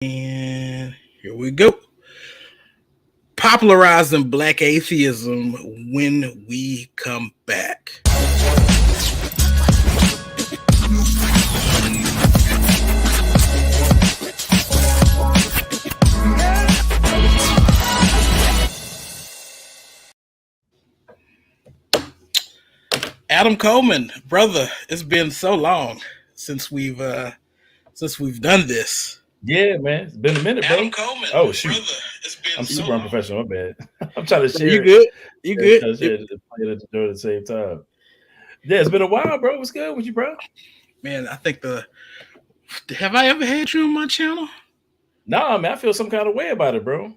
And here we go. Popularizing Black Atheism when we come back. Adam Coleman, brother, it's been so long since we've done this. Yeah, man. It's been a minute, bro. Adam Coleman, Oh shoot. brother, it's been I'm so super long. unprofessional, my bad. I'm trying to You share it. good? You good? Trying to share it and play it at the same time. Yeah, it's been a while, bro. What's good with you, bro? Man, I think the have I ever had you on my channel? Nah, man, I feel some kind of way about it, bro. No,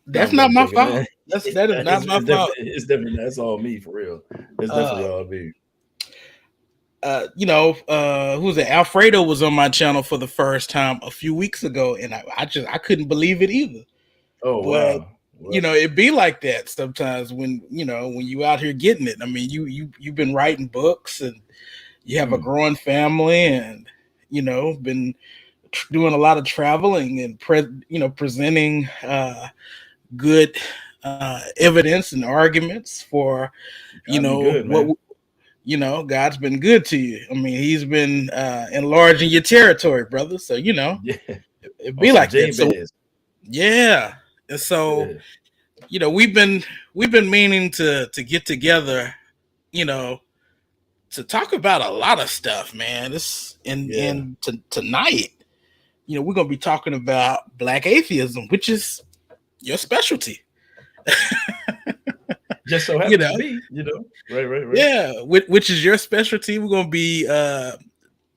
That's I'm not my joking, fault. man. That is not my fault. It's definitely that's all me for real. It's definitely Uh, all me. Who's it? Alfredo was on my channel for the first time a few weeks ago, and I couldn't believe it either. Oh But wow. Well, it be like that sometimes when when you out here getting it. I mean, you've been writing books and you have a hmm. growing family, and been doing a lot of traveling and presenting good evidence and arguments for Gotta be good, what man. God's been good to you. I mean, He's been enlarging your territory, brother. So Yeah. it On be some like J that. So Baz. yeah, and so Yeah. we've been meaning to get together, you know, to talk about a lot of stuff, man. This Yeah. tonight, we're gonna be talking about Black atheism, which is your specialty. Just so you happens to know, be. Right. yeah, which is your specialty. We're gonna be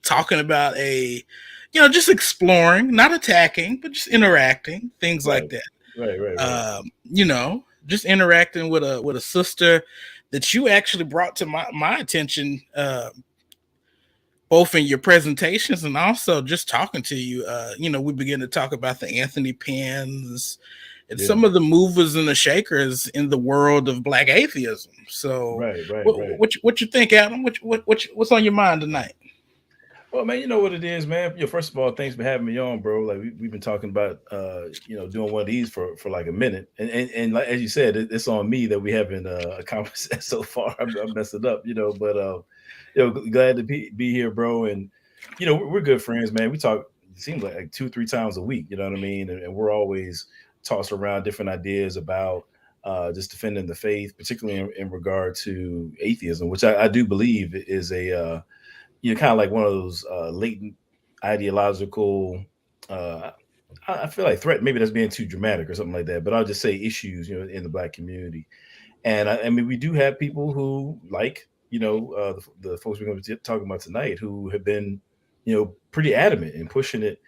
talking about just exploring, not attacking, but just interacting, things like Right. that. Right. Just interacting with a sister that you actually brought to my attention, both in your presentations and also just talking to you. We begin to talk about the Anthony Pens and Yeah. some of the movers and the shakers in the world of Black atheism. So, Right. what you think, Adam? What's on your mind tonight? Well, man, you know what it is, man. First of all, thanks for having me on, bro. Like we've been talking about, doing one of these for like a minute, and like as you said, it's on me that we haven't accomplished that so far. I messed it up, but glad to be here, bro. And we're good friends, man. We talk. It seems like 2-3 times a week. You know what I mean? And we're always tossing around different ideas about just defending the faith, particularly in regard to atheism, which I do believe is a kind of like one of those latent ideological. Uh, I feel like threat. Maybe that's being too dramatic or something like that. But I'll just say issues, in the Black community. And I mean, we do have people who like, the folks we're going to be talking about tonight who have been, pretty adamant in pushing it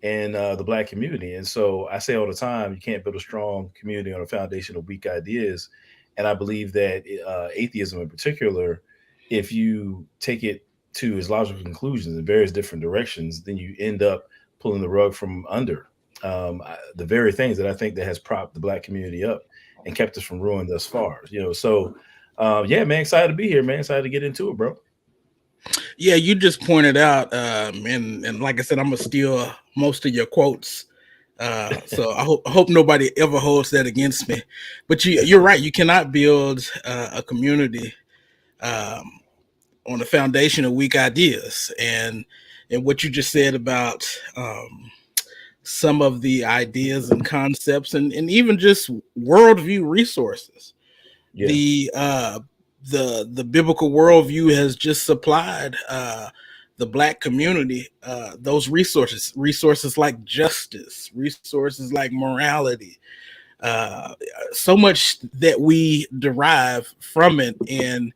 in the Black community. And so I say all the time, you can't build a strong community on a foundation of weak ideas. And I believe that atheism in particular, if you take it to its logical conclusions in various different directions, then you end up pulling the rug from under the very things that I think that has propped the Black community up and kept us from ruin thus far. So yeah, man, excited to be here, man. Excited to get into it, bro. Yeah, you just pointed out, and like I said, I'm gonna steal most of your quotes. So I hope nobody ever holds that against me. But you're right. You cannot build a community um, on a foundation of weak ideas, and what you just said about some of the ideas and concepts, and even just worldview resources. Yeah, The biblical worldview has just supplied the Black community those resources like justice, resources like morality, uh, so much that we derive from it. And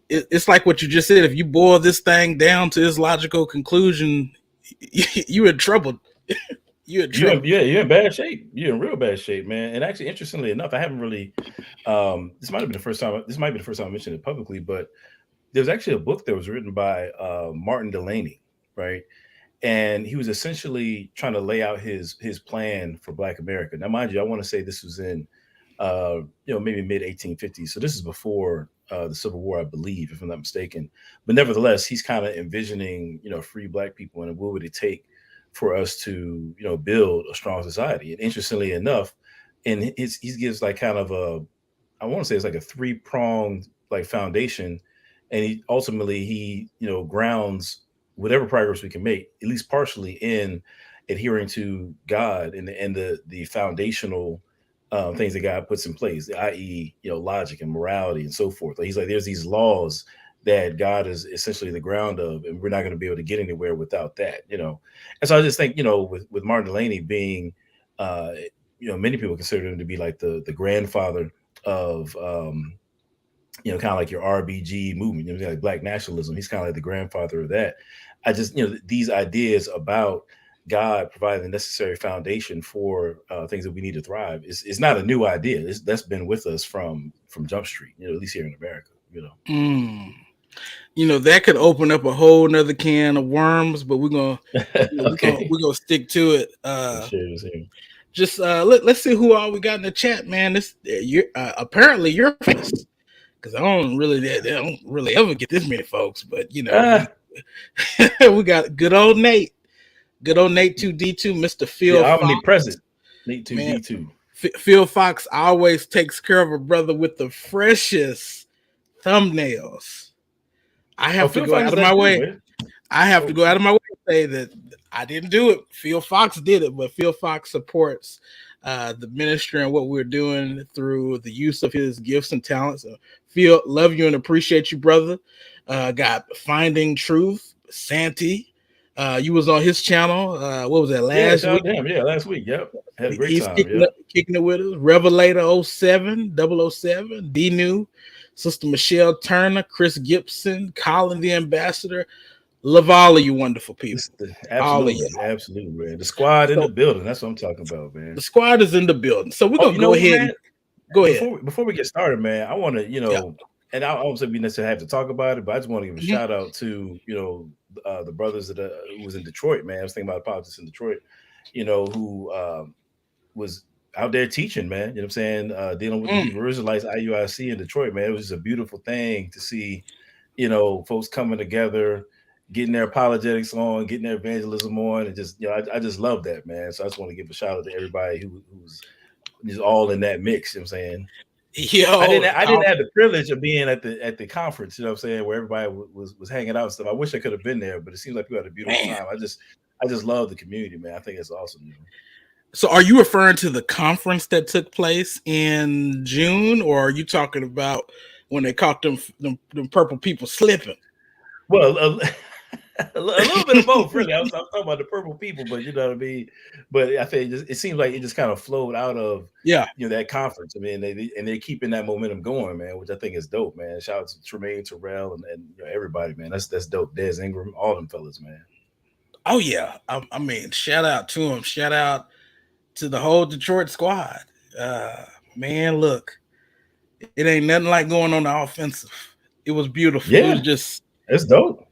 it's like what you just said. If you boil this thing down to its logical conclusion, you're in trouble. You're in trouble. you're in bad shape. You're in real bad shape, man. And actually, interestingly enough, I haven't really. This might have been the first time. This might be the first time I mentioned it publicly, but there was actually a book that was written by Martin Delaney, right? And he was essentially trying to lay out his plan for Black America. Now, mind you, I want to say this was in maybe mid 1850s. So this is before the Civil War, I believe, if I'm not mistaken. But nevertheless, he's kind of envisioning free Black people and what would it take for us to, build a strong society. And interestingly enough, and he gives like kind of I want to say it's like a three-pronged like foundation, and he grounds whatever progress we can make, at least partially, in adhering to God and the foundational things that God puts in place, i.e., logic and morality and so forth. Like he's like, there's these laws that God is essentially the ground of, and we're not going to be able to get anywhere without that. And so I just think, with Martin Delaney being, many people consider him to be like the grandfather of, kind of like your RBG movement, like Black nationalism. He's kind of like the grandfather of that. I just, these ideas about God providing the necessary foundation for things that we need to thrive is not a new idea. That's been with us from Jump Street, at least here in America. That could open up a whole nother can of worms, but we're gonna Okay. we're gonna stick to it. Just let's see who all we got in the chat, man. This apparently you're famous, because they don't really ever get this many folks, but we got good old Nate 2D2, Mr. Phil Fox. Omnipresent Nate 2D2. Phil Fox always takes care of a brother with the freshest thumbnails. I have to go out of my way. I have to go out of my way to say that I didn't do it. Phil Fox did it, but Phil Fox supports the ministry and what we're doing through the use of his gifts and talents. Phil, love you and appreciate you, brother. Got Finding Truth, Santi. You was on his channel. What was that, last week? Yeah, last week. Yep. Had a great He's time. Kicking it with us. Revelator 07, 007, D New, Sister Michelle Turner, Chris Gibson, Colin the Ambassador. Love all of you wonderful people. Absolutely, man. The squad in the building. That's what I'm talking about, man. The squad is in the building. So we're going to go ahead. Go ahead. Before we get started, man, I want to, and I don't say we necessarily have to talk about it, but I just want to give a shout out to, the brothers that who was in Detroit, man. I was thinking about politics in Detroit, who was out there teaching, man. You know what I'm saying? Dealing with the Hebrew Israelites, IUIC in Detroit, man. It was just a beautiful thing to see, folks coming together, getting their apologetics on, getting their evangelism on, and just, I just love that, man. So I just want to give a shout out to everybody who's just all in that mix. You know what I'm saying? I didn't have the privilege of being at the conference, you know what I'm saying, where everybody was hanging out and stuff. I wish I could have been there, but it seems like people had a beautiful time. I just love the community, man. I think it's awesome. So are you referring to the conference that took place in June, or are you talking about when they caught them purple people slipping? Well, a little bit of both, really. I was talking about the purple people, but you know what I mean. But I think it seems like it just kind of flowed out of that conference. I mean, they're keeping that momentum going, man, which I think is dope, man. Shout out to Tremaine Terrell and everybody, man. That's dope. Des Ingram, all them fellas, man. Oh yeah, I mean, shout out to them. Shout out to the whole Detroit squad. Man, look, it ain't nothing like going on the offensive. It was beautiful. Yeah, it was just it's dope.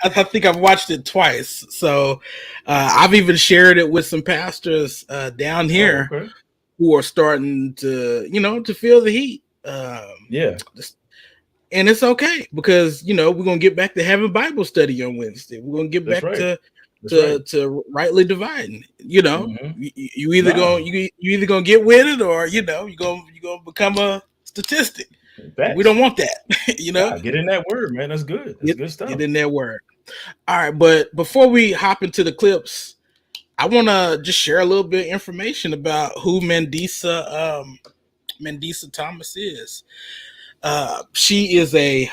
I think I've watched it twice, so I've even shared it with some pastors down here who are starting to, to feel the heat. And it's okay, because we're gonna get back to having Bible study on Wednesday. We're gonna get back to rightly dividing. You either gonna get with it, or you're gonna become a statistic. Facts. We don't want that. Get in that word, man. That's good. That's good stuff. Get in that word. All right, but before we hop into the clips, I want to just share a little bit of information about who Mandisa Thomas is. She is a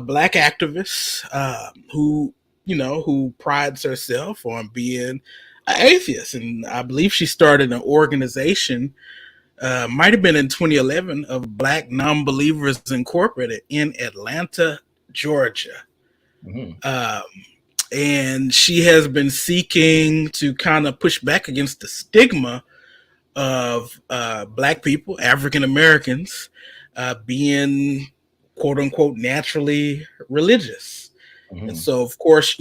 Black activist who prides herself on being an atheist, and I believe she started an organization. Might have been in 2011, of Black Non-Believers Incorporated in Atlanta, Georgia. And she has been seeking to kind of push back against the stigma of Black people, African Americans, being quote unquote naturally religious. And so, of course,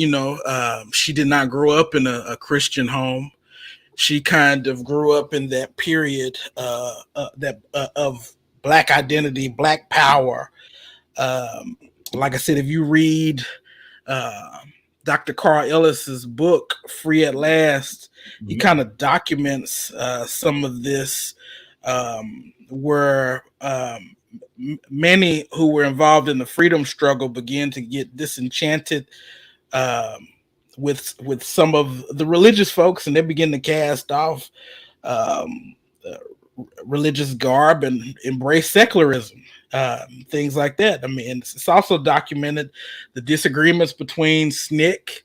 she did not grow up in a Christian home. She kind of grew up in that period of Black identity, Black power. Like I said, if you read Dr. Carl Ellis's book, Free at Last, he Mhm. kind of documents some of this, where many who were involved in the freedom struggle began to get disenchanted um, with some of the religious folks, and they begin to cast off um, uh, religious garb and embrace secularism, things like that. I mean, it's also documented the disagreements between SNCC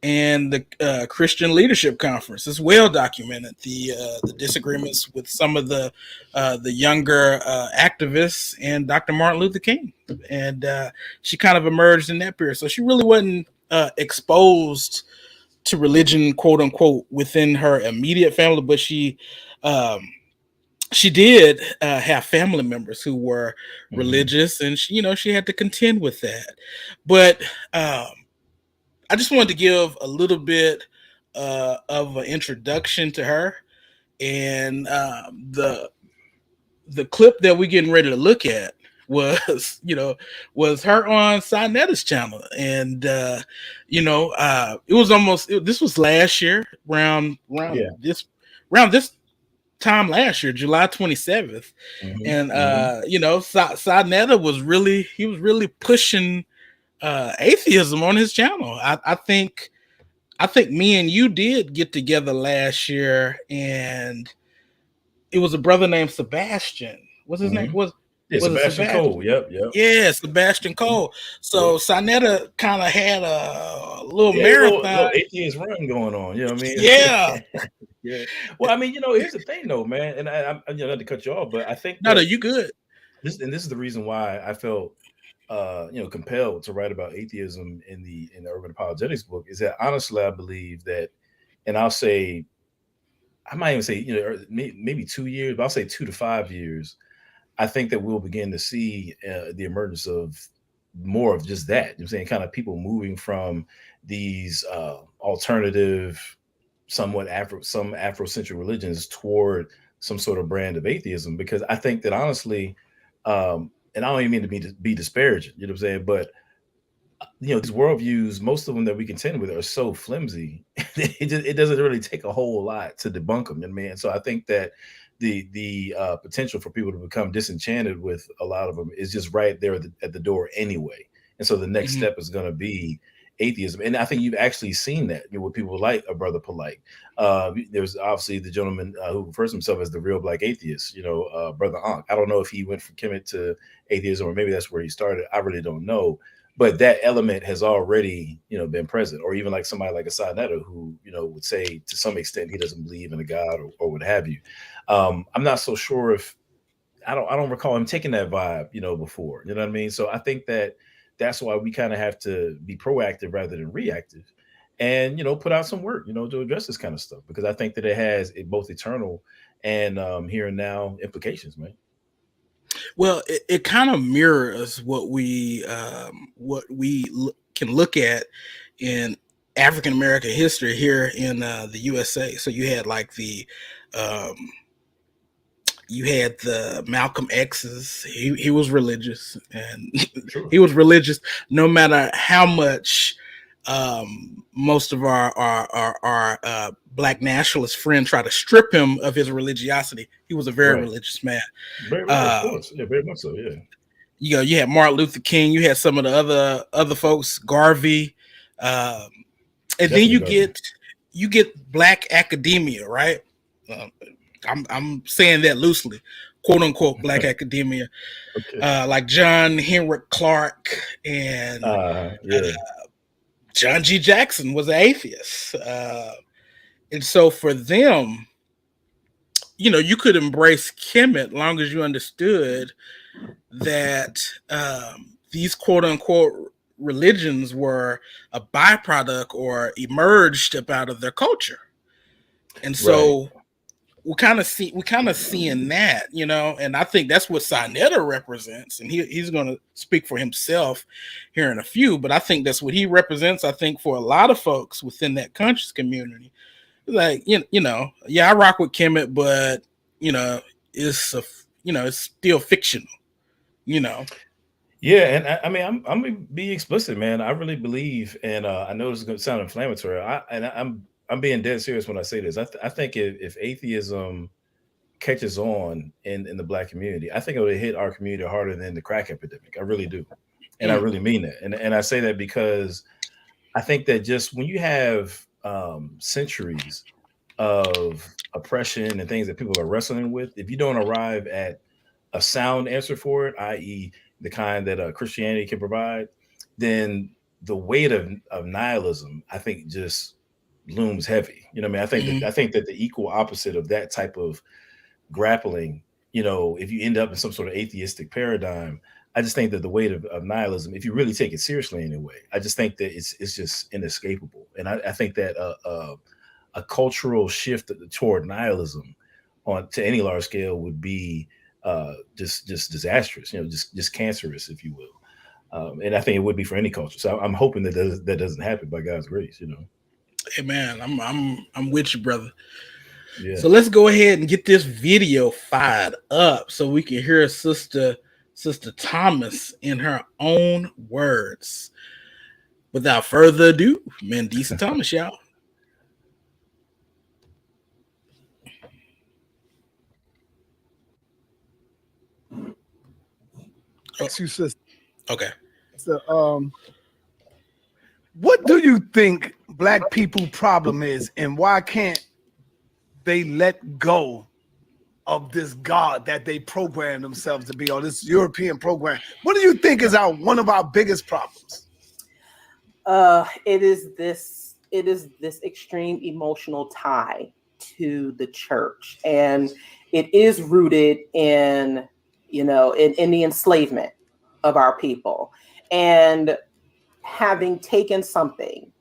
and the Christian Leadership Conference. It's well documented the disagreements with some of the younger activists and Dr. Martin Luther King, and she kind of emerged in that period. So she really wasn't exposed to religion, quote unquote, within her immediate family, but um, she did have family members who were Mhm. religious, and she had to contend with that. But I just wanted to give a little bit of an introduction to her, and the clip that we're getting ready to look at was was her on Sinetta's channel, and it was this was last year Yeah. around this time last year, July 27th, Mhm. and Mhm. Sinetta was really pushing atheism on his channel. I think me and you did get together last year, and it was a brother named Sebastian. What's his name? Mhm. Was Yeah, was it Sebastian Sebastian? Cole. Yep, yep. Yeah, Sebastian Mhm. Cole. Yep. So Sinetta kind of had a little Yeah, marathon. little atheist run going on. You know what I mean? Yeah. Yeah. Well, I mean, here's the thing though, man, and not to cut you off, but I think No, that you good. this is the reason why I felt compelled to write about atheism in the urban apologetics book is that honestly I believe that, and I'll say I might even say maybe 2 years, but I'll say 2 to 5 years. I think that we'll begin to see the emergence of more of just that. You know what I'm saying, kind of people moving from these alternative, somewhat some Afrocentric religions toward some sort of brand of atheism. Because I think that honestly, and I don't even mean to be disparaging, you know what I'm saying, but these worldviews, most of them that we contend with are so flimsy. It doesn't really take a whole lot to debunk them. You know what I mean? So I think that the potential for people to become disenchanted with a lot of them is just right there at the door anyway. And so the next Mhm. step is going to be atheism. And I think you've actually seen that with people like a brother Polite. There's obviously the gentleman who refers to himself as the real black atheist, brother Ankh. I don't know if he went from Kemet to atheism or maybe that's where he started. I really don't know, but that element has already been present. Or even like somebody like a Sinetta who would say to some extent he doesn't believe in a god or what have you. I'm not so sure if I don't recall him taking that vibe before, you know what I mean. So I think that that's why we kind of have to be proactive rather than reactive, and put out some work to address this kind of stuff, because I think that it has both eternal and here and now implications, man. Well, it kind of mirrors what we can look at in African American history here in the USA. So um, you had the Malcolm X's. He was religious, and True. he was religious no matter how much most of our black nationalist friends try to strip him of his religiosity. He was a very Right. religious man. Very, very, of Uh, course. Yeah, very much so. Yeah. you had Martin Luther King. You had some of the other folks, Garvey, um, and then Definitely Garvey. you get black academia, right? Uh, I'm saying that loosely, quote unquote, black academia, Okay. like John Henrik Clark and Yeah. John G. Jackson was an atheist, and so for them, you could embrace Kemet long as you understood that these quote unquote religions were a byproduct or emerged up out of their culture. And Right. so we kind of seeing that, and I think that's what Sinetta represents. And he's going to speak for himself here in a few, but I think that's what he represents. I think for a lot of folks within that conscious community, like yeah, I rock with Kemet, but you know, it's it's still fictional, you know. Yeah, and I mean, I'm gonna be explicit, man. I really believe, and I know this is gonna sound inflammatory. I'm being dead serious when I say this. I think if atheism catches on in the black community, I think it would hit our community harder than the crack epidemic. I really do, and I Mm. really mean that. And I say that because I think that just when you have centuries of oppression and things that people are wrestling with, if you don't arrive at a sound answer for it, i.e., the kind that Christianity can provide, then the weight of nihilism, I think, just looms heavy. You know what I mean? Mhm. I think that the equal opposite of that type of grappling, you know, if you end up in some sort of atheistic paradigm, I just think that the weight of nihilism, if you really take it seriously anyway, I just think that it's just inescapable. And I think that a cultural shift toward nihilism on to any large scale would be just disastrous, you know, just cancerous, if you will. And I think it would be for any culture. So I'm hoping that doesn't happen by God's grace, you know. Hey man, I'm with you, brother. Yeah. So let's go ahead and get this video fired up so we can hear Sister Thomas in her own words. Without further ado, Mandisa Thomas, y'all. You, sister. Okay. So, what do you think black people problem is, and why can't they let go of this God that they program themselves to be, or this European program? What do you think is one of our biggest problems? It is this extreme emotional tie to the church, and it is rooted in, you know, in the enslavement of our people, and having taken something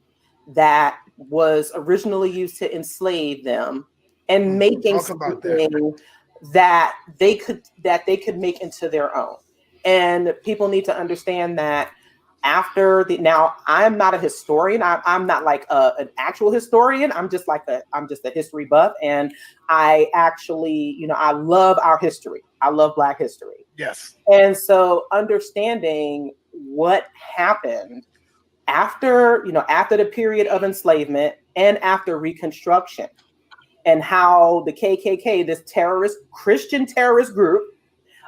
that was originally used to enslave them and making something that they could make into their own. And people need to understand that now I'm not a historian. I'm not like an actual historian. I'm just a history buff. And I actually, you know, I love our history. I love Black history. Yes. And so understanding what happened after the period of enslavement and after Reconstruction, and how the KKK, this Christian terrorist group,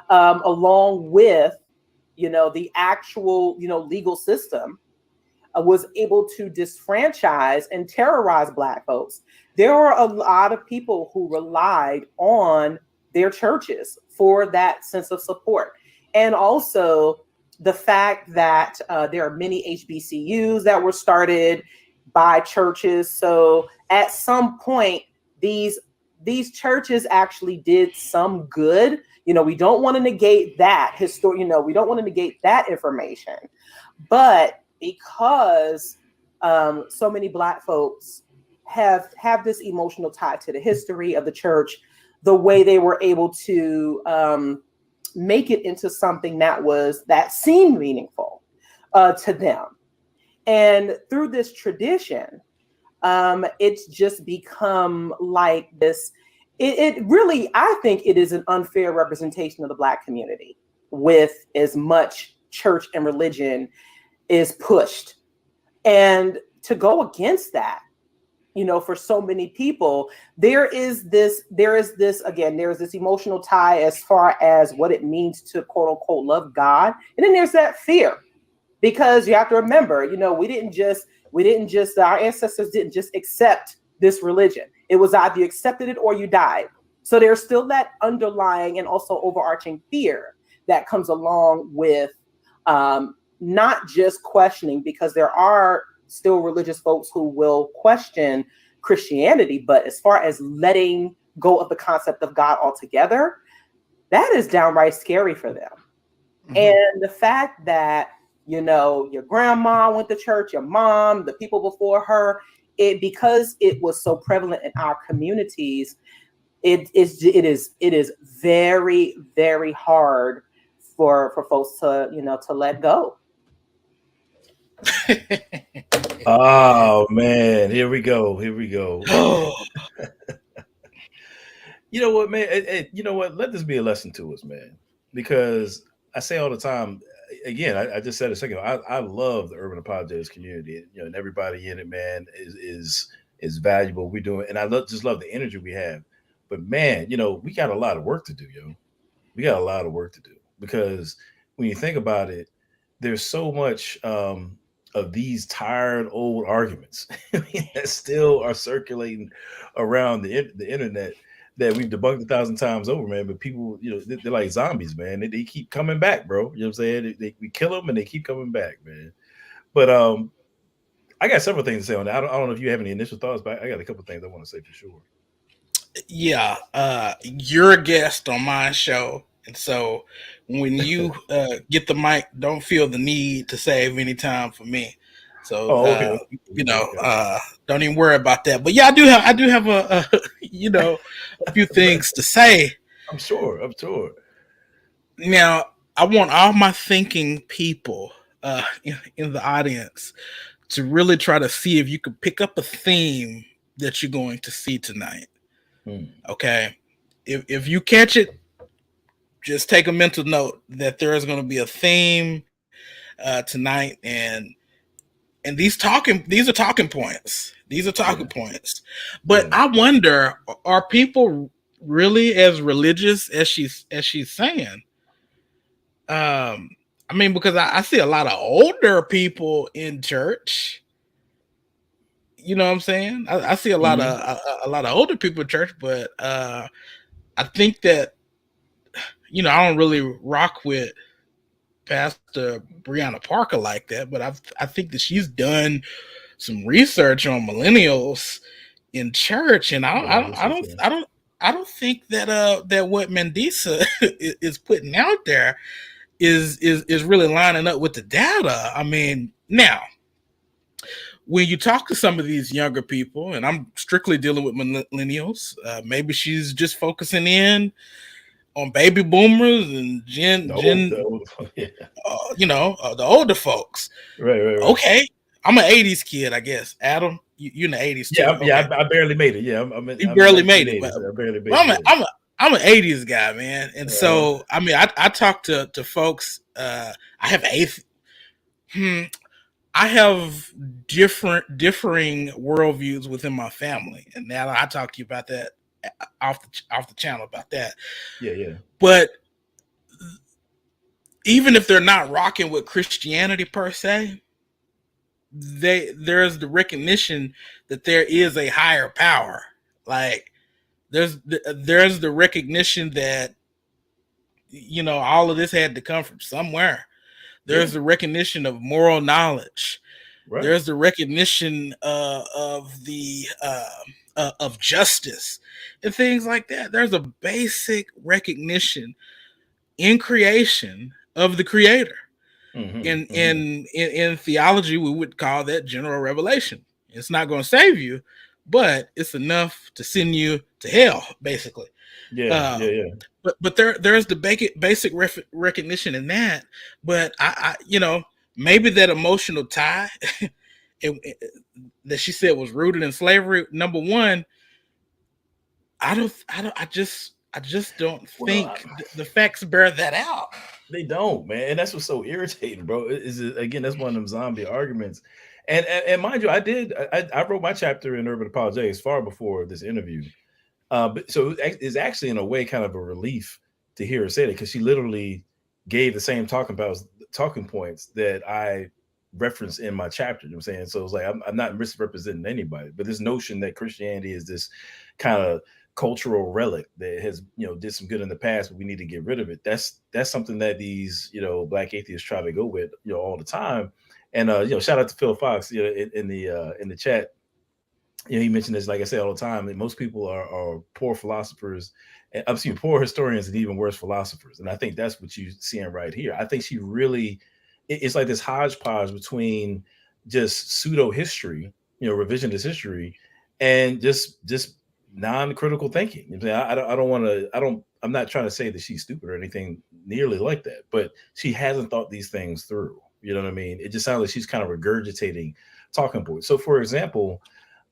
along with, you know, the actual, you know, legal system, was able to disfranchise and terrorize Black folks. There were a lot of people who relied on their churches for that sense of support. And also the fact that there are many HBCUs that were started by churches. So at some point, these churches actually did some good. You know, we don't want to negate that history. You know, we don't want to negate that information, but because so many Black folks have this emotional tie to the history of the church, the way they were able to make it into something that seemed meaningful to them, and through this tradition, it's just become like this. It really, I think it is an unfair representation of the Black community with as much church and religion is pushed. And to go against that, you know, for so many people, there is this emotional tie as far as what it means to quote unquote love God. And then there's that fear, because you have to remember, you know, our ancestors didn't just accept this religion. It was either you accepted it or you died. So there's still that underlying and also overarching fear that comes along with not just questioning, because there are still religious folks who will question Christianity, but as far as letting go of the concept of God altogether, that is downright scary for them. Mm-hmm. And the fact that, you know, your grandma went to church, your mom, the people before her, because it was so prevalent in our communities, it is very, very hard for folks to, you know, to let go. Oh man, here we go. You know what, man? You know what? Let this be a lesson to us, man. Because I say all the time, again, I just said a second. I love the urban apologetics community. You know, and everybody in it, man, is valuable. We doing, and I just love the energy we have. But man, you know, we got a lot of work to do, yo. We got a lot of work to do because when you think about it, there's so much of these tired old arguments that still are circulating around the internet that we've debunked 1,000 times over, man. But people, you know, they're like zombies, man. They keep coming back, bro. You know what I'm saying? We kill them and they keep coming back, man. But I got several things to say on that. I don't know if you have any initial thoughts, but I got a couple of things I want to say for sure. Yeah, you're a guest on my show, and so when you get the mic, don't feel the need to save any time for me. So Oh, okay. you know, Okay. don't even worry about that. But yeah, I do have a you know, a few things to say. I'm sure. I'm sure. Now, I want all my thinking people in the audience to really try to see if you could pick up a theme that you're going to see tonight. Okay, if you catch it, just take a mental note that there is going to be a theme tonight, and these are talking points. These are talking points. But I wonder, are people really as religious as she's saying? I mean, because I see a lot of older people in church. You know what I'm saying? I see a lot of older people in church, but I think that, you know, I don't really rock with Pastor Breonna Parker like that, but I think that she's done some research on millennials in church, and I don't think that that what Mandisa is putting out there is really lining up with the data. I mean, now when you talk to some of these younger people, and I'm strictly dealing with millennials, maybe she's just focusing in on baby boomers and you know, the older folks. Right. Okay, I'm an '80s kid, I guess. Adam, you're in the '80s too. Yeah, I barely made it. Yeah, I'm You in barely made it, but I barely made well, it. I'm an '80s guy, man. And so, I mean, I talk to folks. I have I have differing worldviews within my family, and now I talk to you about that off the channel about that. Yeah. But even if they're not rocking with Christianity per se, there's the recognition that there is a higher power. Like there's the recognition that, you know, all of this had to come from somewhere. There's the recognition of moral knowledge. Right. There's the recognition of the of justice and things like that. There's a basic recognition in creation of the Creator. In theology, we would call that general revelation. It's not going to save you, but it's enough to send you to hell, basically. Yeah. But there's the basic recognition in that. But I you know, maybe that emotional tie that she said was rooted in slavery. Number one, I just don't think the facts bear that out. They don't, man, and that's what's so irritating, bro. Again, that's one of them zombie arguments. And mind you, I wrote my chapter in Urban Apologetics far before this interview. But so it's actually in a way kind of a relief to hear her say that, because she literally gave the same talking points that I referenced in my chapter. You know what I'm saying? So it's like I'm not misrepresenting anybody, but this notion that Christianity is this kind of cultural relic that has, you know, did some good in the past, but we need to get rid of it. That's something that these, you know, Black atheists try to go with, you know, all the time. And you know, shout out to Phil Fox, you know, in the chat. You know, he mentioned this, like I say all the time, that most people are poor philosophers, and I'm seeing poor historians and even worse philosophers. And I think that's what you're seeing right here. I think she really, it's like this hodgepodge between just pseudo history, you know, revisionist history, and just non-critical thinking. You know, I'm not trying to say that she's stupid or anything nearly like that, but she hasn't thought these things through. You know what I mean? It just sounds like she's kind of regurgitating talking points. So for example,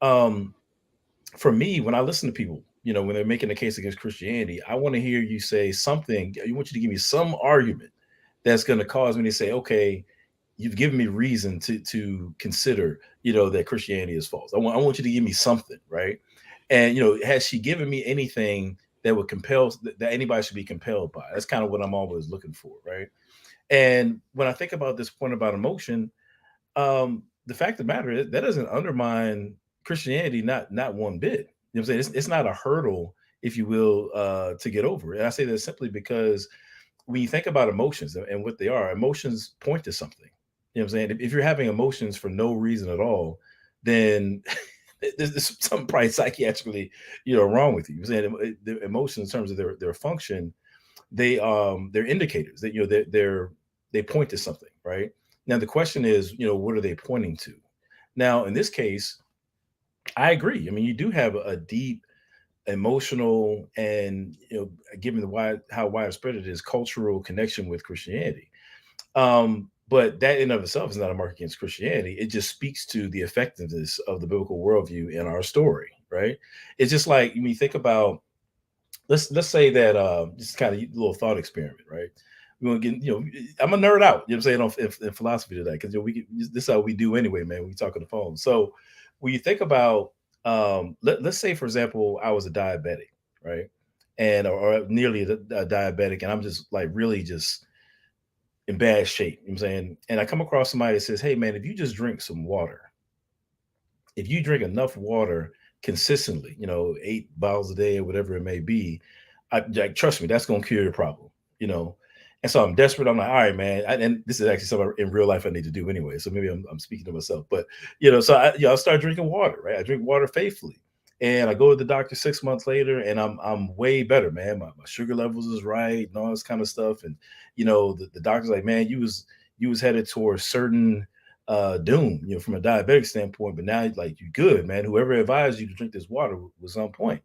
for me, when I listen to people, you know, when they're making a case against Christianity, I want to hear you say something. I want you to give me some argument that's going to cause me to say, okay, you've given me reason to consider, that Christianity is false. I want you to give me something, right? And has she given me anything that would compel that anybody should be compelled by? That's kind of what I'm always looking for, right? And when I think about this point about emotion, the fact of the matter is that doesn't undermine Christianity, not one bit. You know what I'm saying? It's not a hurdle, if you will, to get over. And I say that simply because when you think about emotions and what they are, emotions point to something. You know what I'm saying? If you're having emotions for no reason at all, then there's something probably psychiatrically, wrong with you. You're saying the emotions in terms of their function, they're indicators that they point to something, right? Now the question is, what are they pointing to? Now in this case, I agree. I mean, you do have a deep emotional and given how widespread it is, cultural connection with Christianity. But that in of itself is not a mark against Christianity. It just speaks to the effectiveness of the biblical worldview in our story, right? It's just like when you think about, let's say that just kind of a little thought experiment, right? We're gonna get, I'm a nerd out, you know what I'm saying, in philosophy today, because this is how we do anyway, man. We talk on the phone. So when you think about, let's say, for example, I was a diabetic, right? And or nearly a diabetic, and I'm just like really just in bad shape, you know what I'm saying? And I come across somebody that says, hey man, if you just drink some water, if you drink enough water consistently, 8 bottles a day or whatever it may be, like, trust me, that's going to cure your problem, you know? And so I'm desperate. I'm like, all right, man. And this is actually something in real life I need to do anyway. So maybe I'm speaking to myself, but so I start drinking water, right? I drink water faithfully. And I go to the doctor 6 months later, and I'm way better, man. My sugar levels is right and all this kind of stuff. And the doctor's like, man, you was headed towards certain doom, from a diabetic standpoint, but now like you good, man. Whoever advised you to drink this water was on point.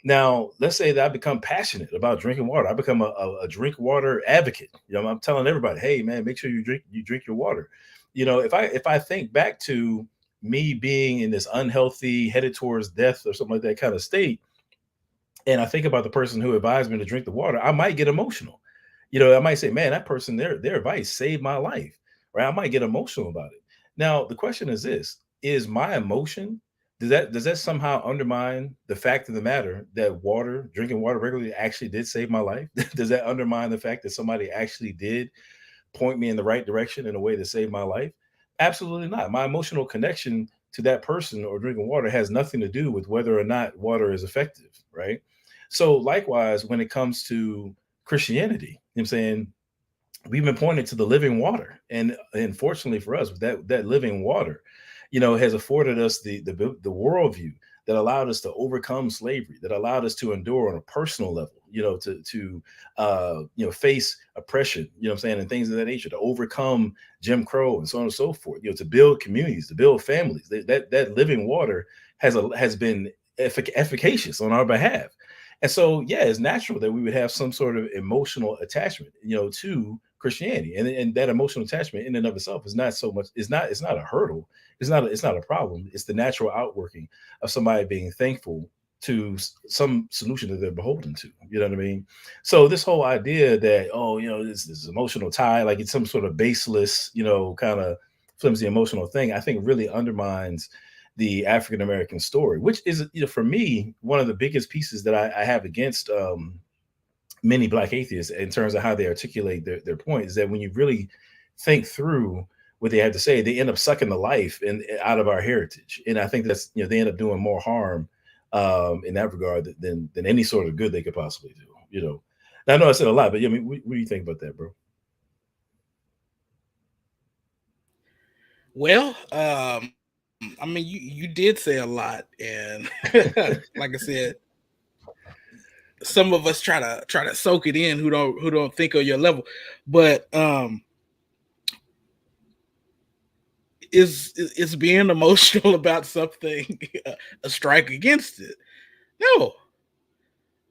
Now, let's say that I become passionate about drinking water. I become a drink water advocate. I'm telling everybody, hey man, make sure you drink your water. If I think back to me being in this unhealthy, headed towards death or something like that kind of state, and I think about the person who advised me to drink the water, I might get emotional. I might say, man, that person, their advice saved my life, right? I might get emotional about it. Now, the question is this: is my emotion, does that somehow undermine the fact of the matter that drinking water regularly actually did save my life? Does that undermine the fact that somebody actually did point me in the right direction in a way to save my life? Absolutely not. My emotional connection to that person or drinking water has nothing to do with whether or not water is effective, right? So likewise, when it comes to Christianity, you know what I'm saying, we've been pointed to the living water. And fortunately for us, that living water, has afforded us the worldview that allowed us to overcome slavery, that allowed us to endure on a personal level, to face oppression, what I'm saying, and things of that nature, to overcome Jim Crow and so on and so forth, to build communities, to build families. That living water has been efficacious on our behalf. And so, yeah, it's natural that we would have some sort of emotional attachment, to Christianity, and that emotional attachment in and of itself is not so much. It's not a hurdle. It's not a problem. It's the natural outworking of somebody being thankful to some solution that they're beholden to. You know what I mean? So this whole idea that this emotional tie, like it's some sort of baseless, kind of flimsy emotional thing, I think really undermines the African American story, which is, for me, one of the biggest pieces that I have against many Black atheists in terms of how they articulate their point, is that when you really think through what they have to say, they end up sucking the life out of our heritage. And I think that's, they end up doing more harm in that regard than any sort of good they could possibly do. Now, I know I said a lot, but I mean, what do you think about that, bro? Well, I mean, you did say a lot, and like I said, some of us try to soak it in who don't think on your level, but is being emotional about something a strike against it? No.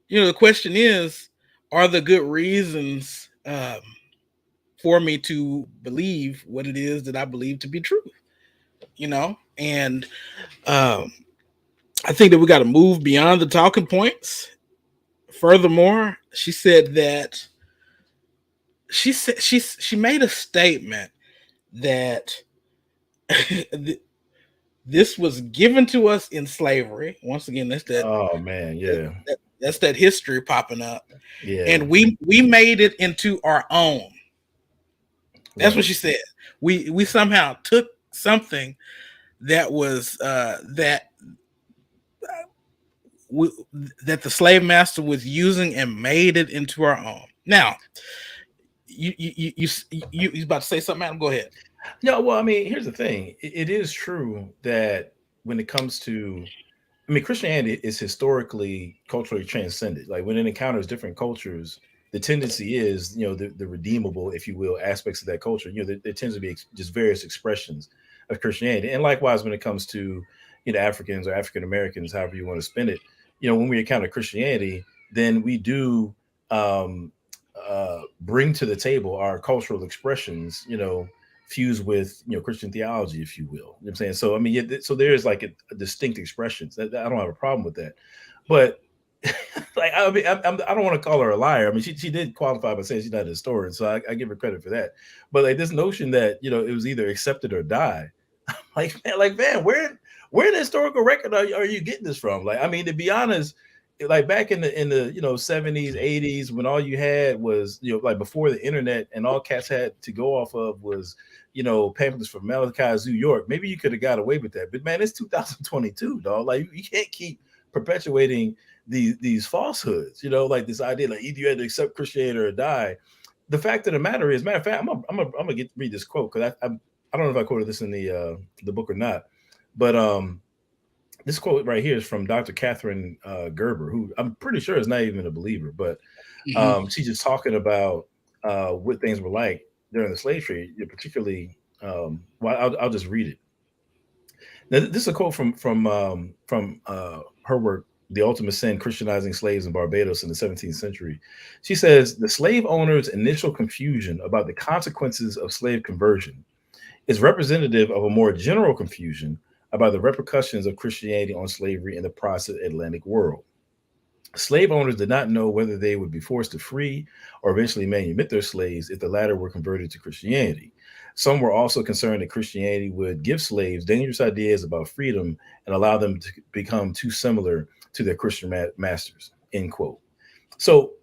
The question is, are there good reasons for me to believe what it is that I believe to be true? And I think that we got to move beyond the talking points. Furthermore, she said that she said she made a statement that this was given to us in slavery. Once again, that's that. Oh man, yeah, that's that history popping up. yeah. And we made it into our own. That's Right. what she said. We somehow took something that was that the slave master was using and made it into our own. Now, you about to say something, Adam? Go ahead. No, well, I mean, here's the thing. It is true that when it comes to, I mean, Christianity is historically, culturally transcended. Like when it encounters different cultures, the tendency is, the redeemable, if you will, aspects of that culture. There tends to be just various expressions of Christianity. And likewise, when it comes to, Africans or African Americans, however you want to spin it, when we encounter Christianity, then we do bring to the table our cultural expressions, fused with Christian theology, if you will. You know what I'm saying? So I mean, so there is like a distinct expressions. I don't have a problem with that, but like I mean, I don't want to call her a liar. I mean, she did qualify by saying she's not a historian, so I give her credit for that. But like this notion that it was either accepted or die, man, where in the historical record are you getting this from? Like, I mean, to be honest, like back in the 70s, 80s, when all you had was like before the internet, and all cats had to go off of was pamphlets from Malachi's New York. Maybe you could have got away with that, but man, it's 2022, dog. Like you can't keep perpetuating these falsehoods. Like this idea like either you had to accept Christianity or die. The fact of the matter is, matter of fact, I'm gonna read this quote because I don't know if I quoted this in the book or not, but this quote right here is from Dr. Catherine Gerber, who I'm pretty sure is not even a believer, but she's just talking about what things were like during the slave trade, particularly. Well, I'll just read it. Now, this is a quote from her work, The Ultimate Sin: Christianizing Slaves in Barbados in the 17th Century. She says the slave owner's initial confusion about the consequences of slave conversion is representative of a more general confusion about the repercussions of Christianity on slavery in the prosy-Atlantic world. Slave owners did not know whether they would be forced to free or eventually manumit their slaves if the latter were converted to Christianity. Some were also concerned that Christianity would give slaves dangerous ideas about freedom and allow them to become too similar to their Christian masters, end quote. So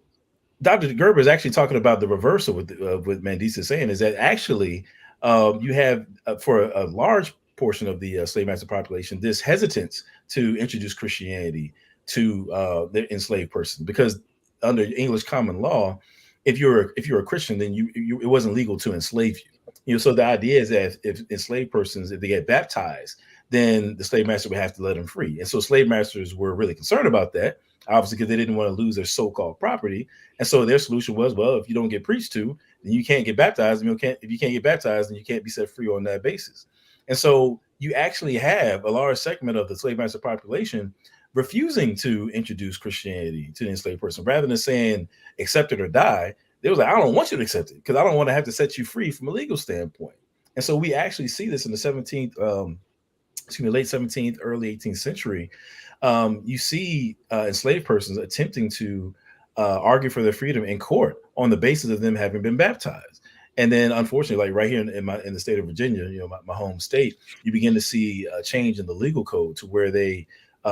Dr. Gerber is actually talking about the reverse of what Mandisa is saying, is that actually you have, for a large portion of the slave master population, this hesitance to introduce Christianity to the enslaved person, because under English common law, if you're a Christian, then it wasn't legal to enslave you. So the idea is that if enslaved persons, if they get baptized, then the slave master would have to let them free. And so slave masters were really concerned about that, obviously, because they didn't want to lose their so-called property. And so their solution was, well, if you don't get preached to, then you can't get baptized. If you can't get baptized, then you can't be set free on that basis. And so you actually have a large segment of the slave master population refusing to introduce Christianity to the enslaved person. Rather than saying accept it or die, they was like, I don't want you to accept it because I don't want to have to set you free from a legal standpoint. And so we actually see this in the late 17th, early 18th century. You see enslaved persons attempting to argue for their freedom in court on the basis of them having been baptized. And then, unfortunately, like right here in the state of Virginia, my home state, you begin to see a change in the legal code to where they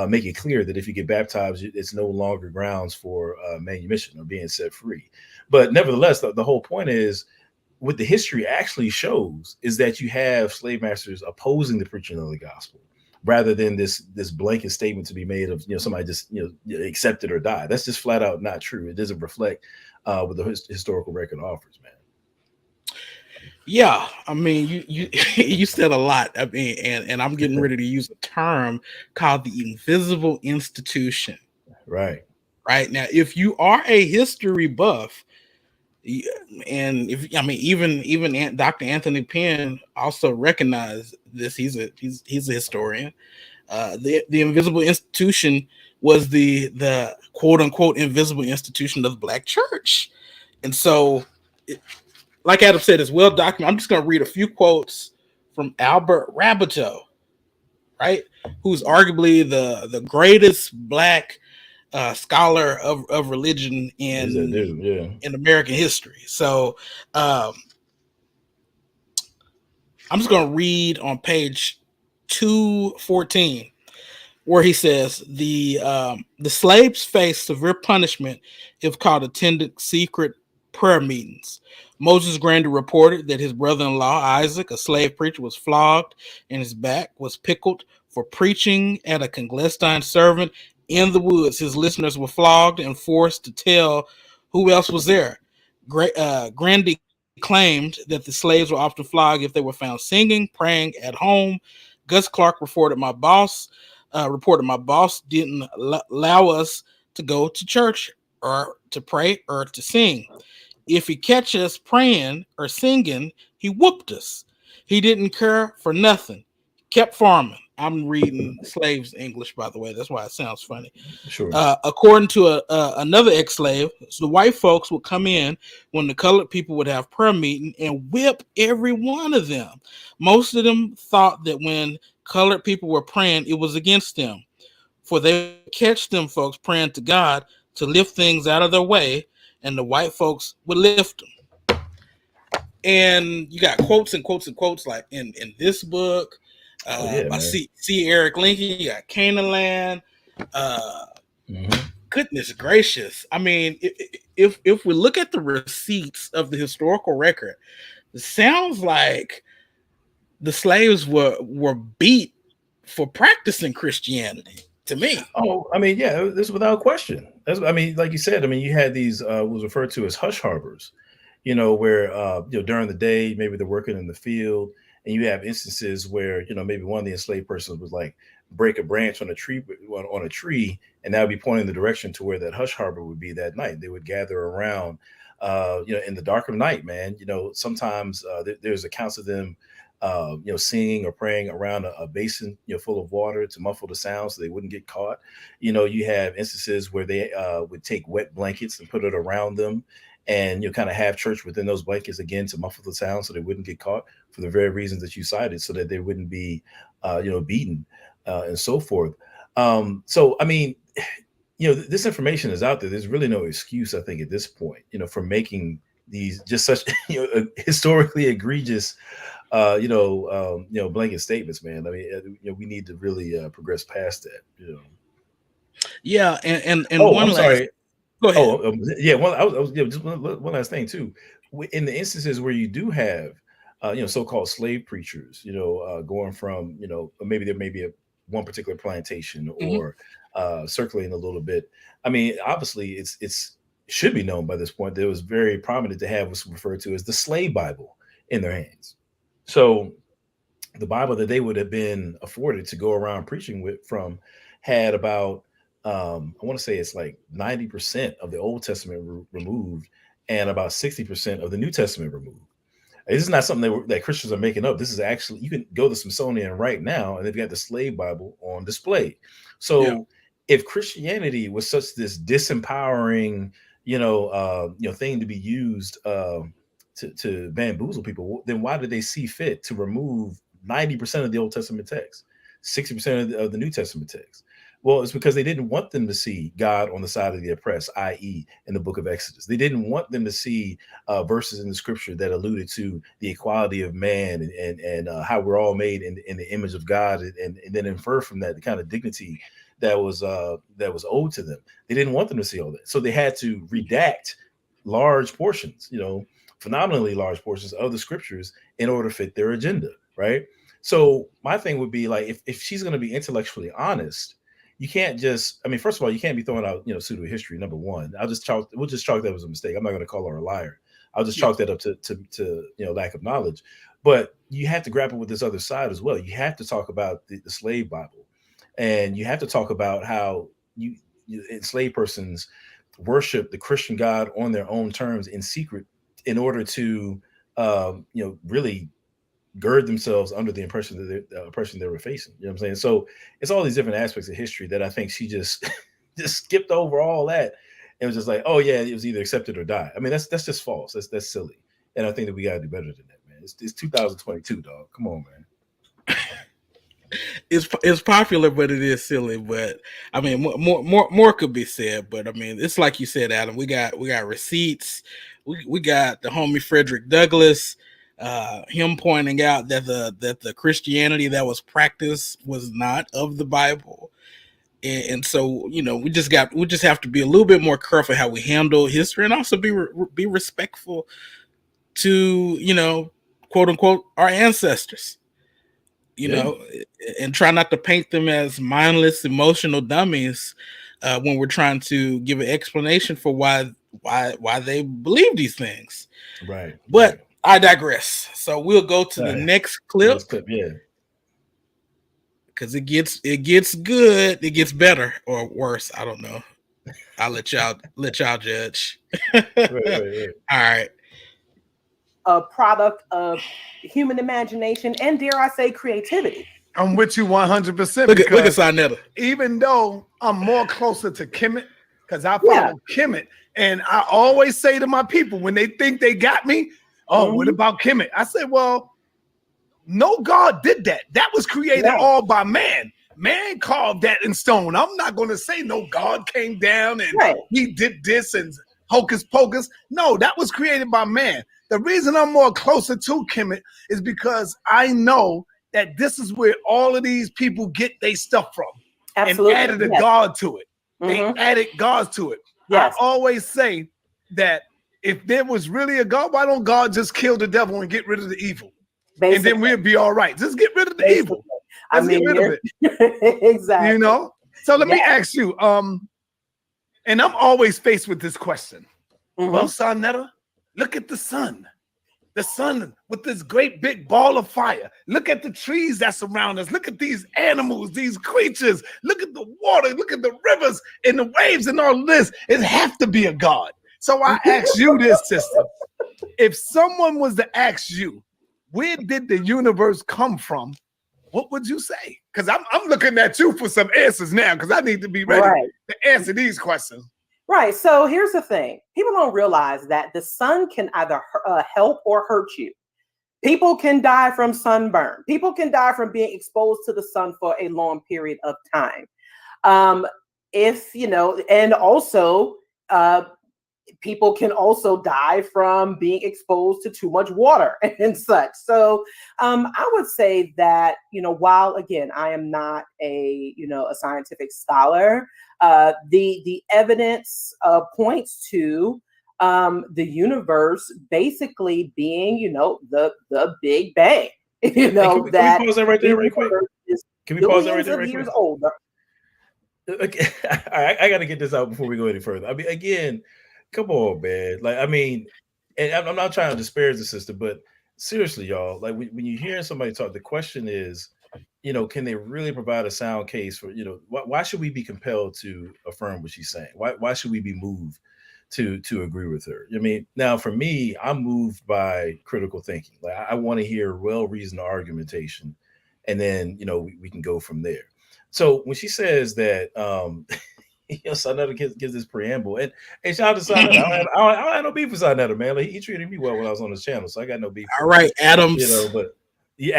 make it clear that if you get baptized, it's no longer grounds for manumission or being set free. But nevertheless, the whole point is, what the history actually shows is that you have slave masters opposing the preaching of the gospel, rather than this blanket statement to be made of somebody just accept it or die. That's just flat out not true. It doesn't reflect what the historical record offers, man. Yeah, I mean, you said a lot. I mean, and I'm getting ready to use a term called the invisible institution. Right now, if you are a history buff, and even Dr. Anthony Penn also recognized this. He's a historian. The invisible institution was the quote unquote invisible institution of the Black church, and so. Like Adam said, it's well documented. I'm just going to read a few quotes from Albert Rabbitoh, right? Who's arguably the greatest Black scholar of religion He's that dude, yeah. in American history. So I'm just going to read on page 214 where he says the slaves face severe punishment if caught attending secret prayer meetings. Moses Grundy reported that his brother-in-law Isaac, a slave preacher, was flogged and his back was pickled for preaching at a clandestine servant in the woods. His listeners were flogged and forced to tell who else was there. Grundy claimed that the slaves were often flogged if they were found singing, praying at home. Gus Clark reported my boss didn't allow us to go to church or to pray or to sing. If he catch us praying or singing, he whooped us. He didn't care for nothing. Kept farming. I'm reading slaves English, by the way. That's why it sounds funny. Sure. According to another ex-slave, so the white folks would come in when the colored people would have prayer meeting and whip every one of them. Most of them thought that when colored people were praying, it was against them, for they would catch them folks praying to God to lift things out of their way, and the white folks would lift them. And you got quotes and quotes and quotes like in this book by C. Eric Lincoln. You got Canaan Land. Goodness gracious! I mean, if we look at the receipts of the historical record, it sounds like the slaves were beat for practicing Christianity. To me, oh, I mean, yeah, this is without question. I mean, like you said, I mean, you had these was referred to as hush harbors, you know, where during the day maybe they're working in the field, and you have instances where maybe one of the enslaved persons was like break a branch on a tree, and that would be pointing the direction to where that hush harbor would be that night. They would gather around, in the dark of night, man. Sometimes there's accounts of them singing or praying around a basin, full of water to muffle the sound so they wouldn't get caught. You have instances where they would take wet blankets and put it around them, and kind of have church within those blankets again to muffle the sound so they wouldn't get caught for the very reasons that you cited, so that they wouldn't be, beaten and so forth. So, I mean, this information is out there. There's really no excuse, I think, at this point, for making these just such historically egregious blanket statements, man. I mean, we need to really progress past that. Yeah, and oh, one I'm sorry. Go ahead. Oh, yeah. Just one last thing too. In the instances where you do have, so-called slave preachers, going from, maybe there may be one particular plantation or circulating a little bit. I mean, obviously, it's should be known by this point that it was very prominent to have what's referred to as the slave Bible in their hands. So the Bible that they would have been afforded to go around preaching from had about, I want to say it's like 90% of the Old Testament removed and about 60% of the New Testament removed. This is not something that Christians are making up. This is actually, you can go to Smithsonian right now and they've got the slave Bible on display. So if Christianity was such this disempowering, thing to be used to bamboozle people, then why did they see fit to remove 90% of the Old Testament text, 60% of the New Testament text? Well, it's because they didn't want them to see God on the side of the oppressed, i.e. in the book of Exodus. They didn't want them to see verses in the scripture that alluded to the equality of man and how we're all made in the image of God, and then infer from that the kind of dignity that was owed to them. They didn't want them to see all that. So they had to redact large portions, phenomenally large portions of the scriptures in order to fit their agenda, right? So my thing would be like, if she's going to be intellectually honest, you can't just, I mean, first of all, you can't be throwing out, pseudo history. Number one, we'll just chalk that was a mistake. I'm not going to call her a liar. I'll just chalk that up to lack of knowledge. But you have to grapple with this other side as well. You have to talk about the slave Bible, and you have to talk about how you enslaved persons worship the Christian God on their own terms in secret in order to, really gird themselves under the oppression they were facing. You know what I'm saying? So it's all these different aspects of history that I think she just skipped over all that and was just like, oh yeah, it was either accepted or die. I mean, that's just false. That's silly. And I think that we got to do better than that, man. It's 2022, dog. Come on, man. It's popular, but it is silly. But I mean, more could be said. But I mean, it's like you said, Adam. We got receipts. We got the homie Frederick Douglass, him pointing out that the Christianity that was practiced was not of the Bible. And so, we just have to be a little bit more careful how we handle history, and also be respectful to quote unquote our ancestors. And try not to paint them as mindless, emotional dummies when we're trying to give an explanation for why they believe these things. Right. But I digress. So we'll go to the next clip. Yeah. Because it gets good, it gets better or worse. I don't know. I'll let y'all judge. Right. All right. A product of human imagination and, dare I say, creativity. I'm with you 100%. Look at Sinetta. Even though I'm more closer to Kemet, because I follow Kemet, and I always say to my people when they think they got me, what about Kemet? I say, well, no God did that. That was created all by man. Man carved that in stone. I'm not going to say no God came down and he did this and hocus pocus. No, that was created by man. The reason I'm more closer to Kemet is because I know that this is where all of these people get their stuff from. Absolutely. And added a God to it. They added God to it. Yes. I always say that if there was really a God, why don't God just kill the devil and get rid of the evil? Basically. And then we'll be all right. Just get rid of the evil. Let's get rid of it. Exactly. So let me ask you, and I'm always faced with this question. Well, Sonetta, look at the sun. The sun with this great big ball of fire. Look at the trees that surround us. Look at these animals, these creatures. Look at the water. Look at the rivers and the waves and all this. It has to be a God. So I ask you this, sister. If someone was to ask you, where did the universe come from? What would you say? Because I'm looking at you for some answers now, because I need to be ready to answer these questions. Right. So here's the thing. People don't realize that the sun can either help or hurt you. People can die from sunburn. People can die from being exposed to the sun for a long period of time. And also people can also die from being exposed to too much water and such. So I would say that, while again, I am not a scientific scholar, the evidence points to the universe basically being, the Big Bang. Can we pause that right there, right quick? Can we pause that right there, right quick? Older. Okay. All right, I got to get this out before we go any further. I mean, again, come on, man. Like, I mean, and I'm not trying to disparage the sister, but seriously, y'all, like when you hear somebody talk, the question is, can they really provide a sound case for, why should we be compelled to affirm what she's saying? Why should we be moved to agree with her? I mean, now for me, I'm moved by critical thinking. Like I want to hear well-reasoned argumentation, and then, we can go from there. So when she says that, Sonetta gives this preamble, and shout out to Sonetta. I don't have no beef with Sonetta, man. Like, he treated me well when I was on his channel, so I got no beef. All right, Adams. But he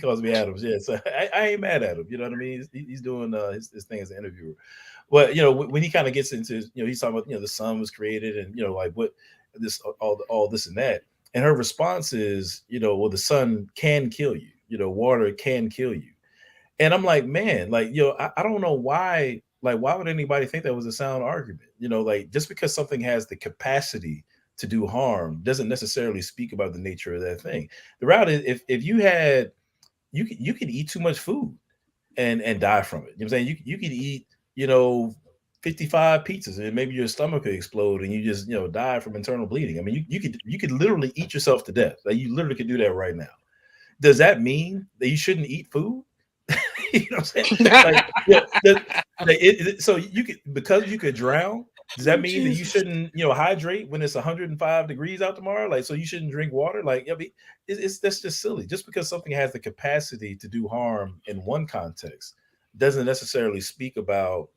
calls me Adams. Yeah, so I ain't mad at him. You know what I mean? He's doing his thing as an interviewer. But when he kind of gets into, he's talking about the sun was created, and like what this all this and that, and her response is, well, the sun can kill you. Water can kill you. And I'm like, man, like, I don't know why. Like, why would anybody think that was a sound argument? Like, just because something has the capacity to do harm doesn't necessarily speak about the nature of that thing. The route is, if you could eat too much food and die from it. You know what I'm saying? You could eat, 55 pizzas and maybe your stomach could explode and you just, die from internal bleeding. I mean, you could literally eat yourself to death. Like, you literally could do that right now. Does that mean that you shouldn't eat food? You know what I'm saying? So you could, because you could drown, does that mean that you shouldn't, hydrate when it's 105 degrees out tomorrow? Like, so you shouldn't drink water? Like, I mean, that's just silly. Just because something has the capacity to do harm in one context doesn't necessarily speak about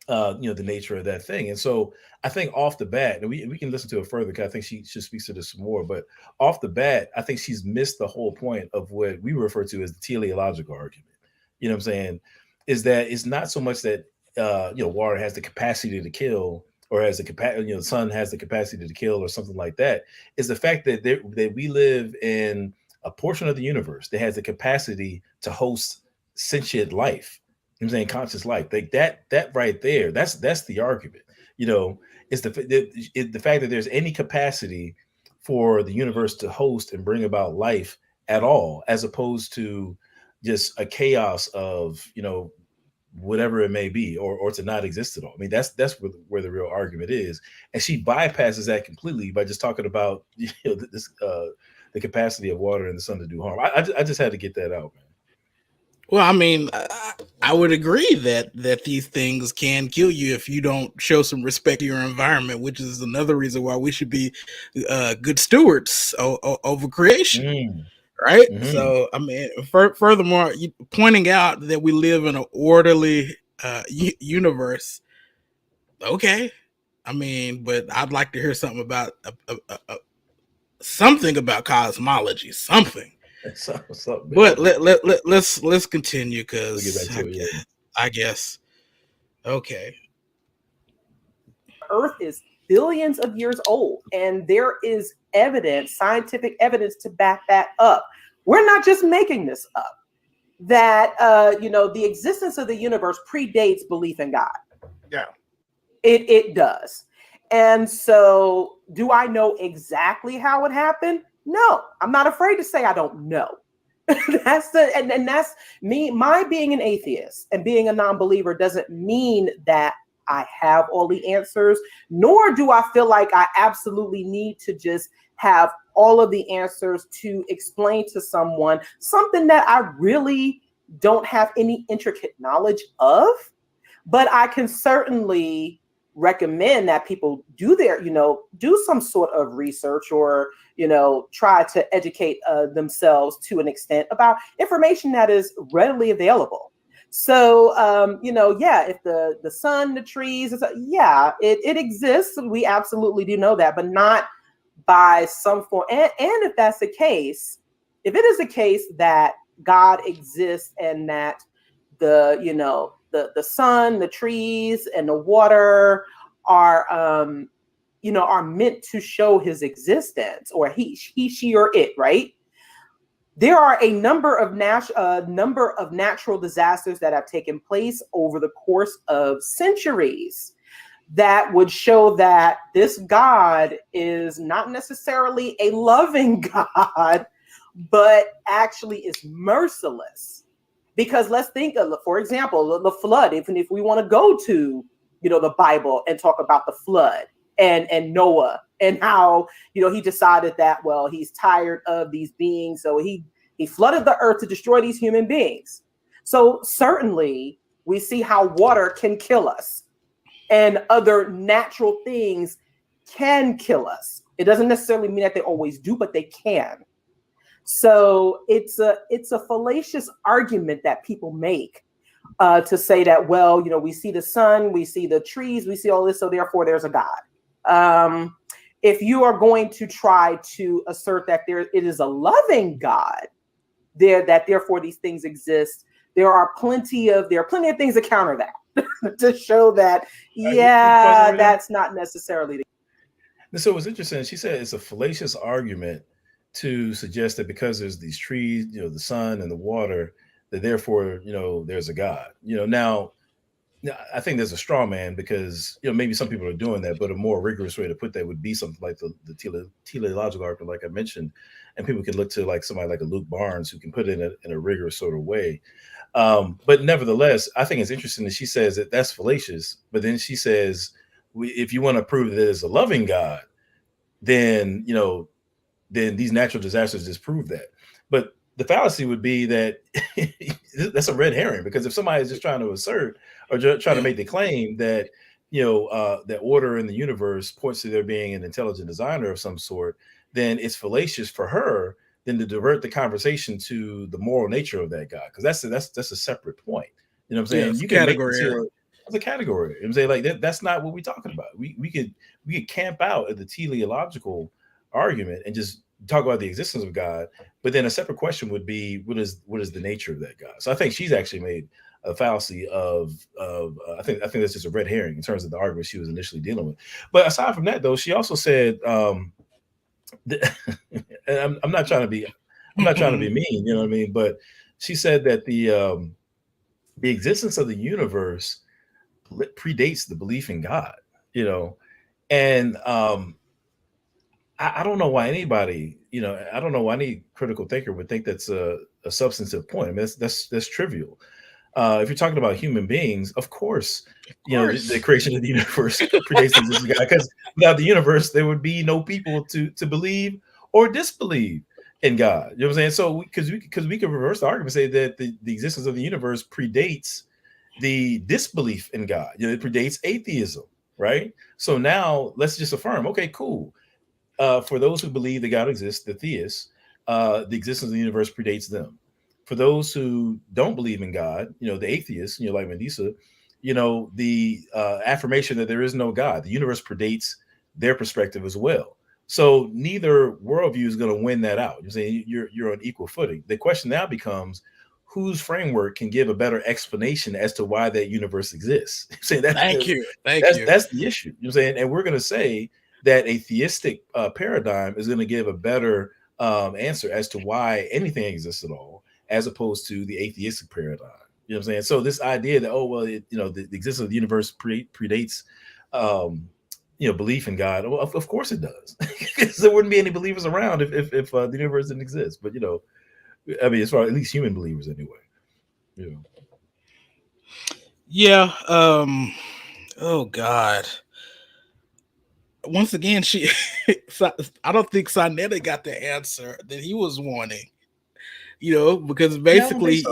the nature of that thing. And so I think off the bat, and we can listen to it further because I think she speaks to this some more, but off the bat, I think she's missed the whole point of what we refer to as the teleological argument. You know what I'm saying? Is that it's not so much that water has the capacity to kill, or has the capacity, the sun has the capacity to kill, or something like that. Is the fact that that we live in a portion of the universe that has the capacity to host sentient life. You know what I'm saying, conscious life, like that right there. That's the argument. It's the fact that there's any capacity for the universe to host and bring about life at all, as opposed to just a chaos of whatever it may be, or to not exist at all. I mean, that's where the real argument is, and she bypasses that completely by just talking about the capacity of water and the sun to do harm. I just had to get that out, man. Well, I mean, I would agree that these things can kill you if you don't show some respect to your environment, which is another reason why we should be good stewards over creation, right? Mm-hmm. So, I mean, furthermore, pointing out that we live in an orderly universe, okay. I mean, but I'd like to hear something about something about cosmology, something. But let's continue, because I guess okay. Earth is billions of years old, and there is evidence, scientific evidence, to back that up. We're not just making this up. That the existence of the universe predates belief in God. Yeah, it does. And so, do I know exactly how it happened? No, I'm not afraid to say I don't know. That's me. My being an atheist and being a non-believer doesn't mean that I have all the answers, nor do I feel like I absolutely need to just have all of the answers to explain to someone something that I really don't have any intricate knowledge of. But I can certainly recommend that people do do some sort of research, or try to educate themselves to an extent about information that is readily available. So if the sun, the trees, it exists. We absolutely do know that, but not by some form. And if that's the case, if it is the case that God exists and that the sun, the trees, and the water are meant to show his existence, or he, she, or it, right? There are a number of natural disasters that have taken place over the course of centuries that would show that this God is not necessarily a loving God, but actually is merciless. Because let's think of, for example, the flood. If we want to go to, the Bible and talk about the flood and Noah, and how, he decided that, well, he's tired of these beings. So he flooded the earth to destroy these human beings. So certainly we see how water can kill us and other natural things can kill us. It doesn't necessarily mean that they always do, but they can. So it's a fallacious argument that people make to say that, well, we see the sun, we see the trees, we see all this, so therefore there's a God. If you are going to try to assert that it is a loving God, that therefore these things exist, there are plenty of things to counter that to show that that's not necessarily the case. So it was interesting. She said it's a fallacious argument to suggest that because there's these trees, the sun and the water, that therefore, there's a God. Now I think there's a straw man, because maybe some people are doing that, but a more rigorous way to put that would be something like the teleological argument, like I mentioned, and people can look to like somebody like a Luke Barnes who can put it in a rigorous sort of way. But nevertheless, I think it's interesting that she says that that's fallacious, but then she says, if you want to prove that it's a loving God, then then these natural disasters disprove that. But the fallacy would be that that's a red herring, because if somebody is just trying to assert or just trying to make the claim that that order in the universe points to there being an intelligent designer of some sort, then it's fallacious for her then to divert the conversation to the moral nature of that God, because that's a separate point. You know what I'm saying? Yeah, you can make this here as a category. I'm saying like that's not what we're talking about. We could camp out at the teleological argument and just talk about the existence of God, but then a separate question would be what is the nature of that God? So I think she's actually made a fallacy of I think that's just a red herring in terms of the argument she was initially dealing with. But aside from that, though, she also said, and I'm not trying to be mean, you know what I mean? But she said that the existence of the universe predates the belief in God, you know, and I don't know why anybody, you know, I don't know why any critical thinker would think that's a substantive point. I mean, that's trivial. If you're talking about human beings, of course, you know, the creation of the universe predates the existence of God, because without the universe, there would be no people to believe or disbelieve in God. You know what I'm saying? So because we can reverse the argument and say that the existence of the universe predates the disbelief in God. You know, it predates atheism, right? So now let's just affirm, okay, cool. For those who believe that God exists, the theists, the existence of the universe predates them. For those who don't believe in God, you know, the atheists, you know, like Mandisa, you know, the affirmation that there is no God, the universe predates their perspective as well. So neither worldview is going to win that out. You're saying you're on equal footing. The question now becomes, whose framework can give a better explanation as to why that universe exists? Thank you. That's the issue. You know what I'm saying? And we're going to say that a theistic paradigm is going to give a better answer as to why anything exists at all, as opposed to the atheistic paradigm. You know what I'm saying? So this idea that, oh, well, you know, the existence of the universe predates, you know, belief in God. Well, of course it does. There wouldn't be any believers around if the universe didn't exist. But, you know, I mean, as far as at least human believers anyway. You know. Yeah. Oh God. Once again, I don't think Sinetta got the answer that he was wanting. You know, because basically,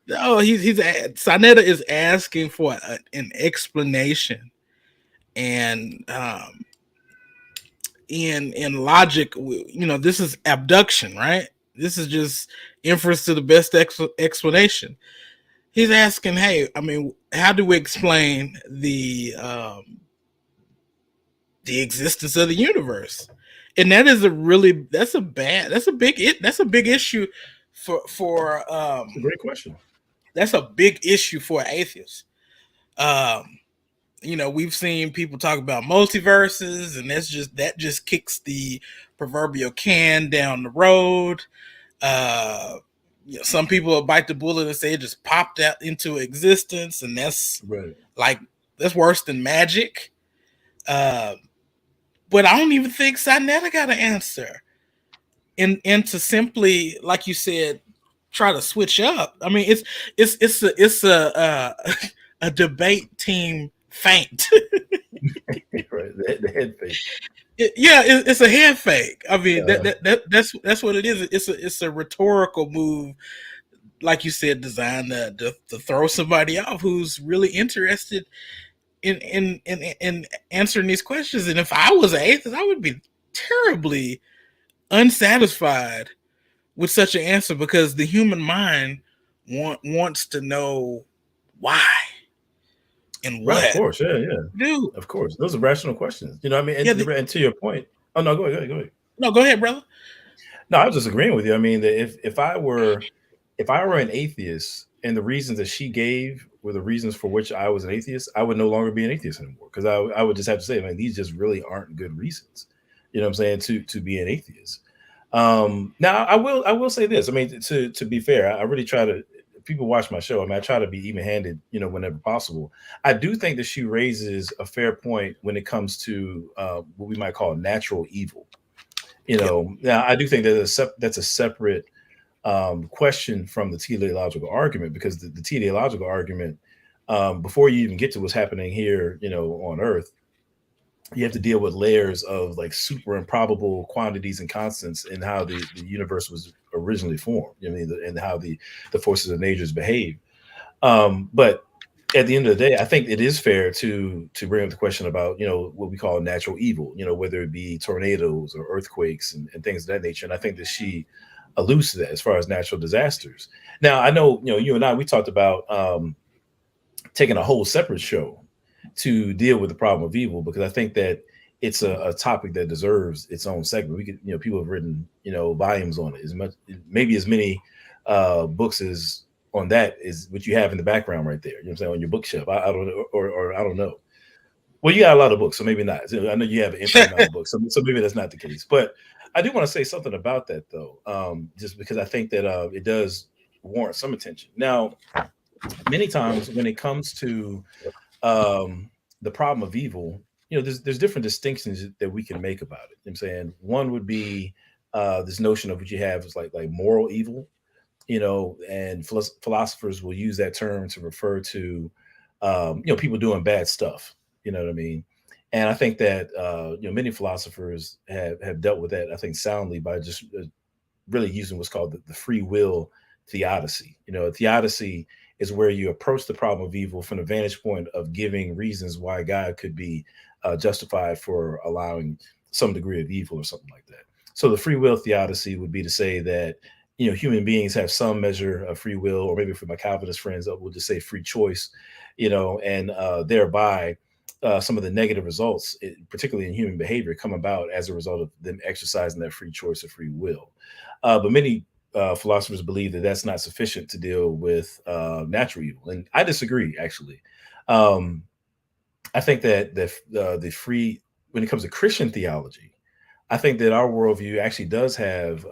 Sinetta is asking for an explanation, and in logic, you know, this is abduction, right? This is just inference to the best explanation. He's asking, hey, I mean, how do we explain the existence of the universe? And that is that's a big issue for It's a great question. That's a big issue for atheists. You know, we've seen people talk about multiverses, and that just kicks the proverbial can down the road. You know, some people will bite the bullet and say it just popped out into existence, and that's right. Like, that's worse than magic. But I don't even think Sinetta got an answer. And to simply, like you said, try to switch up. I mean, it's a debate team feint. Right, the head fake. It's a head fake. I mean, that's what it is. It's a rhetorical move, like you said, designed to throw somebody off who's really interested in answering these questions. And if I was an atheist, I would be terribly unsatisfied with such an answer, because the human mind wants to know why and what. Right, of course, yeah. Dude, of course, those are rational questions. You know what I mean? And to your point, oh no, go ahead. No, go ahead, brother. No, I was just agreeing with you. I mean, that if I were an atheist and the reasons that she gave were the reasons for which I was an atheist, I would no longer be an atheist anymore, because I would just have to say, man, these just really aren't good reasons. You know what I'm saying? To be an atheist. Now I will say this. I mean, to be fair, I really try to. People watch my show. I mean, I try to be even-handed, you know, whenever possible. I do think that she raises a fair point when it comes to what we might call natural evil. You know, now I do think that that's a separate question from the teleological argument, because the teleological argument, before you even get to what's happening here, you know, on Earth, you have to deal with layers of like super improbable quantities and constants in how the universe was originally formed. You know what I mean? And how the forces of nature behave. But at the end of the day, I think it is fair to bring up the question about, you know, what we call natural evil, you know, whether it be tornadoes or earthquakes and things of that nature. And I think that she alludes to that as far as natural disasters. Now, I know, you know, you and I, we talked about taking a whole separate show to deal with the problem of evil, because I think that it's a topic that deserves its own segment. We could, people have written, volumes on it, as much, maybe as many books as on that is what you have in the background right there. You know what I'm saying, on your bookshelf. I don't know, or I don't know. Well, you got a lot of books, so maybe not. I know you have an infinite amount of books, so maybe that's not the case. But I do want to say something about that, though, just because I think that it does warrant some attention. Now, many times when it comes to the problem of evil, there's different distinctions that we can make about it. You know what I'm saying, one would be this notion of what you have is like moral evil, and philosophers will use that term to refer to people doing bad stuff. You know what I mean? And I think that many philosophers have dealt with that, I think, soundly by just really using what's called the free will theodicy. Theodicy is where you approach the problem of evil from the vantage point of giving reasons why God could be justified for allowing some degree of evil or something like that. So the free will theodicy would be to say that human beings have some measure of free will, or maybe for my Calvinist friends, we'll just say free choice, and thereby some of the negative results, particularly in human behavior, come about as a result of them exercising that free choice or free will. But many philosophers believe that that's not sufficient to deal with natural evil, and I disagree. Actually, I think that the free, when it comes to Christian theology, I think that our worldview actually does have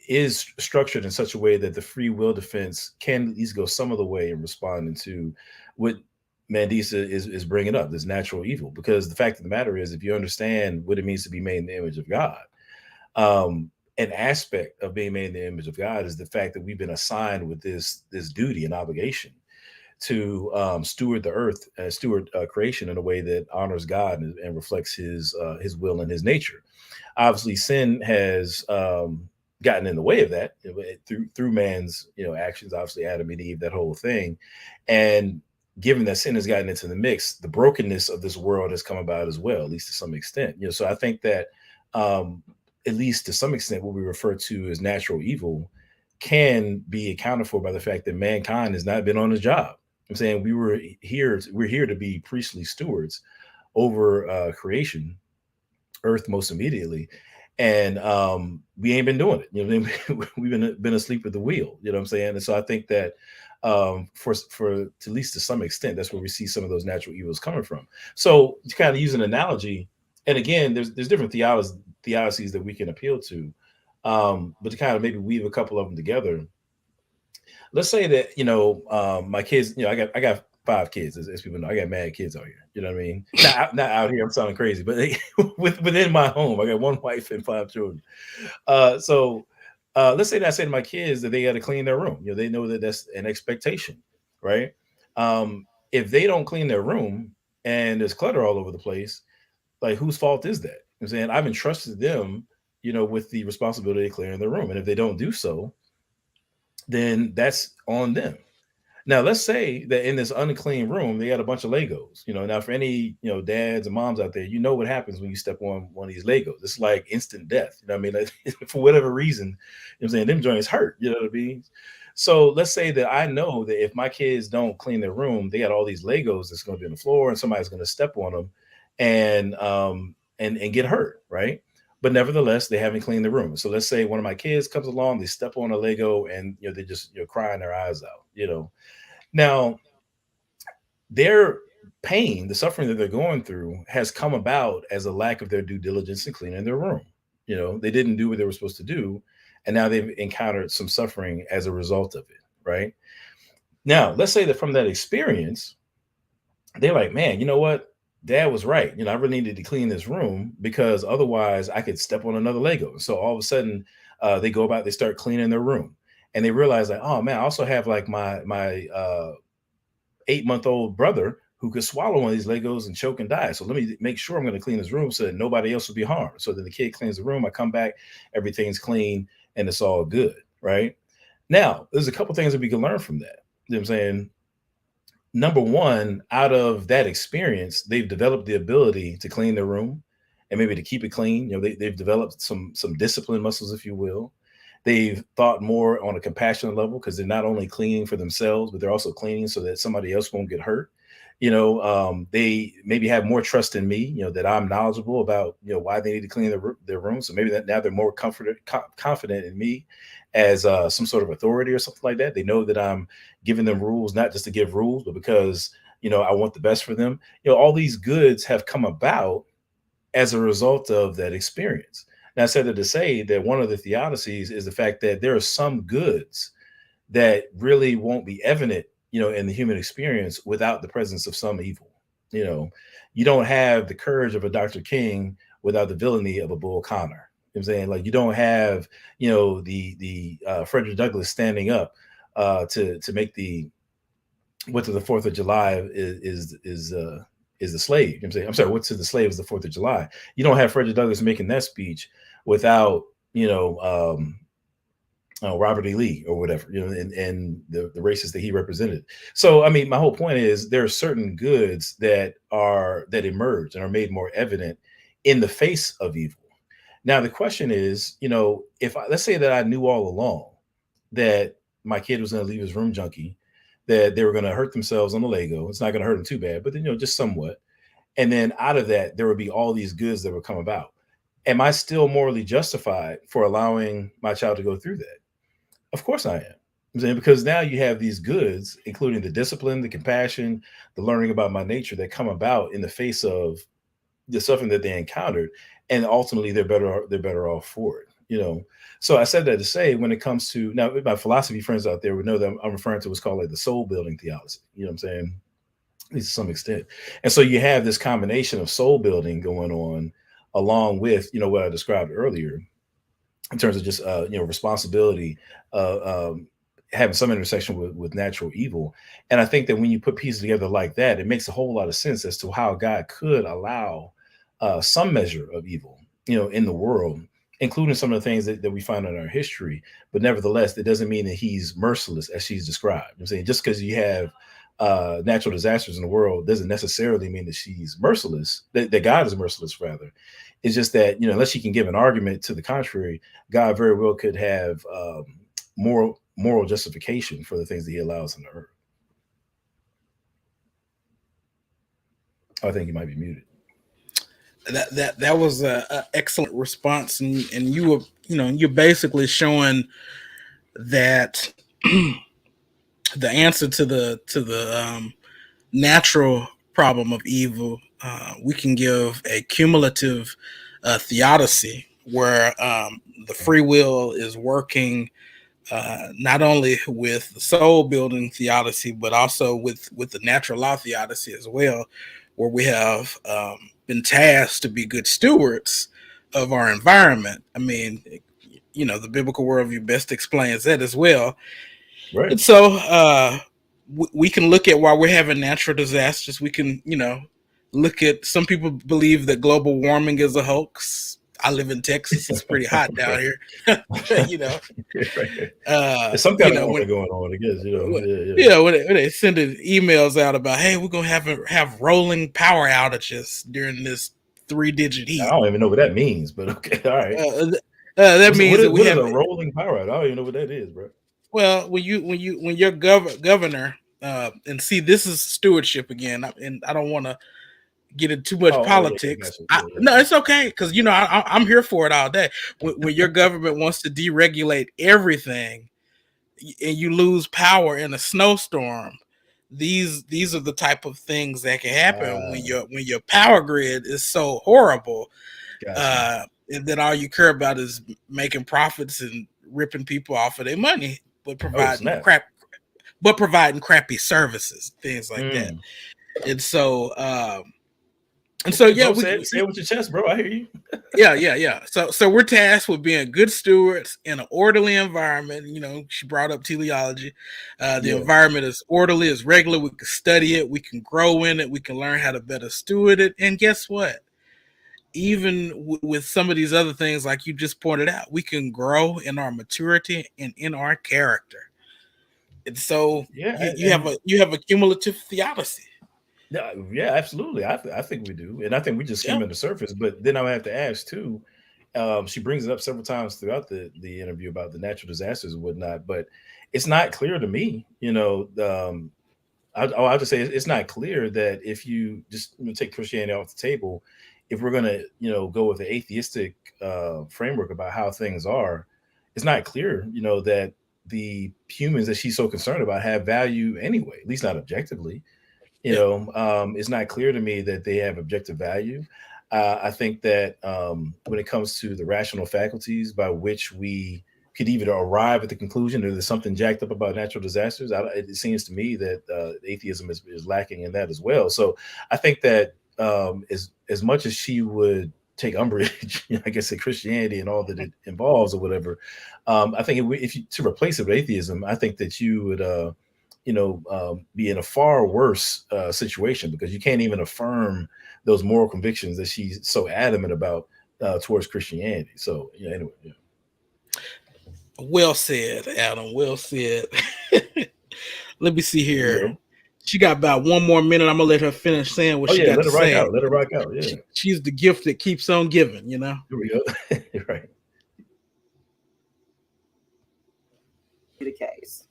is structured in such a way that the free will defense can at least go some of the way in responding to what Mandisa is bringing up, this natural evil. Because the fact of the matter is, if you understand what it means to be made in the image of God, an aspect of being made in the image of God is the fact that we've been assigned with this duty and obligation to steward the earth, steward creation in a way that honors God and reflects His will and His nature. Obviously, sin has gotten in the way of that through man's actions. Obviously, Adam and Eve, that whole thing, and given that sin has gotten into the mix, the brokenness of this world has come about as well, at least to some extent. So I think that at least to some extent, what we refer to as natural evil can be accounted for by the fact that mankind has not been on the job. I'm saying we're here to be priestly stewards over creation, earth most immediately, and we ain't been doing it. We've been asleep at the wheel. You know what I'm saying? And so I think that for at least to some extent, that's where we see some of those natural evils coming from. So to kind of use an analogy, and again, there's different theodicies that we can appeal to, but to kind of maybe weave a couple of them together. Let's say that my kids, I got 5 kids, as people know. I got mad kids out here. You know what I mean? Not out here. I'm sounding crazy, but within my home, I got 1 wife and 5 children. So let's say that I say to my kids that they got to clean their room. They know that that's an expectation, right? If they don't clean their room and there's clutter all over the place, like, whose fault is that? I'm saying I've entrusted them, with the responsibility of clearing their room, and if they don't do so, then that's on them. Now, let's say that in this unclean room, they got a bunch of Legos. Now for any dads and moms out there, what happens when you step on one of these Legos. It's like instant death. I mean, like, for whatever reason, I'm saying them joints hurt. You know what I mean? So let's say that I know that if my kids don't clean their room, they got all these Legos that's going to be on the floor, and somebody's going to step on them and get hurt, right? But nevertheless, they haven't cleaned the room. So let's say one of my kids comes along, they step on a Lego, and they just crying their eyes out. Now, their pain, the suffering that they're going through, has come about as a lack of their due diligence in cleaning their room. They didn't do what they were supposed to do, and now they've encountered some suffering as a result of it, right? Now, let's say that from that experience, they're like, man, you know what? Dad was right. I really needed to clean this room because otherwise I could step on another Lego. So all of a sudden, they start cleaning their room, and they realize, like, oh man, I also have like my 8-month-old brother who could swallow one of these Legos and choke and die. So let me make sure I'm going to clean this room so that nobody else will be harmed. So then the kid cleans the room. I come back, everything's clean, and it's all good, right? Now, there's a couple things that we can learn from that. You know what I'm saying? Number one, out of that experience, they've developed the ability to clean their room and maybe to keep it clean. They've developed some discipline muscles, if you will. They've thought more on a compassionate level because they're not only cleaning for themselves, but they're also cleaning so that somebody else won't get hurt. They maybe have more trust in me, that I'm knowledgeable about, why they need to clean their room. So maybe that now they're more confident in me as some sort of authority or something like that. They know that I'm giving them rules, not just to give rules, but because, I want the best for them. All these goods have come about as a result of that experience. Now, I said that to say that one of the theodicies is the fact that there are some goods that really won't be evident, in the human experience without the presence of some evil. You don't have the courage of a Dr. King without the villainy of a Bull Connor. You know what I'm saying? Like, you don't have, the Frederick Douglass standing up to make what to the 4th of July is the slave. You know what I'm saying? I'm sorry, what to the slave is the 4th of July. You don't have Frederick Douglass making that speech without, Robert E. Lee or whatever, and the races that he represented. So, I mean, my whole point is there are certain goods that emerge and are made more evident in the face of evil. Now, the question is, let's say that I knew all along that my kid was going to leave his room junkie, that they were going to hurt themselves on the Lego. It's not going to hurt them too bad, but then, just somewhat. And then out of that, there would be all these goods that would come about. Am I still morally justified for allowing my child to go through that? Of course I am. I'm saying, because now you have these goods, including the discipline, the compassion, the learning about my nature that come about in the face of the suffering that they encountered, and ultimately they're better off for it. So I said that to say, when it comes to now, my philosophy friends out there would know that I'm referring to what's called like the soul building theodicy. You know what I'm saying? At least to some extent. And so you have this combination of soul building going on, along with what I described earlier, in terms of just responsibility, having some intersection with natural evil. And I think that when you put pieces together like that, it makes a whole lot of sense as to how God could allow some measure of evil, in the world, including some of the things that we find in our history. But nevertheless, it doesn't mean that he's merciless as she's described. I'm saying, just because you have natural disasters in the world doesn't necessarily mean that she's merciless, that God is merciless, rather. It's just that, unless you can give an argument to the contrary, God very well could have moral justification for the things that he allows on the earth. I think he might be muted. That was an excellent response, and you were, you're basically showing that the answer to the natural problem of evil, we can give a cumulative theodicy where the free will is working not only with the soul building theodicy, but also with the natural law theodicy as well, where we have been tasked to be good stewards of our environment. I mean, the biblical worldview best explains that as well. Right. And so we can look at why we're having natural disasters. We can, look at, some people believe that global warming is a hoax. I live in Texas. It's pretty hot down here. Right. There's some kind of warming going on, I guess. When they sending emails out about, hey, we're gonna have rolling power outages during this 3-digit heat. I don't even know what that means, but okay, all right. That means that we have a rolling power outage. I don't even know what that is, bro. Well, when you're governor, and see, this is stewardship again, and I don't want to get into too much politics. No, it's okay, because I'm here for it all day. When your government wants to deregulate everything, and you lose power in a snowstorm, these are the type of things that can happen when your power grid is so horrible, and then all you care about is making profits and ripping people off of their money, but providing crappy services, things like that. And so yeah, say it with your chest, bro. I hear you. yeah. So we're tasked with being good stewards in an orderly environment. She brought up teleology. The environment is orderly, is regular. We can study it. We can grow in it. We can learn how to better steward it. And guess what? Even with some of these other things, like you just pointed out, we can grow in our maturity and in our character. And so you have a cumulative theodicy. Yeah, absolutely. I think we do, and I think we just skim on the surface. But then I have to ask too, She brings it up several times throughout the interview about the natural disasters and whatnot, but it's not clear to me, I'll just say it's not clear that if you just take Christianity off the table, if we're going to, go with the atheistic framework about how things are, it's not clear, that the humans that she's so concerned about have value anyway, at least not objectively. It's not clear to me that they have objective value. I think that when it comes to the rational faculties by which we could even arrive at the conclusion that there's something jacked up about natural disasters, it seems to me that atheism is lacking in that as well. So I think that as much as she would take umbrage, I guess, at Christianity and all that it involves or whatever, I think if you to replace it with atheism, I think that you would be in a far worse situation, because you can't even affirm those moral convictions that she's so adamant about towards Christianity. So anyway. Yeah. Well said, Adam. Well said. Let me see here. Yeah. She got about one more minute. I'm gonna let her finish saying what she got to say. Let her rock out. Yeah. She's the gift that keeps on giving. Here we go. Right. The case.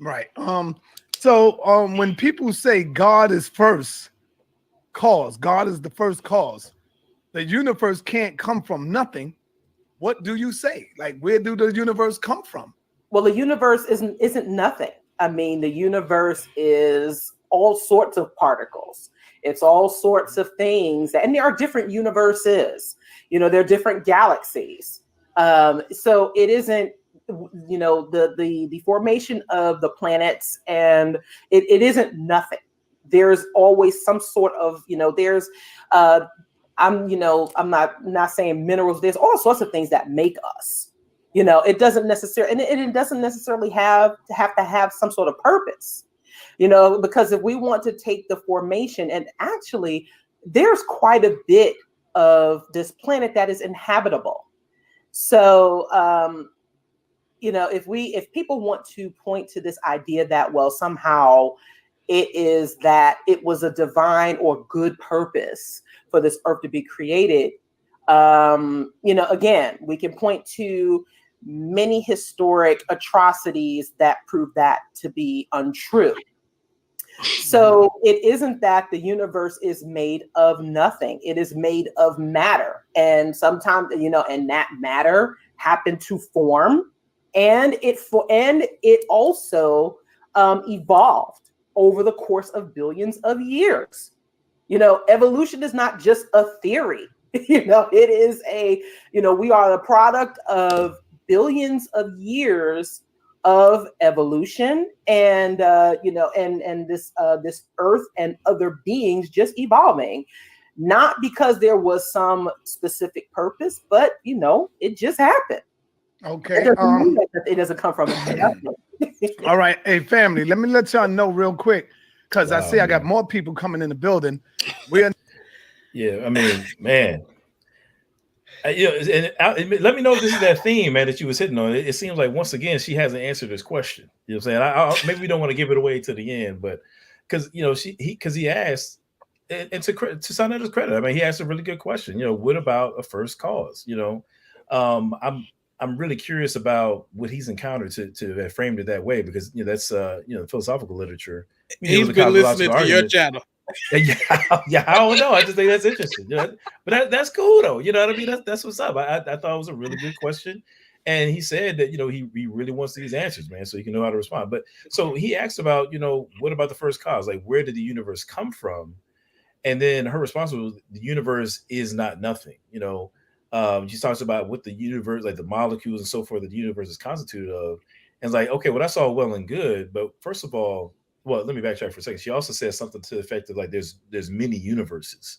Right. So when people say God is first cause, God is the first cause, the universe can't come from nothing. What do you say? Like, where do the universe come from? Well, the universe isn't nothing. I mean, the universe is all sorts of particles. It's all sorts of things, and there are different universes. There are different galaxies. So it isn't, the formation of the planets, and it isn't nothing. There's always some sort of, I'm not saying minerals. There's all sorts of things that make us. It doesn't necessarily, and it doesn't necessarily have to have some sort of purpose. Because if we want to take the formation, and actually, there's quite a bit of this planet that is inhabitable. So, if people want to point to this idea that, well, somehow it was a divine or good purpose for this earth to be created, again, we can point to many historic atrocities that prove that to be untrue. So it isn't that the universe is made of nothing. It is made of matter. And sometimes, and that matter happened to form, and it also evolved over the course of billions of years. Evolution is not just a theory. It is we are the product of billions of years of evolution, and this earth and other beings just evolving, not because there was some specific purpose, but it just happened. Okay. It doesn't come from nothing. All right. Hey, family, let me let y'all know real quick, because I see I got more people coming in the building. Yeah, I mean, man. Let me know if this is that theme, man, that you was hitting on. It seems like, once again, she hasn't answered this question. You know what I'm saying? Maybe we don't want to give it away to the end, but because he asked, and to Sonata's credit, I mean, he asked a really good question. What about a first cause? I'm really curious about what he's encountered to have framed it that way, because that's philosophical literature. He's been listening to your channel. Yeah, I don't know. I just think that's interesting. But that's cool, though. You know what I mean? That's what's up. I thought it was a really good question, and he said that he really wants these answers, man, so he can know how to respond. But so he asked about what about the first cause? Like, where did the universe come from? And then her response was, the universe is not nothing. She talks about what the universe, like the molecules and so forth, that the universe is constituted of. And it's like, okay, well, that's all well and good, but first of all, well, let me backtrack for a second. She also says something to the effect of, like, there's many universes.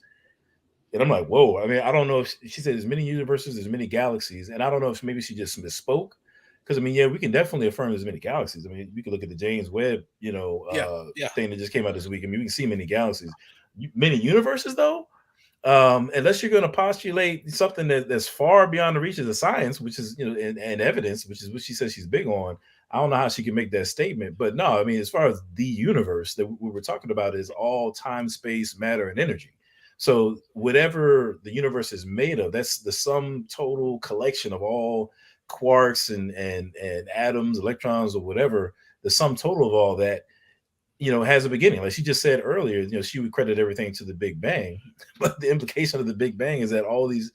And I'm like, whoa. I mean, I don't know if she said there's many universes, there's many galaxies. And I don't know if maybe she just misspoke. Because, I mean, yeah, we can definitely affirm there's many galaxies. I mean, we can look at the James Webb, thing that just came out this week. I mean, we can see many galaxies. Many universes, though? Unless you're going to postulate something that's far beyond the reaches of science, which is, and evidence, which is what she says she's big on. I don't know how she can make that statement, but no, I mean, as far as the universe that we were talking about is all time, space, matter, and energy. So whatever the universe is made of, that's the sum total collection of all quarks and atoms, electrons, or whatever. The sum total of all that, has a beginning. Like she just said earlier, she would credit everything to the Big Bang, but the implication of the Big Bang is that all these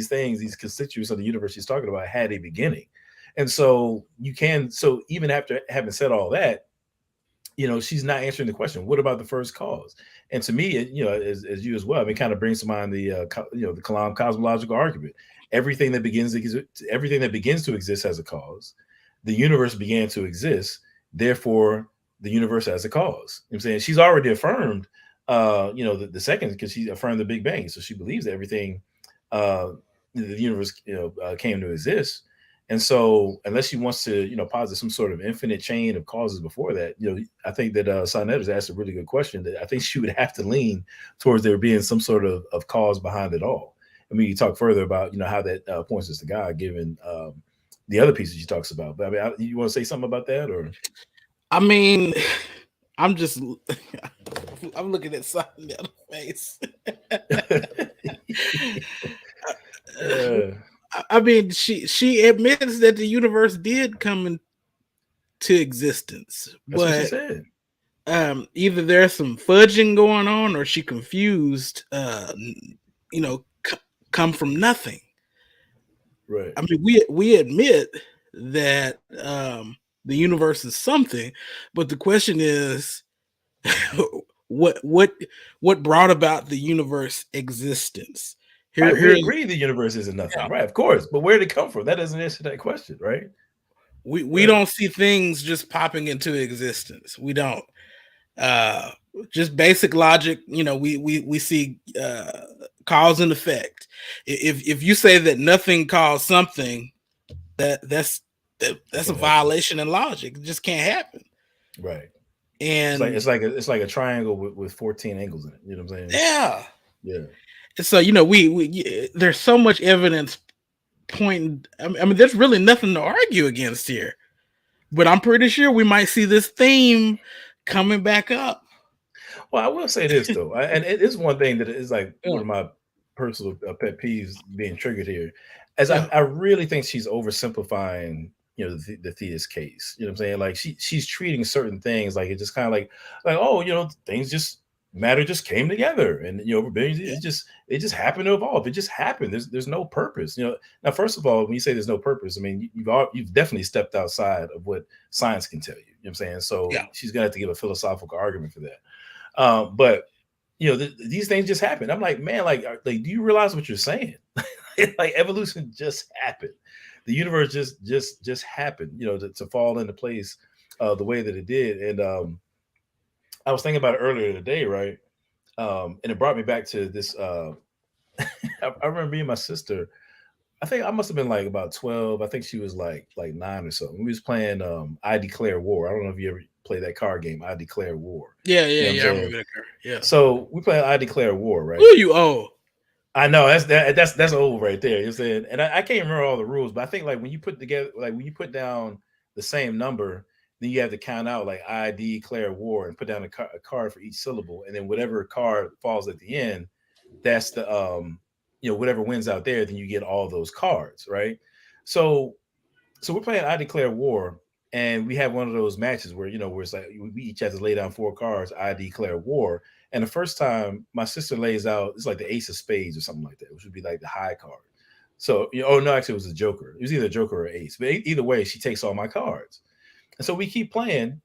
things, these constituents of the universe she's talking about, had a beginning. And so even after having said all that, she's not answering the question, what about the first cause? And to me, as you as well, it kind of brings to mind the the Kalam cosmological argument. Everything that begins to exist has a cause. The universe began to exist, therefore the universe has a cause. I'm saying she's already affirmed the second, because she affirmed the Big Bang. So she believes that everything the universe came to exist. And so unless she wants to, posit some sort of infinite chain of causes before that, I think that Sonnet has asked a really good question that I think she would have to lean towards there being some sort of cause behind it all. I mean, you talk further about, how that points us to God, given the other pieces she talks about. But I mean, you want to say something about that, or? I mean, I'm looking at Sonnet face. I mean, she admits that the universe did come into existence. That's what she said. Either there's some fudging going on, or she confused, come from nothing. Right. I mean, we admit that the universe is something, but the question is, what brought about the universe existence? We agree the universe isn't nothing, yeah. Right? Of course, but where did it come from? That doesn't answer that question, right? We don't see things just popping into existence. We don't. Just basic logic, we see cause and effect. If you say that nothing caused something, that's a violation in logic. It just can't happen. Right. And it's like a triangle with 14 angles in it. You know what I'm saying? Yeah. Yeah. And so, we there's so much evidence pointing. I mean, there's really nothing to argue against here. But I'm pretty sure we might see this theme coming back up. Well, I will say this though, and it is one thing that is like one of my personal pet peeves being triggered here, as I really think she's oversimplifying, the theist case. You know what I'm saying? Like she's treating certain things like it's just kind of like oh, things just matter just came together, and over billions, it just happened to evolve. It just happened. There's no purpose. Now, first of all, when you say there's no purpose, I mean you've definitely stepped outside of what science can tell you. You know what I'm saying? So she's gonna have to give a philosophical argument for that. But these things just happen. I'm like, man, like do you realize what you're saying? Like evolution just happened. The universe just happened, to fall into place the way that it did. And I was thinking about it earlier today, right? And it brought me back to this. I remember me and my sister, I think I must have been like about 12. I think she was like 9 or something. We was playing I Declare War. I don't know if you ever play that card game, I Declare War. Yeah, I remember that card. Yeah. So we play I Declare War, right? Who you owe? I know that's old right there. You know what I'm saying? And I can't remember all the rules, but I think like when you put down the same number, then you have to count out like I declare war and put down a card for each syllable, and then whatever card falls at the end, that's the whatever wins out there, then you get all those cards, right? So we're playing I Declare War, and we have one of those matches where where it's like we each have to lay down 4 cards, I declare war. And the first time my sister lays out, it's like the ace of spades or something like that, which would be like the high card. So actually it was a joker. It was either a joker or ace, but either way, she takes all my cards. And so we keep playing,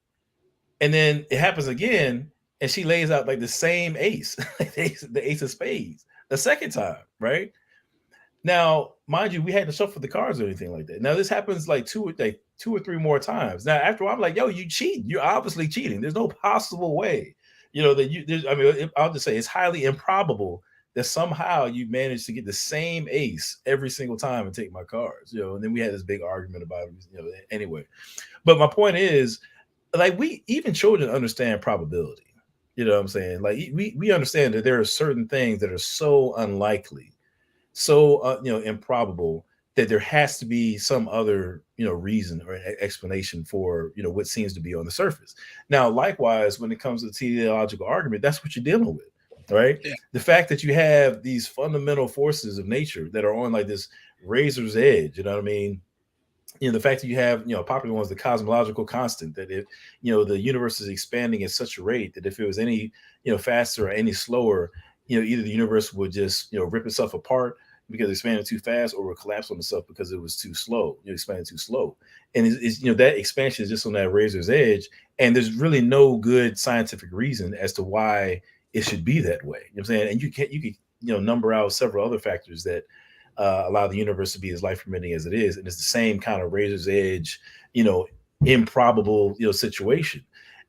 and then it happens again, and she lays out like the same ace, the ace of spades, the second time, right? Now, mind you, we hadn't shuffled the cards or anything like that. Now this happens like 2 or 3 more times. Now after a while, I'm like, yo, you cheat. You're obviously cheating. There's no possible way, that I'll just say it's highly improbable that somehow you managed to get the same ace every single time and take my cards, and then we had this big argument about it, anyway. But my point is, like, even children understand probability. You know what I'm saying? Like we understand that there are certain things that are so unlikely, so improbable, that there has to be some other reason or explanation for what seems to be on the surface. Now, likewise, when it comes to the teleological argument, that's what you're dealing with. right? Yeah. The fact that you have these fundamental forces of nature that are on like this razor's edge, you know what I mean? The fact that you have, popular ones, the cosmological constant, that if, the universe is expanding at such a rate that if it was any, faster or any slower, either the universe would just, rip itself apart because it expanded too fast, or would collapse on itself because it was too slow, expanded too slow. And it's that expansion is just on that razor's edge. And there's really no good scientific reason as to why it should be that way. You know what I'm saying? And you can number out several other factors that allow the universe to be as life permitting as it is. And it's the same kind of razor's edge, improbable, situation.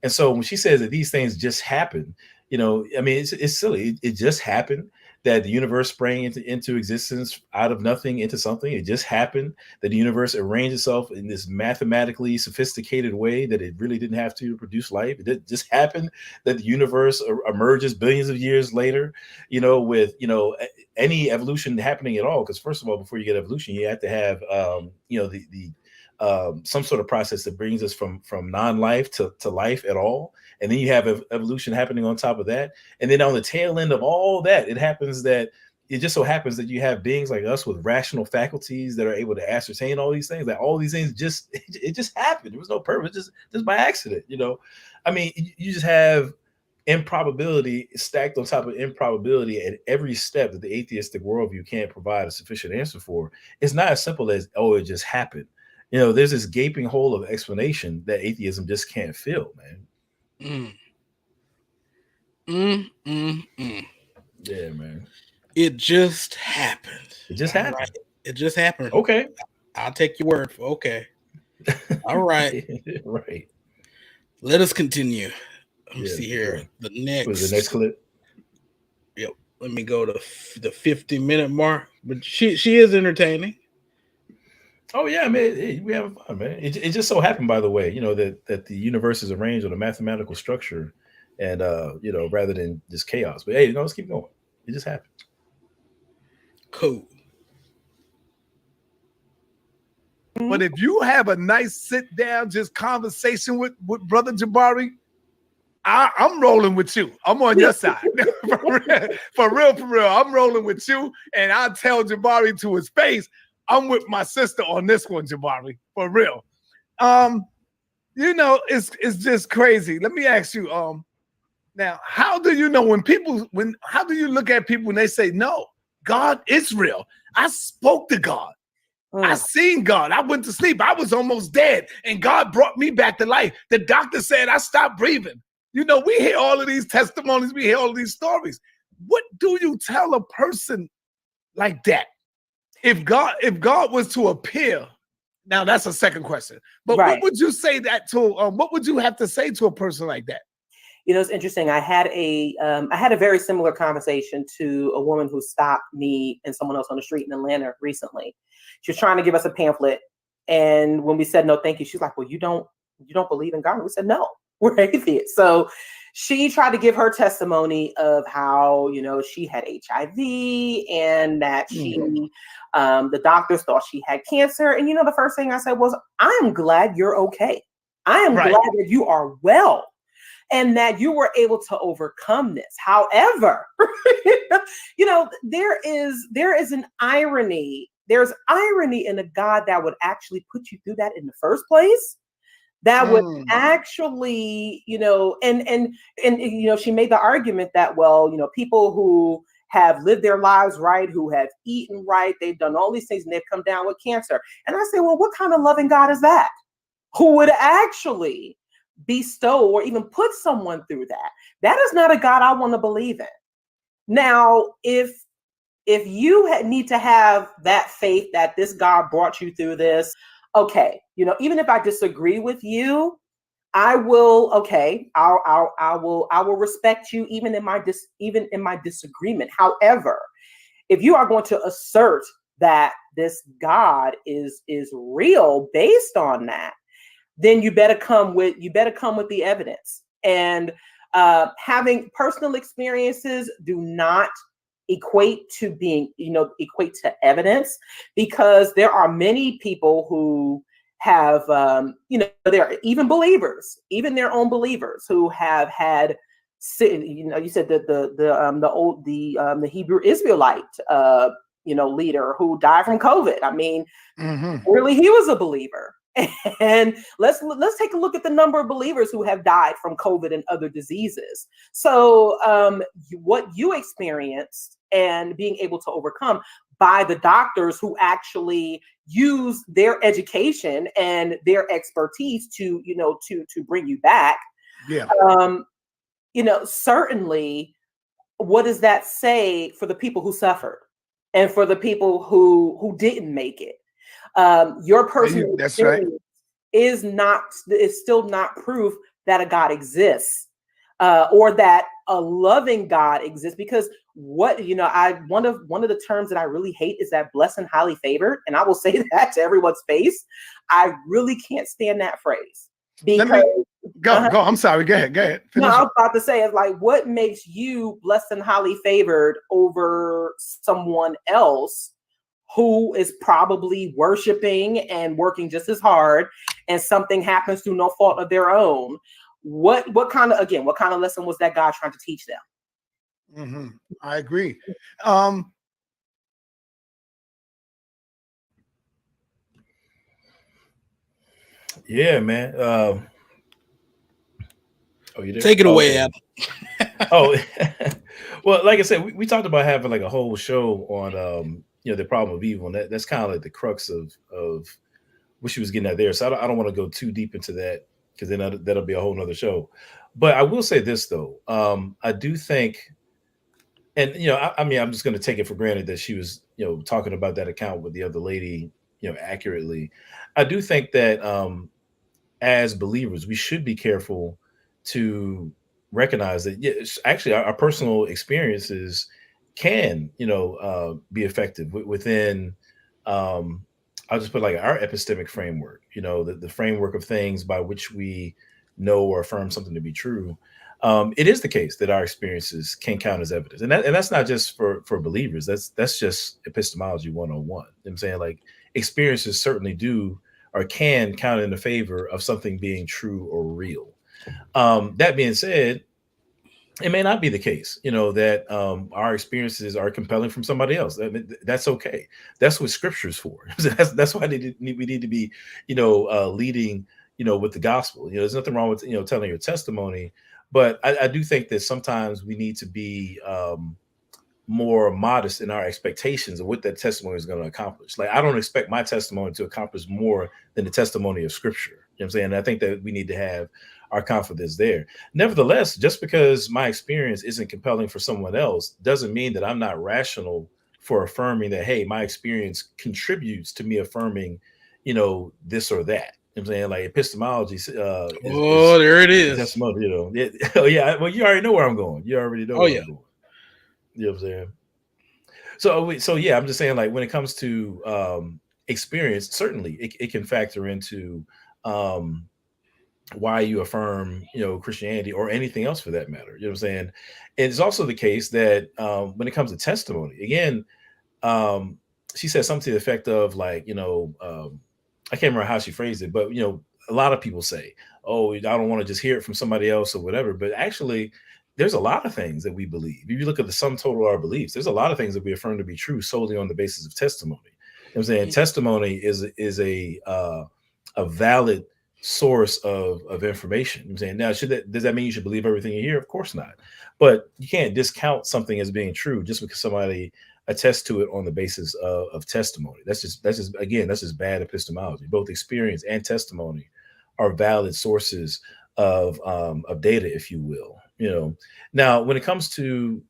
And so when she says that these things just happen, it's silly. It just happened that the universe sprang into existence out of nothing into something. It just happened that the universe arranged itself in this mathematically sophisticated way that it really didn't have to produce life. It just happened that the universe emerges billions of years later, with, any evolution happening at all. Because first of all, before you get evolution, you have to have, some sort of process that brings us from non-life to life at all. And then you have evolution happening on top of that. And then on the tail end of all that, it just so happens that you have beings like us with rational faculties that are able to ascertain all these things. That all these things just happened. There was no purpose, just by accident. You just have improbability stacked on top of improbability at every step that the atheistic worldview can't provide a sufficient answer for. It's not as simple as, oh, it just happened. There's this gaping hole of explanation that atheism just can't fill, man. Yeah, man. It just happened. It just happened. Right. It just happened. Okay. I'll take your word for okay. All right. Right. Let us continue. Let me see here. The next clip. Yep. Let me go to the 50-minute mark. But she is entertaining. Oh yeah, man, we have fun, man. It just so happened, by the way, that the universe is arranged on a mathematical structure, and rather than just chaos. But hey, let's keep going. It just happened. Cool. But if you have a nice sit down, just conversation with Brother Jabari, I'm rolling with you. I'm on your side. For real. I'm rolling with you, and I'll tell Jabari to his face, I'm with my sister on this one, Jabari, for real. It's just crazy. Let me ask you, now, how do you know how do you look at people when they say, no, God is real? I spoke to God. I seen God. I went to sleep. I was almost dead, and God brought me back to life. The doctor said I stopped breathing. We hear all of these testimonies. We hear all of these stories. What do you tell a person like that? If God was to appear, now that's a second question. But right. What would you say that to? What would you have to say to a person like that? It's interesting. I had a very similar conversation to a woman who stopped me and someone else on the street in Atlanta recently. She was trying to give us a pamphlet, and when we said no, thank you, she's like, "Well, you don't believe in God?" We said, "No, we're atheists." So she tried to give her testimony of how she had HIV and that the doctors thought she had cancer. And the first thing I said was, I'm glad you're okay. I am glad that you are well and that you were able to overcome this. However, there is an irony. There's irony in a God that would actually put you through that in the first place. That would actually, and she made the argument that, well, people who have lived their lives right, who have eaten right, they've done all these things and they've come down with cancer. And I say, well, what kind of loving God is that? Who would actually bestow or even put someone through that? That is not a God I want to believe in. Now, if you need to have that faith that this God brought you through this, okay, even if I disagree with you, I will. Okay, I will respect you even in my disagreement. However, if you are going to assert that this God is real based on that, then you better come with the evidence. And having personal experiences do not equate to evidence, because there are many people who have, there are even believers, even their own believers, who have had You said that the Hebrew Israelite leader who died from COVID. I mean, really, he was a believer. And let's take a look at the number of believers who have died from COVID and other diseases. So what you experienced and being able to overcome by the doctors who actually use their education and their expertise to bring you back. Yeah. Certainly, what does that say for the people who suffered and for the people who didn't make it? Your personal experience is still not proof that a God exists, or that a loving God exists. Because one of the terms that I really hate is that blessed and highly favored, and I will say that to everyone's face. I really can't stand that phrase. Because, go. I'm sorry. Go ahead. Finish. No, I was about to say, it's like, what makes you blessed and highly favored over someone else who is probably worshiping and working just as hard, and something happens through no fault of their own? What kind of lesson was that God trying to teach them? I agree. Yeah, man. You there? Take it away, Adam. Well, like I said, we talked about having like a whole show on the problem of evil, and that's kind of like the crux of what she was getting at there. So I don't want to go too deep into that, because then that'll be a whole nother show. But I will say this though, I do think, and I'm just going to take it for granted that she was talking about that account with the other lady accurately. I do think that as believers, we should be careful to recognize that actually our personal experiences can be effective within I'll just put like our epistemic framework, the framework of things by which we know or affirm something to be true. It is the case that our experiences can count as evidence, and that's not just for believers. That's just epistemology 101. You know what I'm saying, like, experiences certainly do or can count in the favor of something being true or real. That being said, it may not be the case, that our experiences are compelling from somebody else. That's okay. That's what Scripture is for. That's why we need to be, leading, with the gospel. There's nothing wrong with telling your testimony, but I do think that sometimes we need to be more modest in our expectations of what that testimony is going to accomplish. Like, I don't expect my testimony to accomplish more than the testimony of Scripture. You know what I'm saying? And I think that we need to have our confidence there. Nevertheless, just because my experience isn't compelling for someone else doesn't mean that I'm not rational for affirming that, hey, my experience contributes to me affirming, this or that. You know what I'm saying? Like, epistemology there it is. Testimony, Oh yeah, well, you already know where I'm going. You already know where I'm going. You know what I'm saying? So yeah, I'm just saying, like, when it comes to experience, certainly it can factor into why you affirm, Christianity or anything else for that matter. You know what I'm saying? And it's also the case that when it comes to testimony, again, she said something to the effect of, like, I can't remember how she phrased it, but a lot of people say, "Oh, I don't want to just hear it from somebody else or whatever." But actually, there's a lot of things that we believe. If you look at the sum total of our beliefs, there's a lot of things that we affirm to be true solely on the basis of testimony. You know what I'm saying? Testimony is a valid source of information. You know what I'm saying? Now, does that mean you should believe everything you hear? Of course not. But you can't discount something as being true just because somebody attests to it on the basis of testimony. That's just bad epistemology. Both experience and testimony are valid sources of data, if you will. Now, when it comes to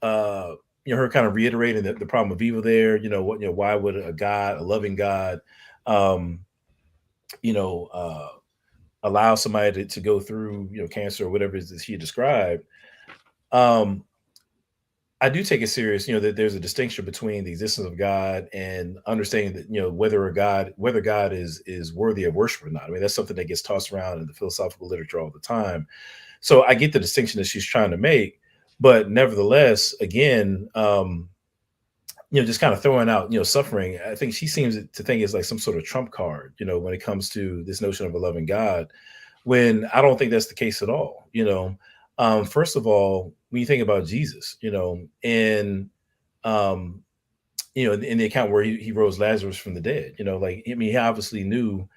her kind of reiterating the problem of evil there, why would a loving God allow somebody to go through cancer or whatever it is that she described? I do take it serious, that there's a distinction between the existence of God and understanding that, whether God is worthy of worship or not. I mean, that's something that gets tossed around in the philosophical literature all the time. So I get the distinction that she's trying to make, but nevertheless, again, just kind of throwing out, suffering. I think she seems to think it's like some sort of trump card, when it comes to this notion of a loving God, when I don't think that's the case at all. First of all, when you think about Jesus, in in the account where he rose Lazarus from the dead, like, I mean, he obviously knew,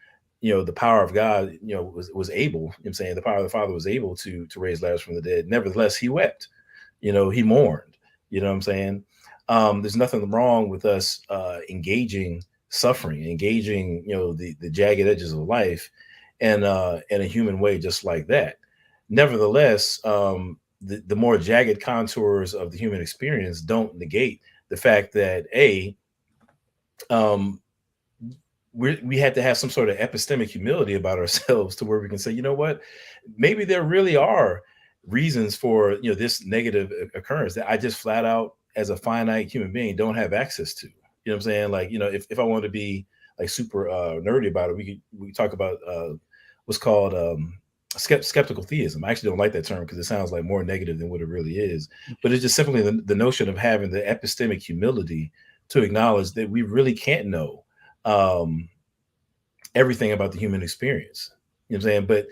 the power of God, was able, I'm saying the power of the Father was able to raise Lazarus from the dead. Nevertheless, he wept, he mourned, what I'm saying? There's nothing wrong with us engaging suffering, engaging, the jagged edges of life and in a human way, just like that. Nevertheless, the more jagged contours of the human experience don't negate the fact that um, we had to have some sort of epistemic humility about ourselves to where we can say, you know what, maybe there really are reasons for this negative occurrence that I just flat out, as a finite human being, don't have access to. What I'm saying? Like, if I want to be like super nerdy about it, we could talk about what's called skeptical theism. I actually don't like that term because it sounds like more negative than what it really is. But it's just simply the notion of having the epistemic humility to acknowledge that we really can't know everything about the human experience. You know what I'm saying? But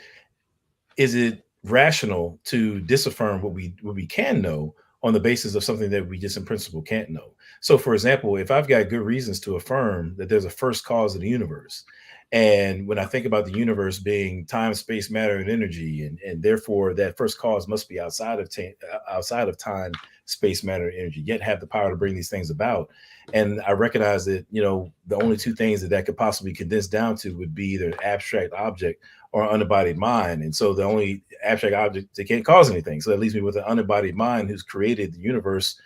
is it rational to disaffirm what we can know on the basis of something that we just in principle can't know? So, for example, if I've got good reasons to affirm that there's a first cause of the universe, and when I think about the universe being time, space, matter, and energy, and therefore that first cause must be outside of time, space, matter, and energy, yet have the power to bring these things about. And I recognize that, the only two things that could possibly condense down to would be either an abstract object or an unembodied mind. And so the only abstract object that can't cause anything. So that leaves me with an unembodied mind who's created the universe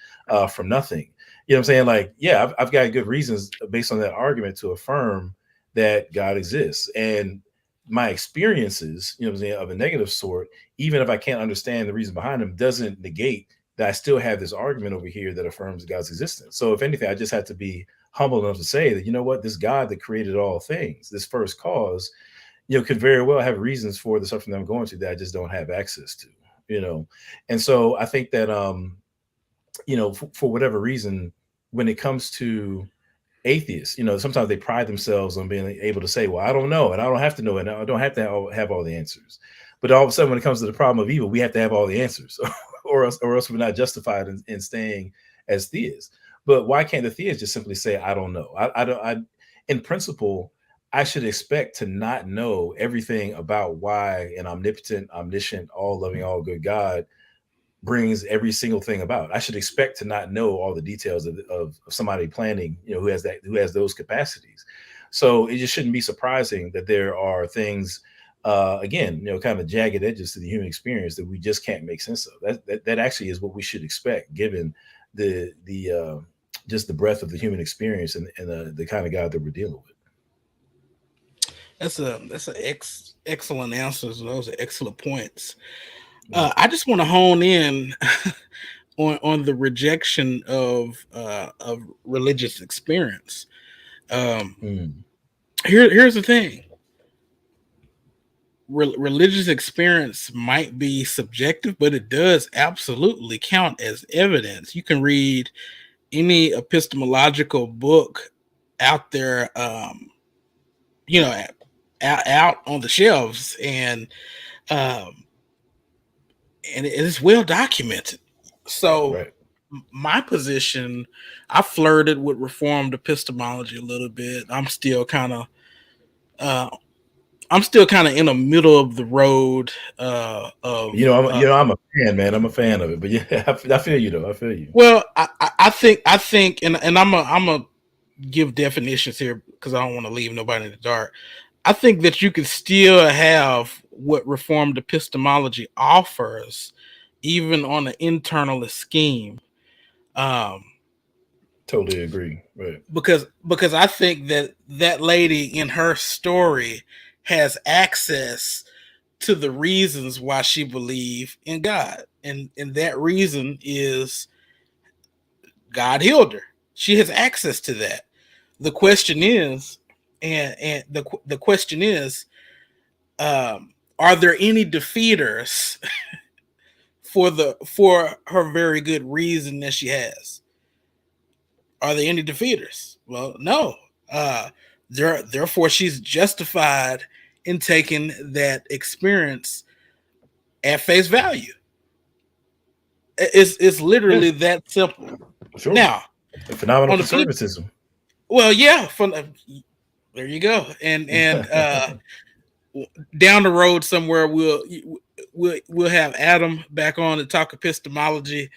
from nothing. You know what I'm saying? Like, yeah, I've got good reasons based on that argument to affirm that God exists. And my experiences, what I'm saying, of a negative sort, even if I can't understand the reason behind them, doesn't negate that I still have this argument over here that affirms God's existence. So if anything, I just have to be humble enough to say that, this God that created all things, this first cause, could very well have reasons for the suffering that I'm going through that I just don't have access to, And so I think that, for whatever reason, when it comes to atheists, sometimes they pride themselves on being able to say, well, I don't know, and I don't have to know, and I don't have to have all the answers. But all of a sudden, when it comes to the problem of evil, we have to have all the answers, or else we're not justified in staying as theists. But why can't the theist just simply say, I don't know? In principle, I should expect to not know everything about why an omnipotent, omniscient, all-loving, all-good God brings every single thing about. I should expect to not know all the details of somebody planning, who has those capacities. So it just shouldn't be surprising that there are things, again, kind of jagged edges to the human experience that we just can't make sense of. That actually is what we should expect, given the just the breadth of the human experience and the kind of God that we're dealing with. That's an excellent answers. Those are excellent points. I just want to hone in on the rejection of religious experience. Here's the thing: religious experience might be subjective, but it does absolutely count as evidence. You can read any epistemological book out there, out on the shelves, and it is well documented. So Right. My position, I flirted with Reformed epistemology a little bit. I'm still kind of in the middle of the road of I'm a fan, man. I'm a fan of it. But yeah, I feel you though. I feel you. Well, I think and I'm a give definitions here because I don't want to leave nobody in the dark. I think that you can still have what Reformed epistemology offers, even on an internalist scheme. Totally agree. Right. Because I think that lady in her story has access to the reasons why she believed in God, and that reason is God healed her. She has access to that. The question is, and the question is, are there any defeaters for her very good reason that she has? Are there any defeaters? Well, no. Therefore, she's justified in taking that experience at face value. It's literally that simple. Sure. Now, phenomenal conservatism. Well, yeah, there you go. And down the road somewhere we'll have Adam back on to talk epistemology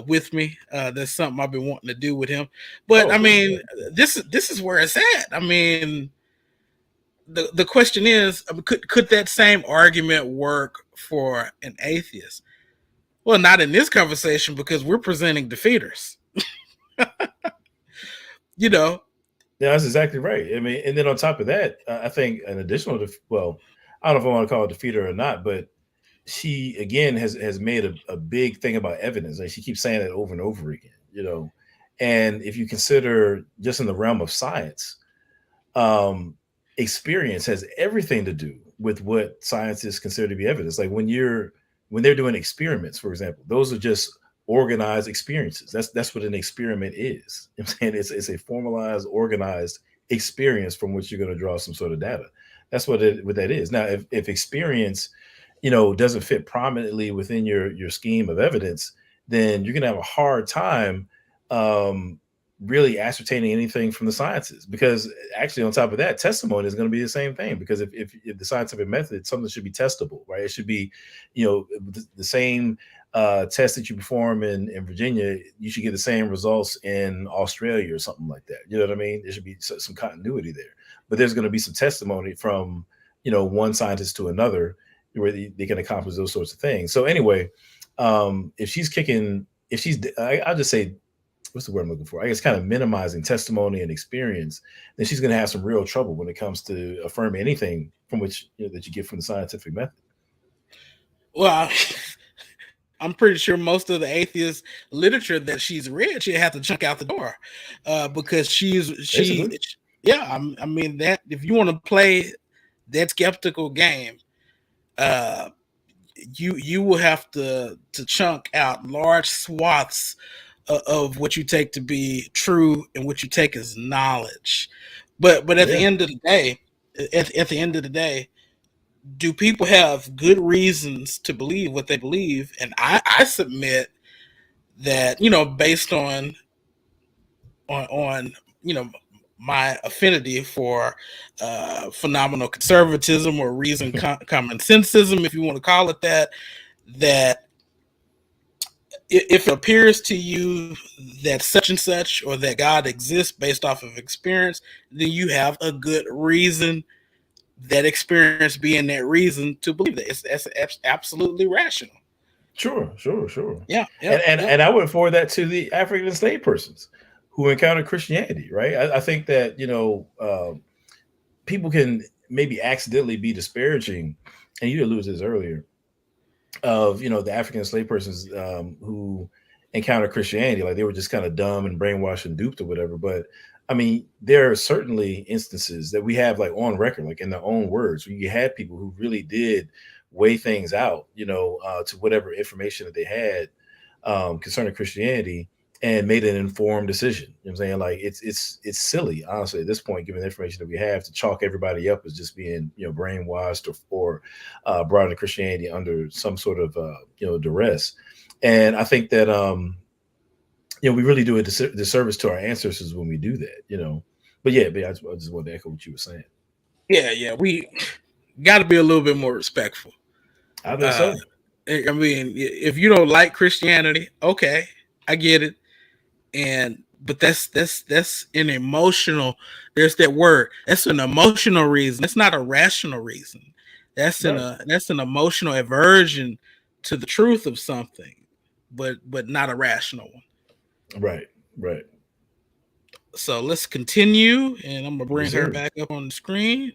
with me. That's something I've been wanting to do with him. But I mean, this is where it's at. I mean, the question is, could that same argument work for an atheist? Well, not in this conversation, because we're presenting defeaters. You know. Yeah, that's exactly right. I mean, and then on top of that, I think an additional, well, I don't know if I want to call it defeater or not, but she again has made a big thing about evidence. Like, she keeps saying it over and over again, you know. And if you consider just in the realm of science, experience has everything to do with what scientists consider to be evidence. Like when they're doing experiments, for example, those are just organized experiences. That's what an experiment is. I'm saying it's a formalized, organized experience from which you're going to draw some sort of data. That's what that is. Now, if experience, you know, doesn't fit prominently within your scheme of evidence, then you're going to have a hard time really ascertaining anything from the sciences, because actually on top of that, testimony is going to be the same thing, because if the scientific method, something should be testable, right? It should be, you know, the same test that you perform in Virginia, you should get the same results in Australia or something like that. You know what I mean? There should be some continuity there, but there's going to be some testimony from, you know, one scientist to another where they can accomplish those sorts of things. So anyway, I'll just say, what's the word I'm looking for? I guess kind of minimizing testimony and experience, then she's going to have some real trouble when it comes to affirming anything from which, you know, that you get from the scientific method. Well, I'm pretty sure most of the atheist literature that she's read, she'd have to chunk out the door, because I mean, that if you want to play that skeptical game, you will have to chunk out large swaths of what you take to be true and what you take as knowledge. But at the end of the day, do people have good reasons to believe what they believe? And I submit that, you know, based on you know, my affinity for phenomenal conservatism or reason common sensism, if you want to call it that if it appears to you that such and such or that God exists based off of experience, then you have a good reason, that experience being that reason, to believe that. That's absolutely rational. Sure. Yeah. And I would forward that to the African enslaved persons who encountered Christianity, right? I think that, you know, people can maybe accidentally be disparaging, and you alluded to this earlier, of, you know, the African enslaved persons who encountered Christianity, like they were just kind of dumb and brainwashed and duped or whatever. But I mean, there are certainly instances that we have, like on record, like in their own words, where you had people who really did weigh things out, you know, to whatever information that they had concerning Christianity, and made an informed decision. You know what I'm saying? Like it's silly, honestly, at this point, given the information that we have, to chalk everybody up as just being, you know, brainwashed or brought into Christianity under some sort of you know, duress. And I think that you know, we really do a disservice to our ancestors when we do that, you know. But yeah, I just wanted to echo what you were saying. Yeah, we got to be a little bit more respectful. I think so. I mean, if you don't like Christianity, okay, I get it. But that's an emotional. There's that word. That's an emotional reason. It's not a rational reason. That's an emotional aversion to the truth of something, but not a rational one. Right. So let's continue, and I'm gonna bring her back up on the screen.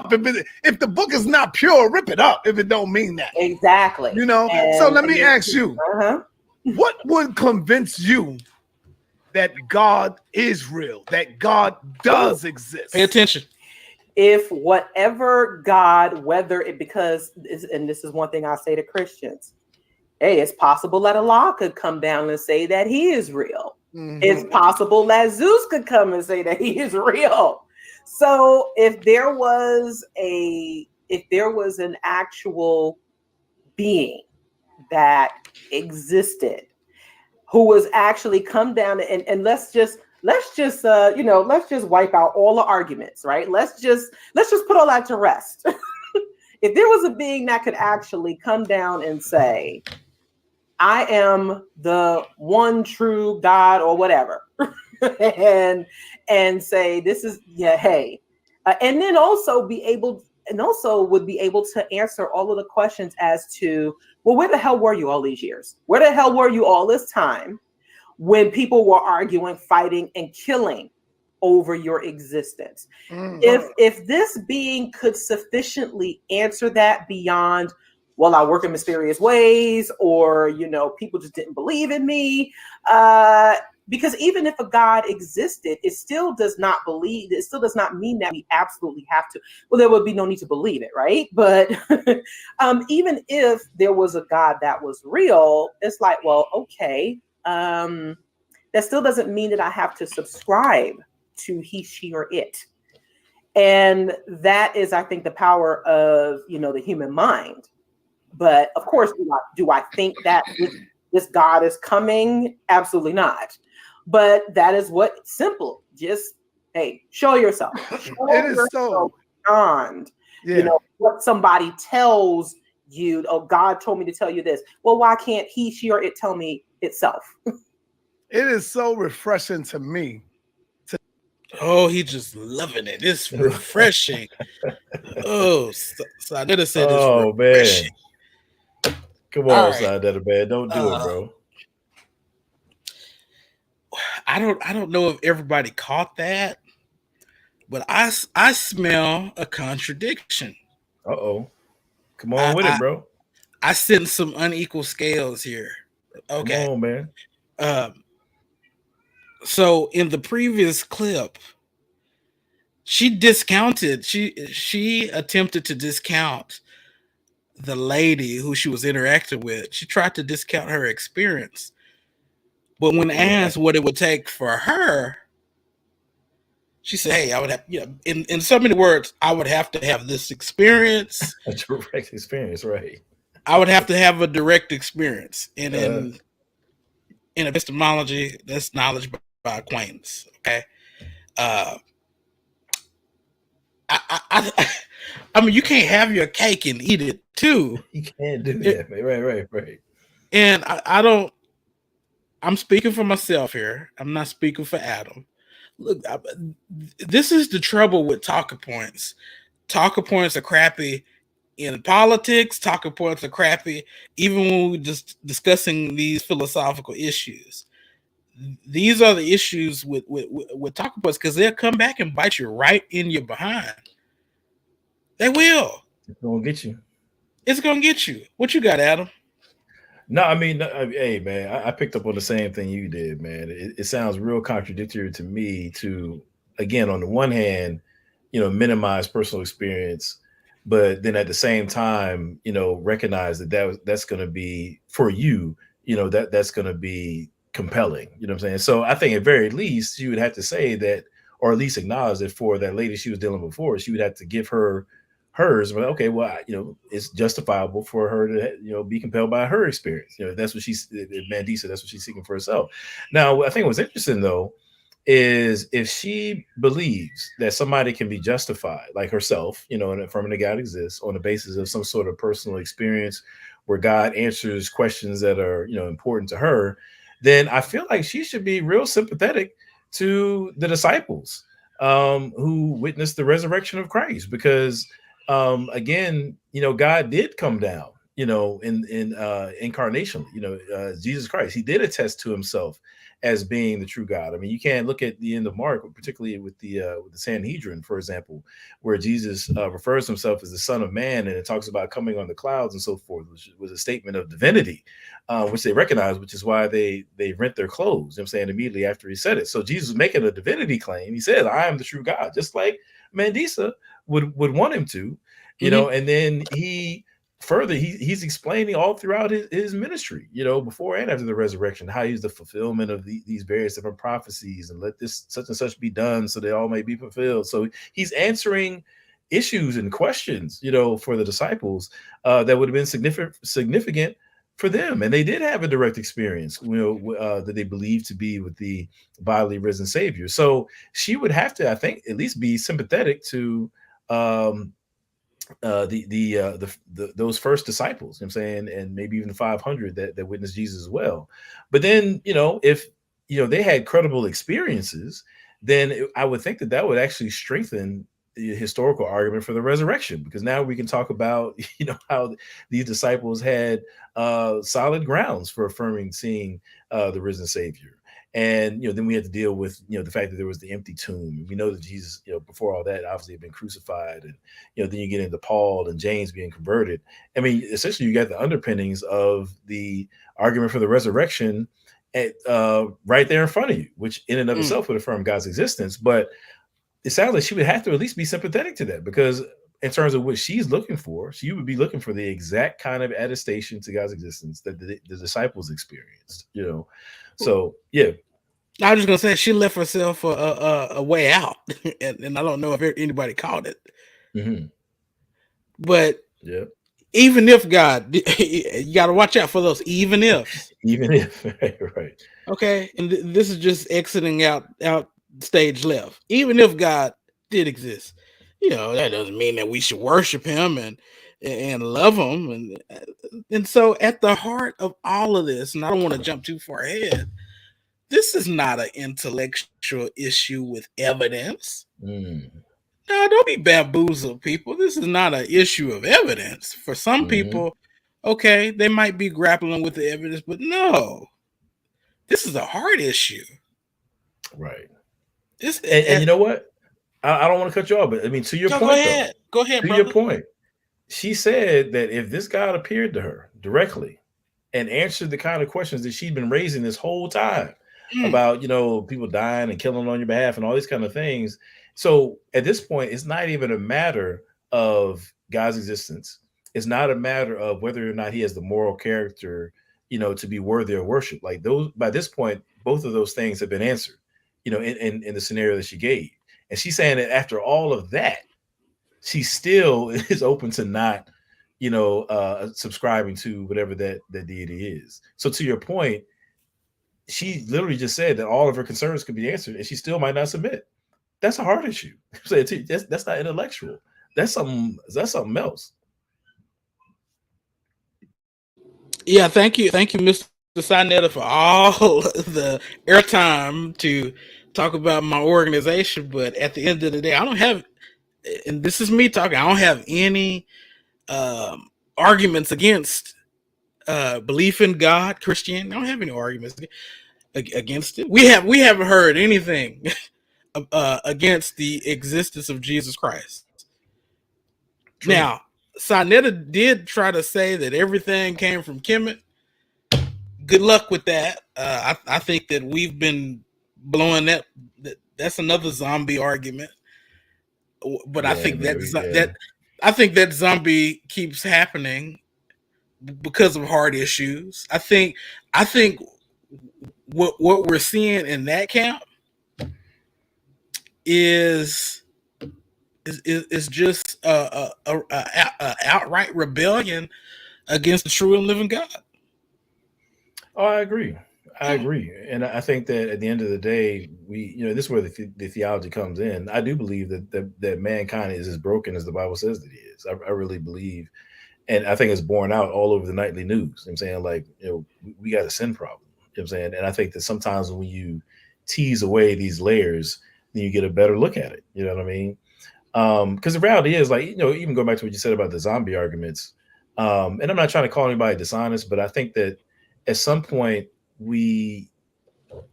If the book is not pure, rip it up if it don't mean that. Exactly. You know, so let me ask you, what would convince you that God is real, that God does exist? Pay attention. If whatever God, whether it, because, and this is one thing I say to Christians, hey, it's possible that Allah could come down and say that he is real. Mm-hmm. It's possible that Zeus could come and say that he is real. So if there was if there was an actual being that existed who was actually come down and let's just wipe out all the arguments, right? Let's just put all that to rest. If there was a being that could actually come down and say, I am the one true God or whatever, and say, this is, hey, and then also would be able to answer all of the questions as to, well, where the hell were you all these years? Where the hell were you all this time when people were arguing, fighting, and killing over your existence? If this being could sufficiently answer that beyond, well, I work in mysterious ways, or, people just didn't believe in me. Because even if a God existed, it still does not mean that we absolutely have to. Well, there would be no need to believe it, right? But even if there was a God that was real, it's like, well, okay, that still doesn't mean that I have to subscribe to he, she, or it. And that is, I think, the power of, the human mind. But of course, do I think that this God is coming? Absolutely not. But that is what simple. Just, hey, show yourself. It is so beyond, what somebody tells you. Oh, God told me to tell you this. Well, why can't he, she, or it tell me itself? It is so refreshing to me. Oh, he just loving it. It's refreshing. So I did say this. Oh, refreshing. Man. Come on, side that man. Don't do it, bro. I don't know if everybody caught that, but I smell a contradiction. Uh-oh. Come on with it, bro. I sense some unequal scales here. Okay. Come on, man. So in the previous clip, she attempted to discount the lady who she was interacting with. She tried to discount her experience. But when asked what it would take for her, she said, hey, I would have, in so many words, I would have to have this experience. A direct experience, right? I would have to have a direct experience. And in epistemology, that's knowledge by acquaintance. Okay. I mean, you can't have your cake and eat it too. You can't do that, man. Right. And I'm speaking for myself here. I'm not speaking for Adam. Look, this is the trouble with talking points. Talking points are crappy in politics. Talking points are crappy even when we're just discussing these philosophical issues. These are the issues with talking points, because they'll come back and bite you right in your behind. They will. It's gonna get you. It's gonna get you. What you got, Adam? No, I mean, hey, man, I picked up on the same thing you did, man. It sounds real contradictory to me to, again, on the one hand, minimize personal experience, but then at the same time, recognize that's going to be for you, that's going to be compelling. You know what I'm saying? So I think at very least you would have to say that, or at least acknowledge that for that lady she was dealing with before, she would have to give her hers. But okay, well, it's justifiable for her to, be compelled by her experience. That's what she's, Mandisa, that's what she's seeking for herself. Now, I think what's interesting though, is if she believes that somebody can be justified, like herself, and affirming that God exists on the basis of some sort of personal experience where God answers questions that are, important to her, then I feel like she should be real sympathetic to the disciples who witnessed the resurrection of Christ, because again, God did come down, in incarnationally, Jesus Christ, he did attest to himself as being the true God. I mean, you can't look at the end of Mark, particularly with the Sanhedrin, for example, where Jesus refers to himself as the Son of Man, and it talks about coming on the clouds and so forth, which was a statement of divinity, which they recognize, which is why they rent their clothes. I'm saying immediately after he said it. So Jesus was making a divinity claim. He said, "I am the true God," just like Mandisa would want him to, and then he's explaining all throughout his ministry, before and after the resurrection, how he's the fulfillment of these various different prophecies, and let this such and such be done so they all may be fulfilled. So he's answering issues and questions, you know, for the disciples that would have been significant for them. And they did have a direct experience, you know, that they believed to be with the bodily risen Savior. So she would have to, I think, at least be sympathetic to those first disciples, you know what I'm saying, and maybe even the 500 that witnessed Jesus as well. But then, you know, if you know they had credible experiences, then I would think that would actually strengthen the historical argument for the resurrection, because now we can talk about, you know, how these disciples had solid grounds for affirming seeing the risen Savior. And, you know, then we had to deal with, you know, the fact that there was the empty tomb. We know that Jesus, you know, before all that, obviously had been crucified. And, you know, then you get into Paul and James being converted. I mean, essentially, you got the underpinnings of the argument for the resurrection right there in front of you, which in and of itself would affirm God's existence. But it sounds like she would have to at least be sympathetic to that, because in terms of what she's looking for, she would be looking for the exact kind of attestation to God's existence that the disciples experienced, you know. So, yeah. I was just gonna say she left herself a way out, and I don't know if anybody caught it. Mm-hmm. But yeah, even if God, you got to watch out for those even ifs. Even if, right? Okay, and this is just exiting out stage left. Even if God did exist, you know, that doesn't mean that we should worship Him and love Him, and so at the heart of all of this, and I don't want to jump too far ahead, this is not an intellectual issue with evidence. No, don't be bamboozled, people. This is not an issue of evidence. For some people, okay, they might be grappling with the evidence, but no, this is a hard issue. Right. And you know what? I don't want to cut you off, but I mean, to your point, go ahead, to brother. your point, she said that if this God appeared to her directly and answered the kind of questions that she'd been raising this whole time about, you know, people dying and killing on your behalf and all these kind of things. So at this point, it's not even a matter of God's existence. It's not a matter of whether or not He has the moral character, you know, to be worthy of worship. Like those, by this point, both of those things have been answered, you know, in the scenario that she gave. And she's saying that after all of that, she still is open to not, you know, subscribing to whatever that deity is. So to your point, she literally just said that all of her concerns could be answered, and she still might not submit. That's a hard issue. That's not intellectual. That's something else. Yeah, thank you, Mr. Sinetta, for all the airtime to talk about my organization. But at the end of the day, I don't have, and this is me talking, I don't have any arguments against belief in God, Christianity. I don't have any arguments against it. We haven't heard anything against the existence of Jesus Christ. True. Now, Sinetta did try to say that everything came from Kemet. Good luck with that. I think that we've been blowing that. That's another zombie argument. But yeah, I think I think that zombie keeps happening because of hard issues. I think what we're seeing in that camp is just a outright rebellion against the true and living God. Oh, I agree. And I think that at the end of the day, we, you know, this is where the theology comes in. I do believe that mankind is as broken as the Bible says that he is. I really believe, and I think it's borne out all over the nightly news. You know what I'm saying, like, you know, we got a sin problem. You know what I'm saying? And I think that sometimes when you tease away these layers, then you get a better look at it. You know what I mean? Because the reality is, like, you know, even going back to what you said about the zombie arguments, and I'm not trying to call anybody dishonest, but I think that at some point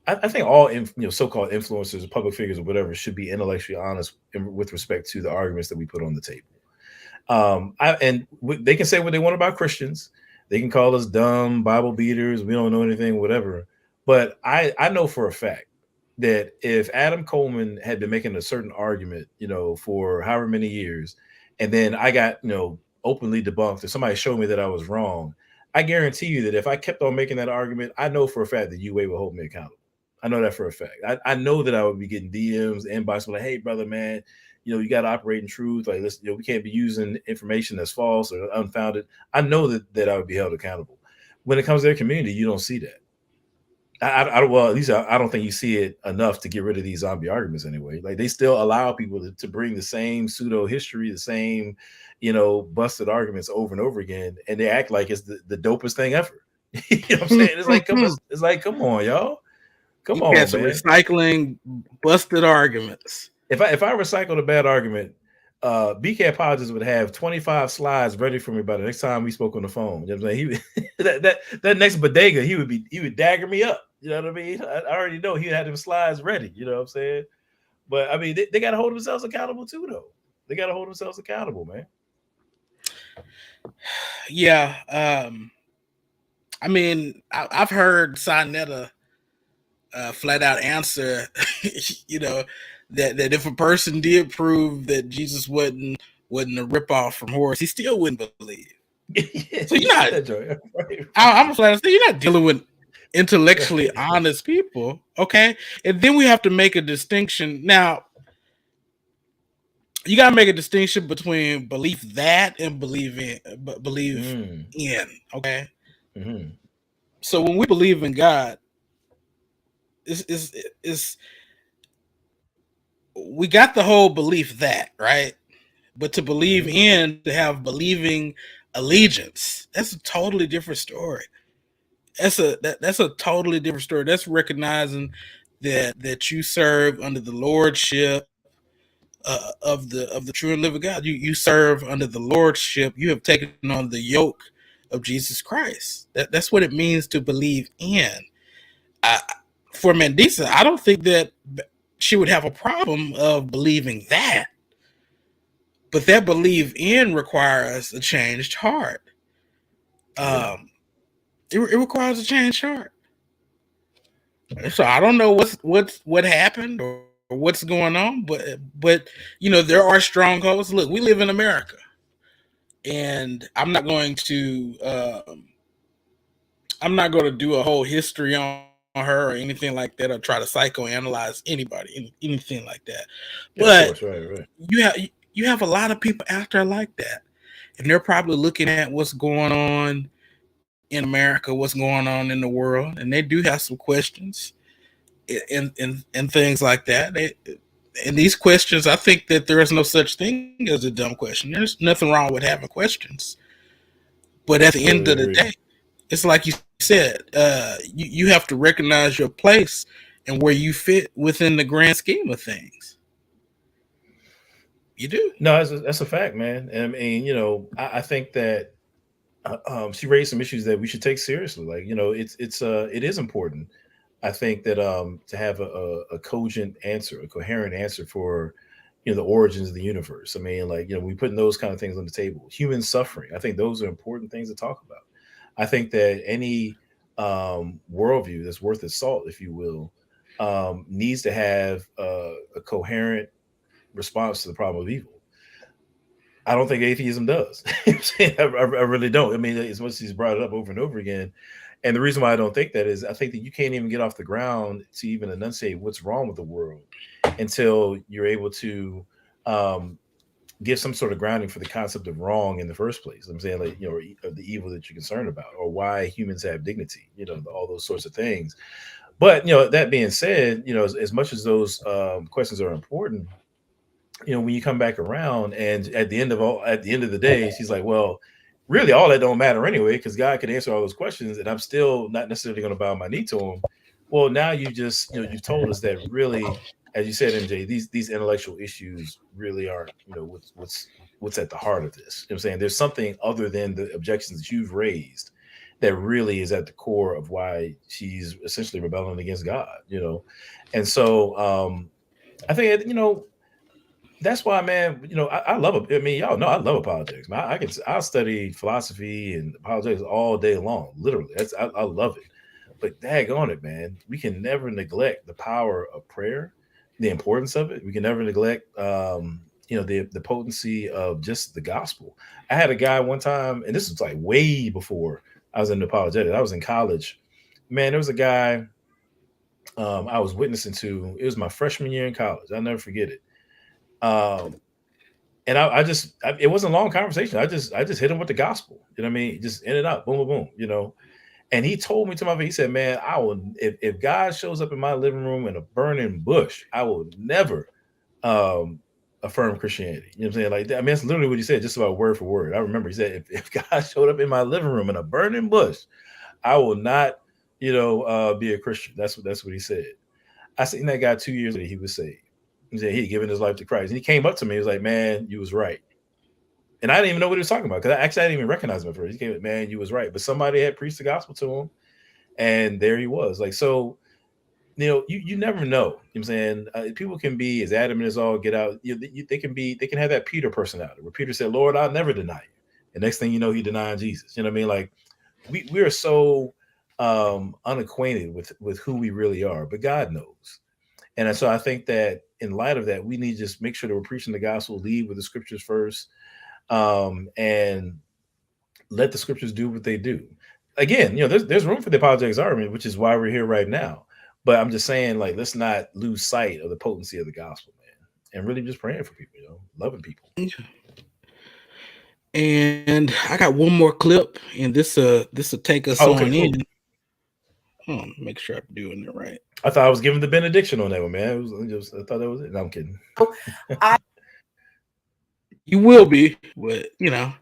I think all so-called influencers or public figures or whatever should be intellectually honest with respect to the arguments that we put on the table. They can say what they want about Christians. They can call us dumb Bible beaters. We don't know anything, whatever. But I know for a fact that if Adam Coleman had been making a certain argument, you know, for however many years, and then I got, you know, openly debunked, or somebody showed me that I was wrong, I guarantee you that if I kept on making that argument, I know for a fact that UA will hold me accountable. I know that for a fact. I know that I would be getting DMs, inbox, like, hey, brother, man, you got to operate in truth. Like, we can't be using information that's false or unfounded. I know that I would be held accountable. When it comes to their community, you don't see that. Well, at least I don't think you see it enough to get rid of these zombie arguments anyway. Like, they still allow people to bring the same pseudo history, the same, busted arguments over and over again, and they act like it's the dopest thing ever. You know what I'm saying? It's like, come on, y'all. Come on, man. Recycling busted arguments. If I recycled a bad argument, BK Apologist would have 25 slides ready for me by the next time we spoke on the phone. You know what I'm saying? That next bodega, he would dagger me up. You know what I mean? I already know he had them slides ready. You know what I'm saying? But I mean, they got to hold themselves accountable too, though. They got to hold themselves accountable, man. Yeah. I mean, I've heard Sinetta flat out answer, that if a person did prove that Jesus wasn't a ripoff from Horus, he still wouldn't believe. So you're not. I'm flat out saying you're not dealing with intellectually honest people, okay? And then we have to make a distinction. Now, you gotta make a distinction between belief that and believe in, okay? Mm-hmm. So when we believe in God, it's we got the whole belief that, right? But to believe in, to have believing allegiance, that's a totally different story. That's a totally different story. That's recognizing that you serve under the lordship of the true and living God. You serve under the lordship. You have taken on the yoke of Jesus Christ. That's what it means to believe in. For Mandisa, I don't think that she would have a problem of believing that, but that believe in requires a changed heart. It requires a changed heart. So I don't know what happened or what's going on, but there are strongholds. Look, we live in America, and I'm not going to do a whole history on her or anything like that, or try to psychoanalyze anybody, anything like that. But of course, right. You have a lot of people out there like that, and they're probably looking at what's going on in America, what's going on in the world, and they do have some questions and things like that. And these questions, I think that there is no such thing as a dumb question. There's nothing wrong with having questions, but at the end of the day, it's like you said, you have to recognize your place and where you fit within the grand scheme of things. You do. No, that's a fact, man. And I mean, I think that she raised some issues that we should take seriously. Like, it is important. I think that to have a cogent answer, a coherent answer for the origins of the universe. I mean, like, we putting those kind of things on the table. Human suffering. I think those are important things to talk about. I think that any worldview that's worth its salt, if you will, needs to have a coherent response to the problem of evil. I don't think atheism does. I really don't. I mean, as much as he's brought it up over and over again. And the reason why I don't think that is I think that you can't even get off the ground to even enunciate what's wrong with the world until you're able to give some sort of grounding for the concept of wrong in the first place. I'm saying, like, or the evil that you're concerned about, or why humans have dignity, all those sorts of things. But, that being said, as much as those questions are important, when you come back around and at the end of the day, she's like, well, really all that don't matter anyway, because God can answer all those questions and I'm still not necessarily going to bow my knee to him. Well, now you just, you've told us that really, as you said, MJ, these intellectual issues really aren't, what's at the heart of this. You know what I'm saying? There's something other than the objections that you've raised that really is at the core of why she's essentially rebelling against God, And so I think, that's why, man, I love it. I mean, y'all know I love apologetics, man. I'll study philosophy and apologetics all day long, literally. I love it. But daggone it, man, we can never neglect the power of prayer, the importance of it. We can never neglect, the potency of just the gospel. I had a guy one time, and this was like way before I was in apologetics. I was in college. Man, there was a guy I was witnessing to. It was my freshman year in college. I'll never forget it. And it wasn't a long conversation. I just hit him with the gospel. You know what I mean? Just ended up boom, boom, boom. You know, and he told me to my face, he said, "Man, I will if God shows up in my living room in a burning bush, I will never affirm Christianity." You know what I'm saying? Like that. I mean, that's literally what he said, just about word for word. I remember he said, "If God showed up in my living room in a burning bush, I will not, be a Christian." That's what he said. I seen that guy 2 years later. He was saved. He said he had given his life to Christ. And he came up to me. He was like, "Man, you was right." And I didn't even know what he was talking about because I didn't even recognize him at first. He came, "Man, you was right." But somebody had preached the gospel to him. And there he was. Like, so, you never know. You know what I'm saying? People can be as adamant as all get out. They can have that Peter personality where Peter said, "Lord, I'll never deny you." And next thing you know, he denied Jesus. You know what I mean? Like, we are so unacquainted with who we really are, but God knows. And so I think that in light of that, we need to just make sure that we're preaching the gospel, lead with the scriptures first, and let the scriptures do what they do. Again, there's room for the apologetics argument, which is why we're here right now. But I'm just saying, like, let's not lose sight of the potency of the gospel, man, and really just praying for people, loving people. And I got one more clip, and this will take us on in. Make sure I'm doing it right. I thought I was giving the benediction on that one, man. I thought that was it. No, I'm kidding. You will be, but let's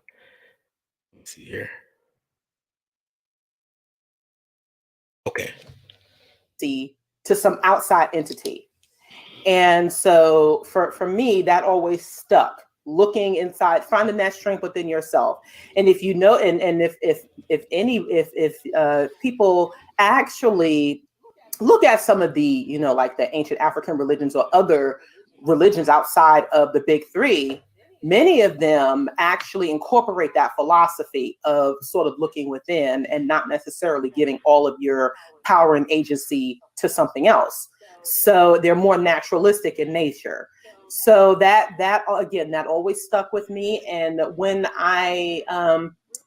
see here. Okay. To some outside entity. And so for me, that always stuck. Looking inside, finding that strength within yourself. And if if people actually look at some of the, like the ancient African religions or other religions outside of the big three, many of them actually incorporate that philosophy of sort of looking within and not necessarily giving all of your power and agency to something else. So they're more naturalistic in nature. So that again, that always stuck with me. And when I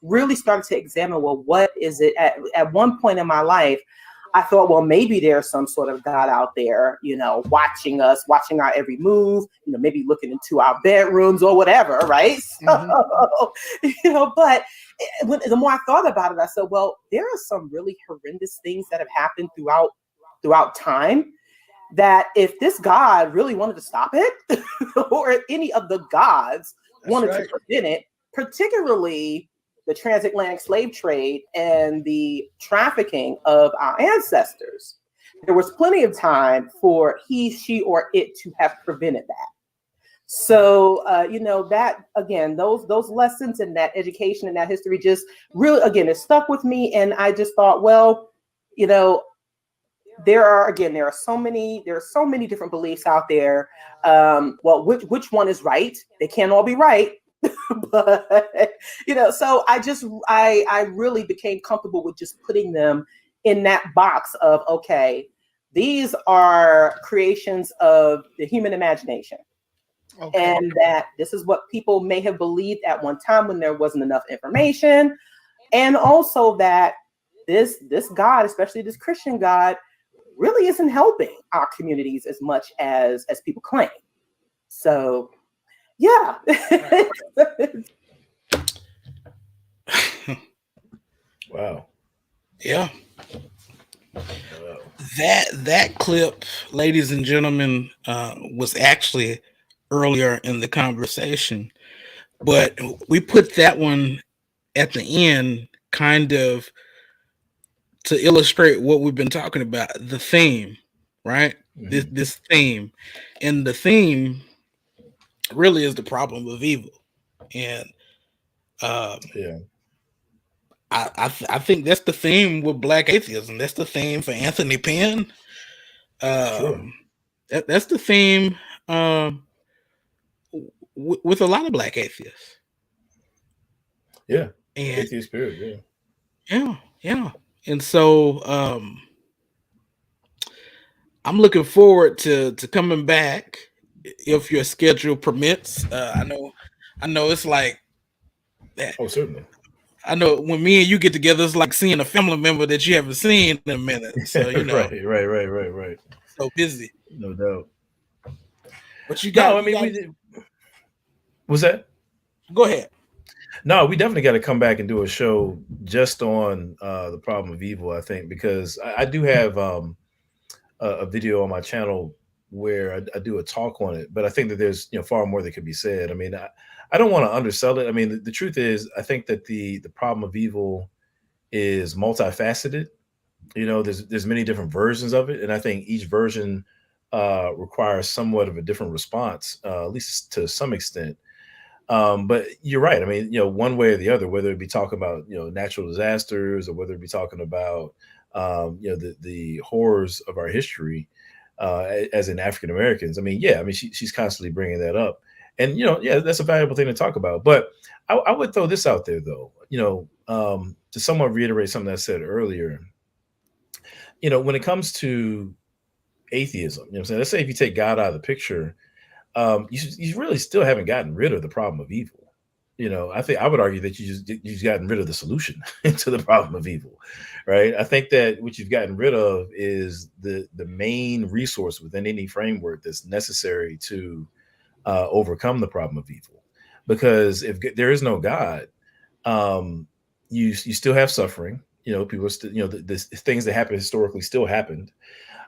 really started to examine, well, what is it? At one point in my life, I thought, well, maybe there's some sort of God out there, watching us, watching our every move, maybe looking into our bedrooms or whatever, right? So, but the more I thought about it, I said, well, there are some really horrendous things that have happened throughout time, that if this God really wanted to stop it, or if any of the gods wanted to prevent it, particularly the transatlantic slave trade and the trafficking of our ancestors, there was plenty of time for he, she, or it to have prevented that. So, that, again, those lessons and that education and that history just really, again, it stuck with me. And I just thought, well, there are so many different beliefs out there. Well, which one is right? They can't all be right. But so I really became comfortable with just putting them in that box of, okay, these are creations of the human imagination. Okay. And that this is what people may have believed at one time when there wasn't enough information. And also that this God, especially this Christian God, really isn't helping our communities as much as people claim. So, yeah. Wow. Yeah. Wow. That clip, ladies and gentlemen, was actually earlier in the conversation, but we put that one at the end kind of to illustrate what we've been talking about, the theme, right? Mm-hmm. This theme, and the theme really is the problem of evil. And I think that's the theme with Black atheism. That's the theme for Anthony Penn. That's the theme with a lot of Black atheists. Yeah, and atheist spirit. Yeah. And so I'm looking forward to coming back if your schedule permits. I know it's like that. Oh, certainly. I know when me and you get together, it's like seeing a family member that you haven't seen in a minute. So right. So busy. No doubt. But you got Was that? Go ahead. No, we definitely got to come back and do a show just on the problem of evil. I think because I do have a video on my channel where I do a talk on it, but I think that there's far more that could be said. I mean, I don't want to undersell it. I mean, the truth is, I think that the problem of evil is multifaceted. There's many different versions of it, and I think each version requires somewhat of a different response, at least to some extent. But you're right. I mean, one way or the other, whether it be talking about natural disasters or whether it be talking about the horrors of our history as in African Americans. I mean, yeah, I mean she's constantly bringing that up, and yeah, that's a valuable thing to talk about. But I would throw this out there though, to somewhat reiterate something I said earlier. When it comes to atheism, I'm saying, let's say if you take God out of the picture, you really still haven't gotten rid of the problem of evil. I think I would argue that you've gotten rid of the solution to the problem of evil, right? I think that what you've gotten rid of is the main resource within any framework that's necessary to overcome the problem of evil. Because if there is no God, you still have suffering. People are still, the things that happened historically still happened.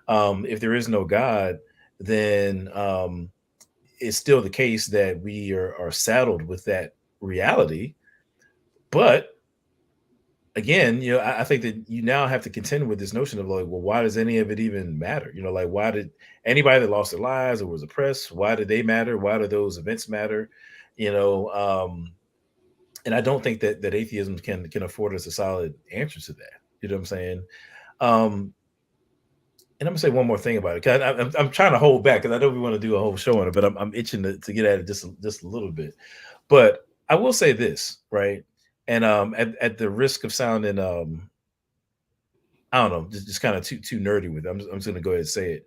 If there is no God, then it's still the case that we are saddled with that reality. But again, I think that you now have to contend with this notion of like, well, why does any of it even matter? Like, why did anybody that lost their lives or was oppressed, why did they matter? Why do those events matter? And I don't think that atheism can afford us a solid answer to that. You know what I'm saying? And I'm gonna say one more thing about it, because I'm trying to hold back because I know we want to do a whole show on it, but I'm itching to get at it just a little bit. But I will say this, right? And at the risk of sounding I don't know, just kind of too nerdy with it, I'm just gonna go ahead and say it.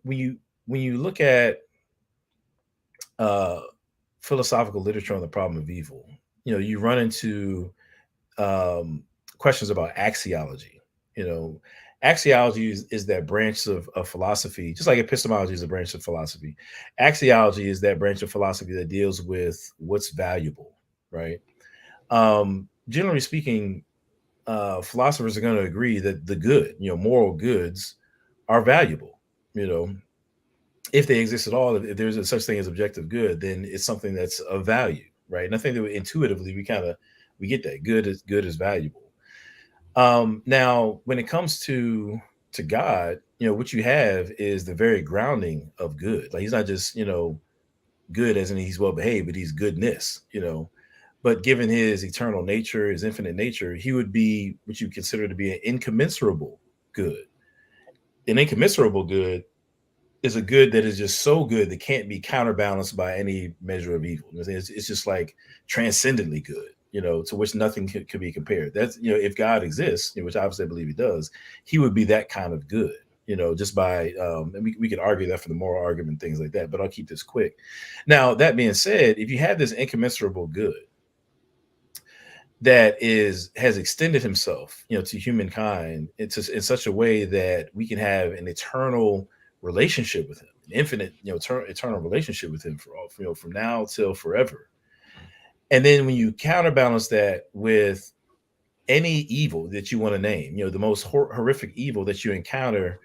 When you look at philosophical literature on the problem of evil, you run into questions about axiology. Axiology is that branch of philosophy, just like epistemology is a branch of philosophy. Axiology is that branch of philosophy that deals with what's valuable, right? Generally speaking, philosophers are going to agree that the good, moral goods are valuable. If they exist at all, if there's a such thing as objective good, then it's something that's of value, right? And I think that intuitively we get that good is valuable. Now, when it comes to God, what you have is the very grounding of good. Like he's not just good as in he's well behaved, but he's goodness. But given his eternal nature, his infinite nature, he would be what you consider to be an incommensurable good. An incommensurable good is a good that is just so good that can't be counterbalanced by any measure of evil. It's just like transcendently good, to which nothing could be compared. That's, if God exists, which obviously I believe he does, he would be that kind of good, just by, and we could argue that for the moral argument, things like that, but I'll keep this quick. Now, that being said, if you have this incommensurable good that has extended himself, to humankind in such a way that we can have an eternal relationship with him, an infinite, eternal relationship with him for all, from now till forever. And then when you counterbalance that with any evil that you want to name, the most horrific evil that you encounter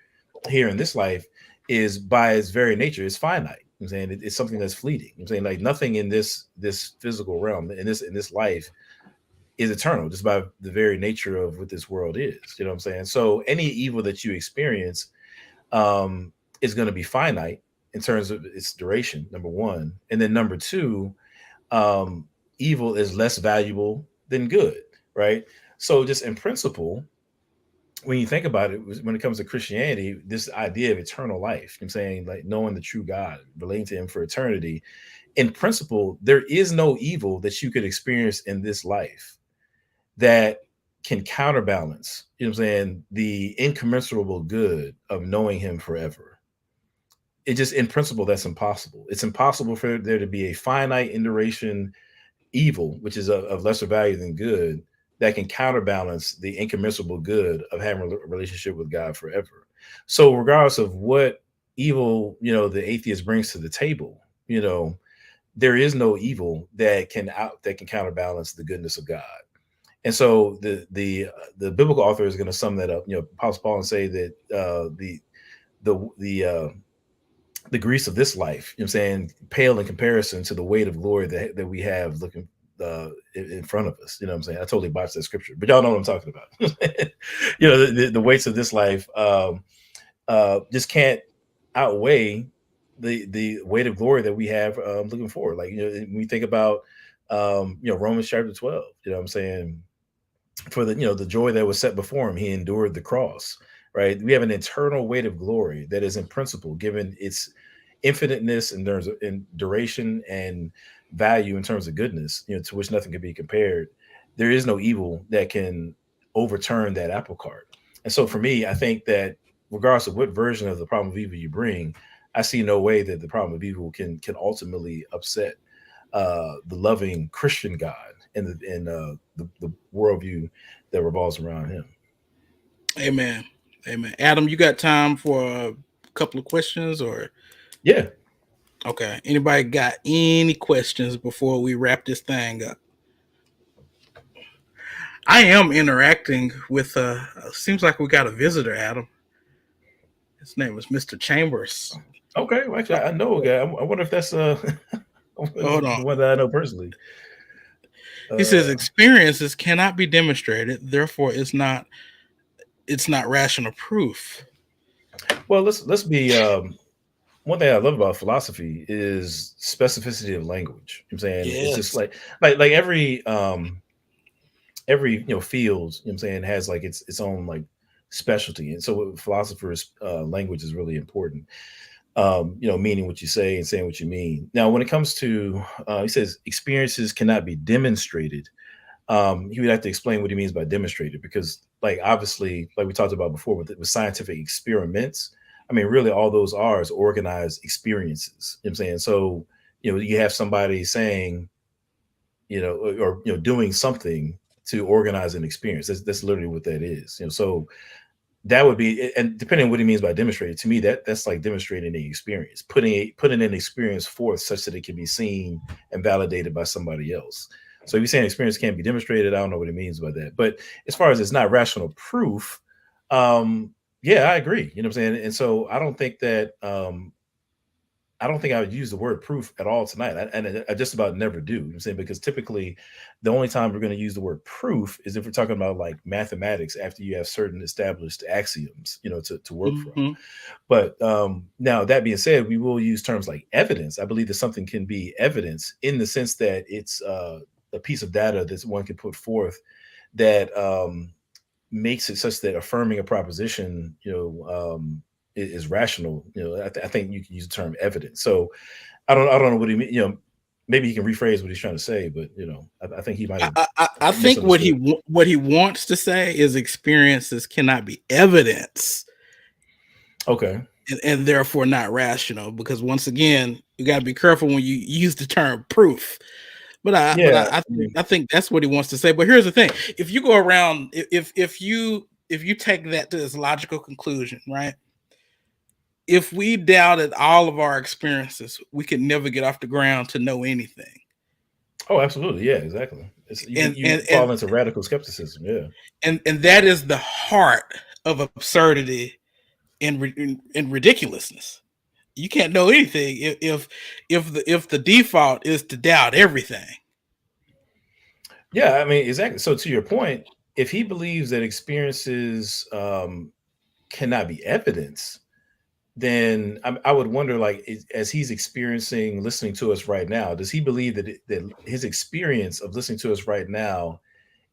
here in this life is by its very nature is finite. I'm saying it's something that's fleeting. I'm saying like nothing in this physical realm, in this life, is eternal, just by the very nature of what this world is. You know what I'm saying? So any evil that you experience is going to be finite in terms of its duration, number one. And then number two, evil is less valuable than good, right? So just in principle, when you think about it, when it comes to Christianity, this idea of eternal life, I'm saying like knowing the true God, relating to him for eternity, in principle, there is no evil that you could experience in this life that can counterbalance, I'm saying, the incommensurable good of knowing him forever. It just, in principle, that's impossible. It's impossible for there to be a finite in duration evil, which is of lesser value than good, that can counterbalance the incommensurable good of having a relationship with God forever. So regardless of what evil, the atheist brings to the table, there is no evil that can counterbalance the goodness of God. And so the biblical author is going to sum that up, Apostle Paul, and say that the griefs of this life, I'm saying, pale in comparison to the weight of glory that we have looking in front of us. I'm saying? I totally botched that scripture, but y'all know what I'm talking about. The weights of this life just can't outweigh the weight of glory that we have looking forward. Like, when we think about Romans chapter 12, I'm saying, for the joy that was set before him, he endured the cross, right? We have an eternal weight of glory that is in principle, given its infiniteness in terms of in duration and value in terms of goodness, to which nothing can be compared. There is no evil that can overturn that apple cart. And so for me, I think that regardless of what version of the problem of evil you bring, I see no way that the problem of evil can ultimately upset the loving Christian God and the worldview that revolves around him. Amen. Amen. Adam, you got time for a couple of questions, or? Yeah. Okay. Anybody got any questions before we wrap this thing up? I am interacting with seems like we got a visitor, Adam. His name is Mr. Chambers. Okay. Well, actually, I know a guy. I wonder if that's hold on, the one that I know personally. He says experiences cannot be demonstrated, therefore it's not rational proof. Well, let's be one thing I love about philosophy is specificity of language. I'm saying, yes. It's just like every field, I'm saying, has like its own like specialty. And so philosophers' language is really important. Meaning what you say and saying what you mean. Now, when it comes to, he says experiences cannot be demonstrated. He would have to explain what he means by demonstrated, because like, obviously, like we talked about before with scientific experiments, I mean, really all those are is organized experiences. You know what I'm saying? So, you have somebody saying, or doing something to organize an experience. That's literally what that is. So that would be, and depending on what he means by demonstrated, to me, that's like demonstrating an experience, putting an experience forth such that it can be seen and validated by somebody else. So if you're saying experience can't be demonstrated, I don't know what he means by that. But as far as it's not rational proof, yeah, I agree. You know what I'm saying? And so I don't think that I would use the word proof at all tonight. And I just about never do. You know what I'm saying? Because typically the only time we're going to use the word proof is if we're talking about like mathematics after you have certain established axioms, to work from. But now that being said, we will use terms like evidence. I believe that something can be evidence in the sense that it's a piece of data that one can put forth that makes it such that affirming a proposition, is rational. I think you can use the term evidence. So I don't know what he mean. Maybe he can rephrase what he's trying to say, but I think he might have. I think what he wants to say is experiences cannot be evidence. Okay. And therefore not rational, because once again, you got to be careful when you use the term proof. But I think that's what he wants to say. But here's the thing: if you go around, if you take that to its logical conclusion, right? If we doubted all of our experiences, we could never get off the ground to know anything. Oh, absolutely, yeah, exactly. You fall into radical skepticism, yeah. And that is the heart of absurdity and ridiculousness. You can't know anything if the default is to doubt everything. Yeah, I mean, exactly. So to your point, if he believes that experiences cannot be evidence, then I would wonder, like, as he's experiencing listening to us right now, does he believe that his experience of listening to us right now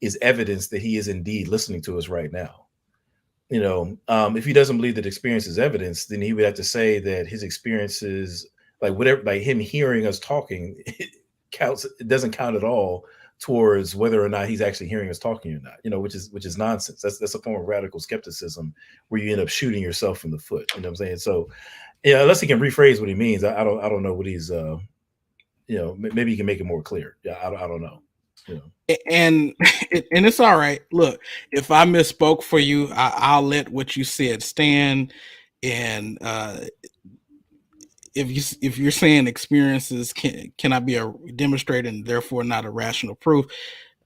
is evidence that he is indeed listening to us right now? If he doesn't believe that experience is evidence, then he would have to say that his experiences, like whatever, like him hearing us talking, it doesn't count at all towards whether or not he's actually hearing us talking or not, which is nonsense. That's a form of radical skepticism where you end up shooting yourself in the foot. You know what I'm saying? So, yeah, unless he can rephrase what he means, I don't know what he's, maybe he can make it more clear. Yeah, I don't know. And it's all right. Look, if I misspoke for you, I'll let what you said stand. And if you're saying experiences cannot be demonstrated and therefore not a rational proof,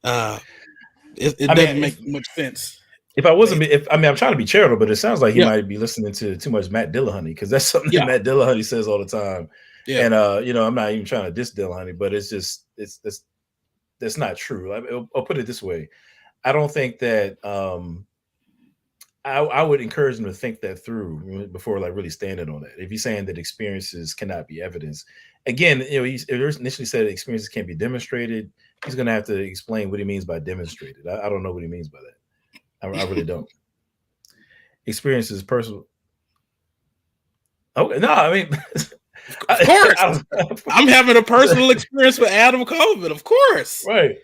it doesn't make much sense. If I wasn't, I'm trying to be charitable, but it sounds like he Yeah. might be listening to too much Matt Dillahunty, because that's something Yeah. that Matt Dillahunty says all the time. Yeah. And I'm not even trying to diss Dillahunty, but it's just that's not true. I'll put it this way: I don't think that I would encourage him to think that through before like really standing on it. If he's saying that experiences cannot be evidence, again, he initially said experiences can't be demonstrated. He's going to have to explain what he means by demonstrated. I don't know what he means by that. I really don't. Experience is personal. Okay, no, I mean, of course, I'm having a personal experience with Adam Coleman, of course. Right.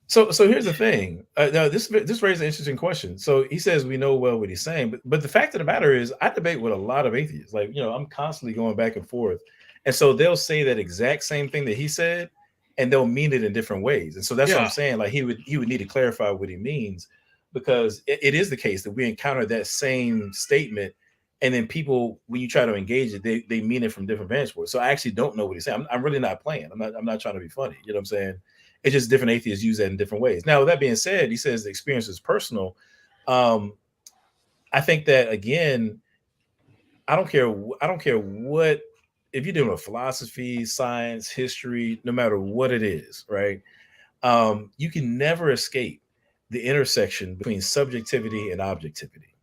So here's the thing. Now this raises an interesting question. So he says we know well what he's saying, but the fact of the matter is, I debate with a lot of atheists. Like, I'm constantly going back and forth, and so they'll say that exact same thing that he said, and they'll mean it in different ways. And so that's what I'm saying. Like he would need to clarify what he means. Because it is the case that we encounter that same statement, and then people, when you try to engage it, they mean it from different vantage points. So I actually don't know what he's saying. I'm really not playing. I'm not trying to be funny. You know what I'm saying? It's just different atheists use that in different ways. Now, with that being said, he says the experience is personal. I think that, again, I don't care what, if you're doing philosophy, science, history, no matter what it is, right? You can never escape the intersection between subjectivity and objectivity.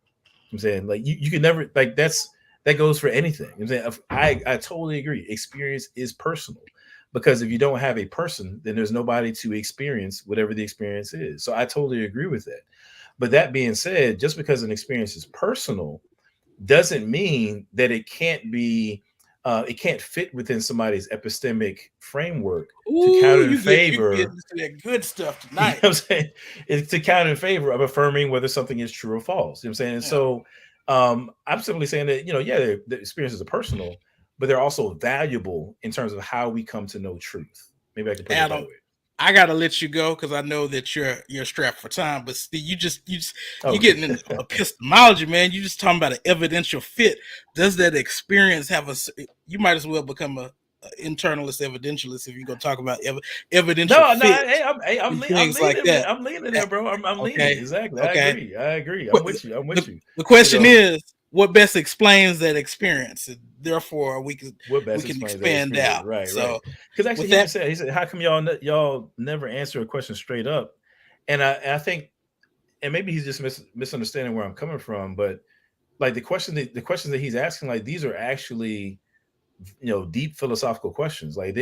I'm saying, like, you can never, like, that goes for anything. I'm saying, I totally agree. Experience is personal, because if you don't have a person, then there's nobody to experience whatever the experience is. So I totally agree with that. But that being said, just because an experience is personal doesn't mean that it can't be it can't fit within somebody's epistemic framework to count in favor. You're getting to that good stuff tonight. You know what I'm saying? It's to count in favor of affirming whether something is true or false. You know what I'm saying? And so I'm simply saying that, the experiences are personal, but they're also valuable in terms of how we come to know truth. Maybe I can put it that way. I gotta let you go because I know that you're strapped for time. But you're getting into epistemology, man. You just talking about an evidential fit. Does that experience have you might as well become a internalist evidentialist if you're gonna talk about evidential fit. I'm leaning there, bro. I'm leaning. Exactly. Okay. I agree. I'm with you. The question is, what best explains that experience? And therefore, we can expand out. Right. So, because actually, he said, "How come y'all never answer a question straight up?" And I think, and maybe he's just misunderstanding where I'm coming from. But like the questions that he's asking, like, these are actually, deep philosophical questions. Like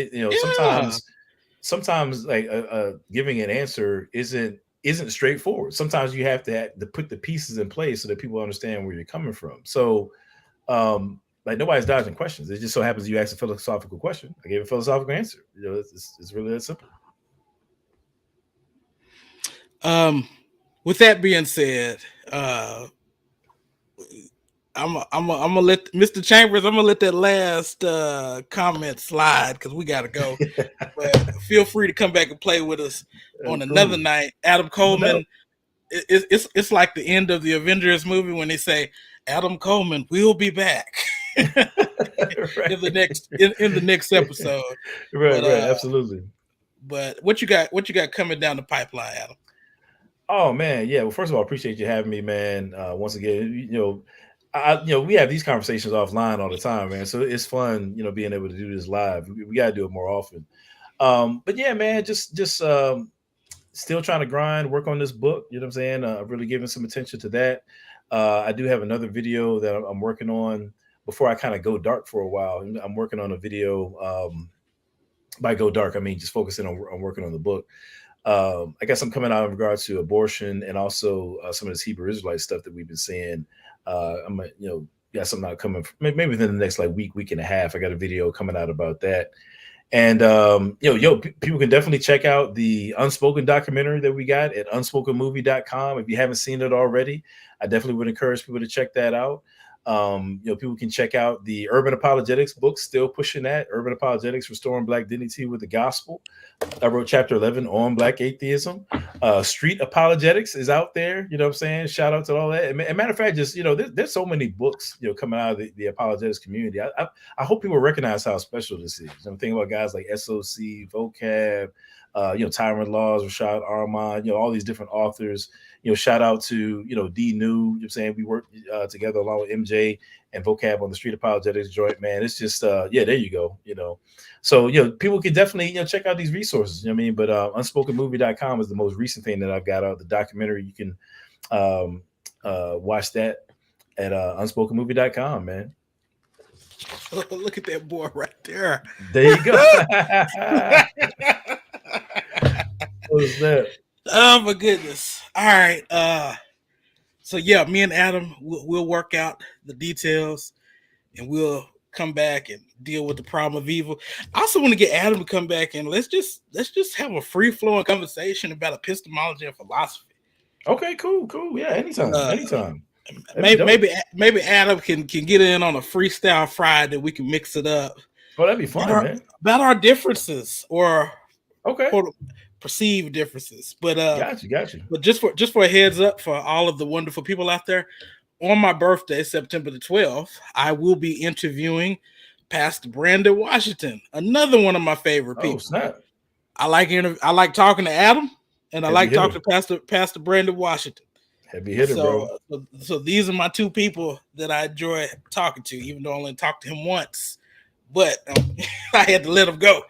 sometimes like giving an answer isn't straightforward. Sometimes you have to put the pieces in place so that people understand where you're coming from. So, like, nobody's dodging questions. It just so happens you asked a philosophical question. I gave a philosophical answer. It's really that simple. With that being said, I'm gonna let Mr. Chambers. I'm gonna let that last comment slide because we gotta go. But feel free to come back and play with us on another night. Adam Coleman. It's like the end of the Avengers movie when they say Adam Coleman will be back in the next episode. Right, absolutely. But what you got coming down the pipeline, Adam? Oh man, yeah. Well, first of all, I appreciate you having me, man. Once again, we have these conversations offline all the time, man. So it's fun, being able to do this live. We got to do it more often. But yeah, man, just still trying to grind, work on this book. You know what I'm saying? Really giving some attention to that. I do have another video that I'm working on before I kind of go dark for a while. I'm working on a video. By go dark, I mean just focusing on working on the book. I got some coming out in regards to abortion and also some of this Hebrew Israelite stuff that we've been seeing. I'm got something out coming maybe within the next week and a half. I got a video coming out about that. And people can definitely check out the Unspoken documentary that we got at unspokenmovie.com. If you haven't seen it already, I definitely would encourage people to check that out. People can check out the Urban Apologetics book, still pushing that. Urban Apologetics, Restoring Black Dignity with the Gospel. I wrote chapter 11 on Black atheism. Street Apologetics is out there. You know what I'm saying? Shout out to all that. And matter of fact, just, there's so many books, coming out of the apologetics community. I hope people recognize how special this is. I'm thinking about guys like SOC, Vocab, Tyrant Laws, Rashad Armand, all these different authors. Shout out to, D New, you know what I'm saying? We work together along with MJ and Vocab on the Street Apologetics joint, man. It's just, there you go, So, people can definitely, check out these resources, you know what I mean? But unspokenmovie.com is the most recent thing that I've got out, the documentary. You can watch that at unspokenmovie.com, man. Oh, look at that boy right there. There you go. What is that? Oh my goodness. All right. So yeah, me and Adam we'll work out the details and we'll come back and deal with the problem of evil. I also want to get Adam to come back and let's just have a free-flowing conversation about epistemology and philosophy. Okay, cool. Yeah, anytime. Maybe Adam can get in on a freestyle Friday. We can mix it up. Oh, that'd be fun, man. About our differences or perceived differences. But got you. But just for a heads up for all of the wonderful people out there, on my birthday, September the 12th, I will be interviewing Pastor Brandon Washington, another one of my favorite people. Oh, snap. I like talking to Adam, and I like talking to Pastor Brandon Washington. Heavy hitter, bro. So these are my two people that I enjoy talking to, even though I only talked to him once. But I had to let him go.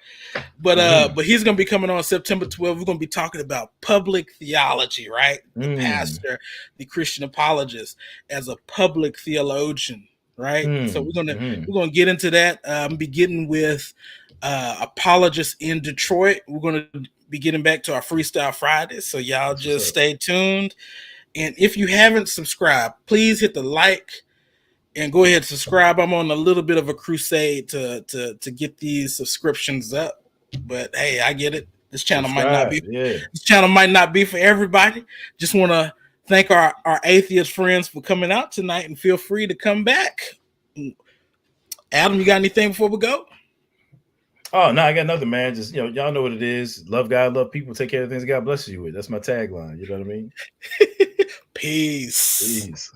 But he's going to be coming on September 12th. We're going to be talking about public theology, right? The pastor, the Christian apologist, as a public theologian, right? So we're going to get into that. Beginning with apologists in Detroit. We're going to be getting back to our Freestyle Fridays. So y'all just stay tuned. And if you haven't subscribed, please hit the like and go ahead and subscribe. I'm on a little bit of a crusade to get these subscriptions up. But hey, I get it. This channel might not be for everybody. Just want to thank our atheist friends for coming out tonight, and feel free to come back. Adam, you got anything before we go? Oh, no, I got nothing, man. Just, y'all know what it is. Love God, love people, take care of things God blesses you with. That's my tagline. You know what I mean? Peace.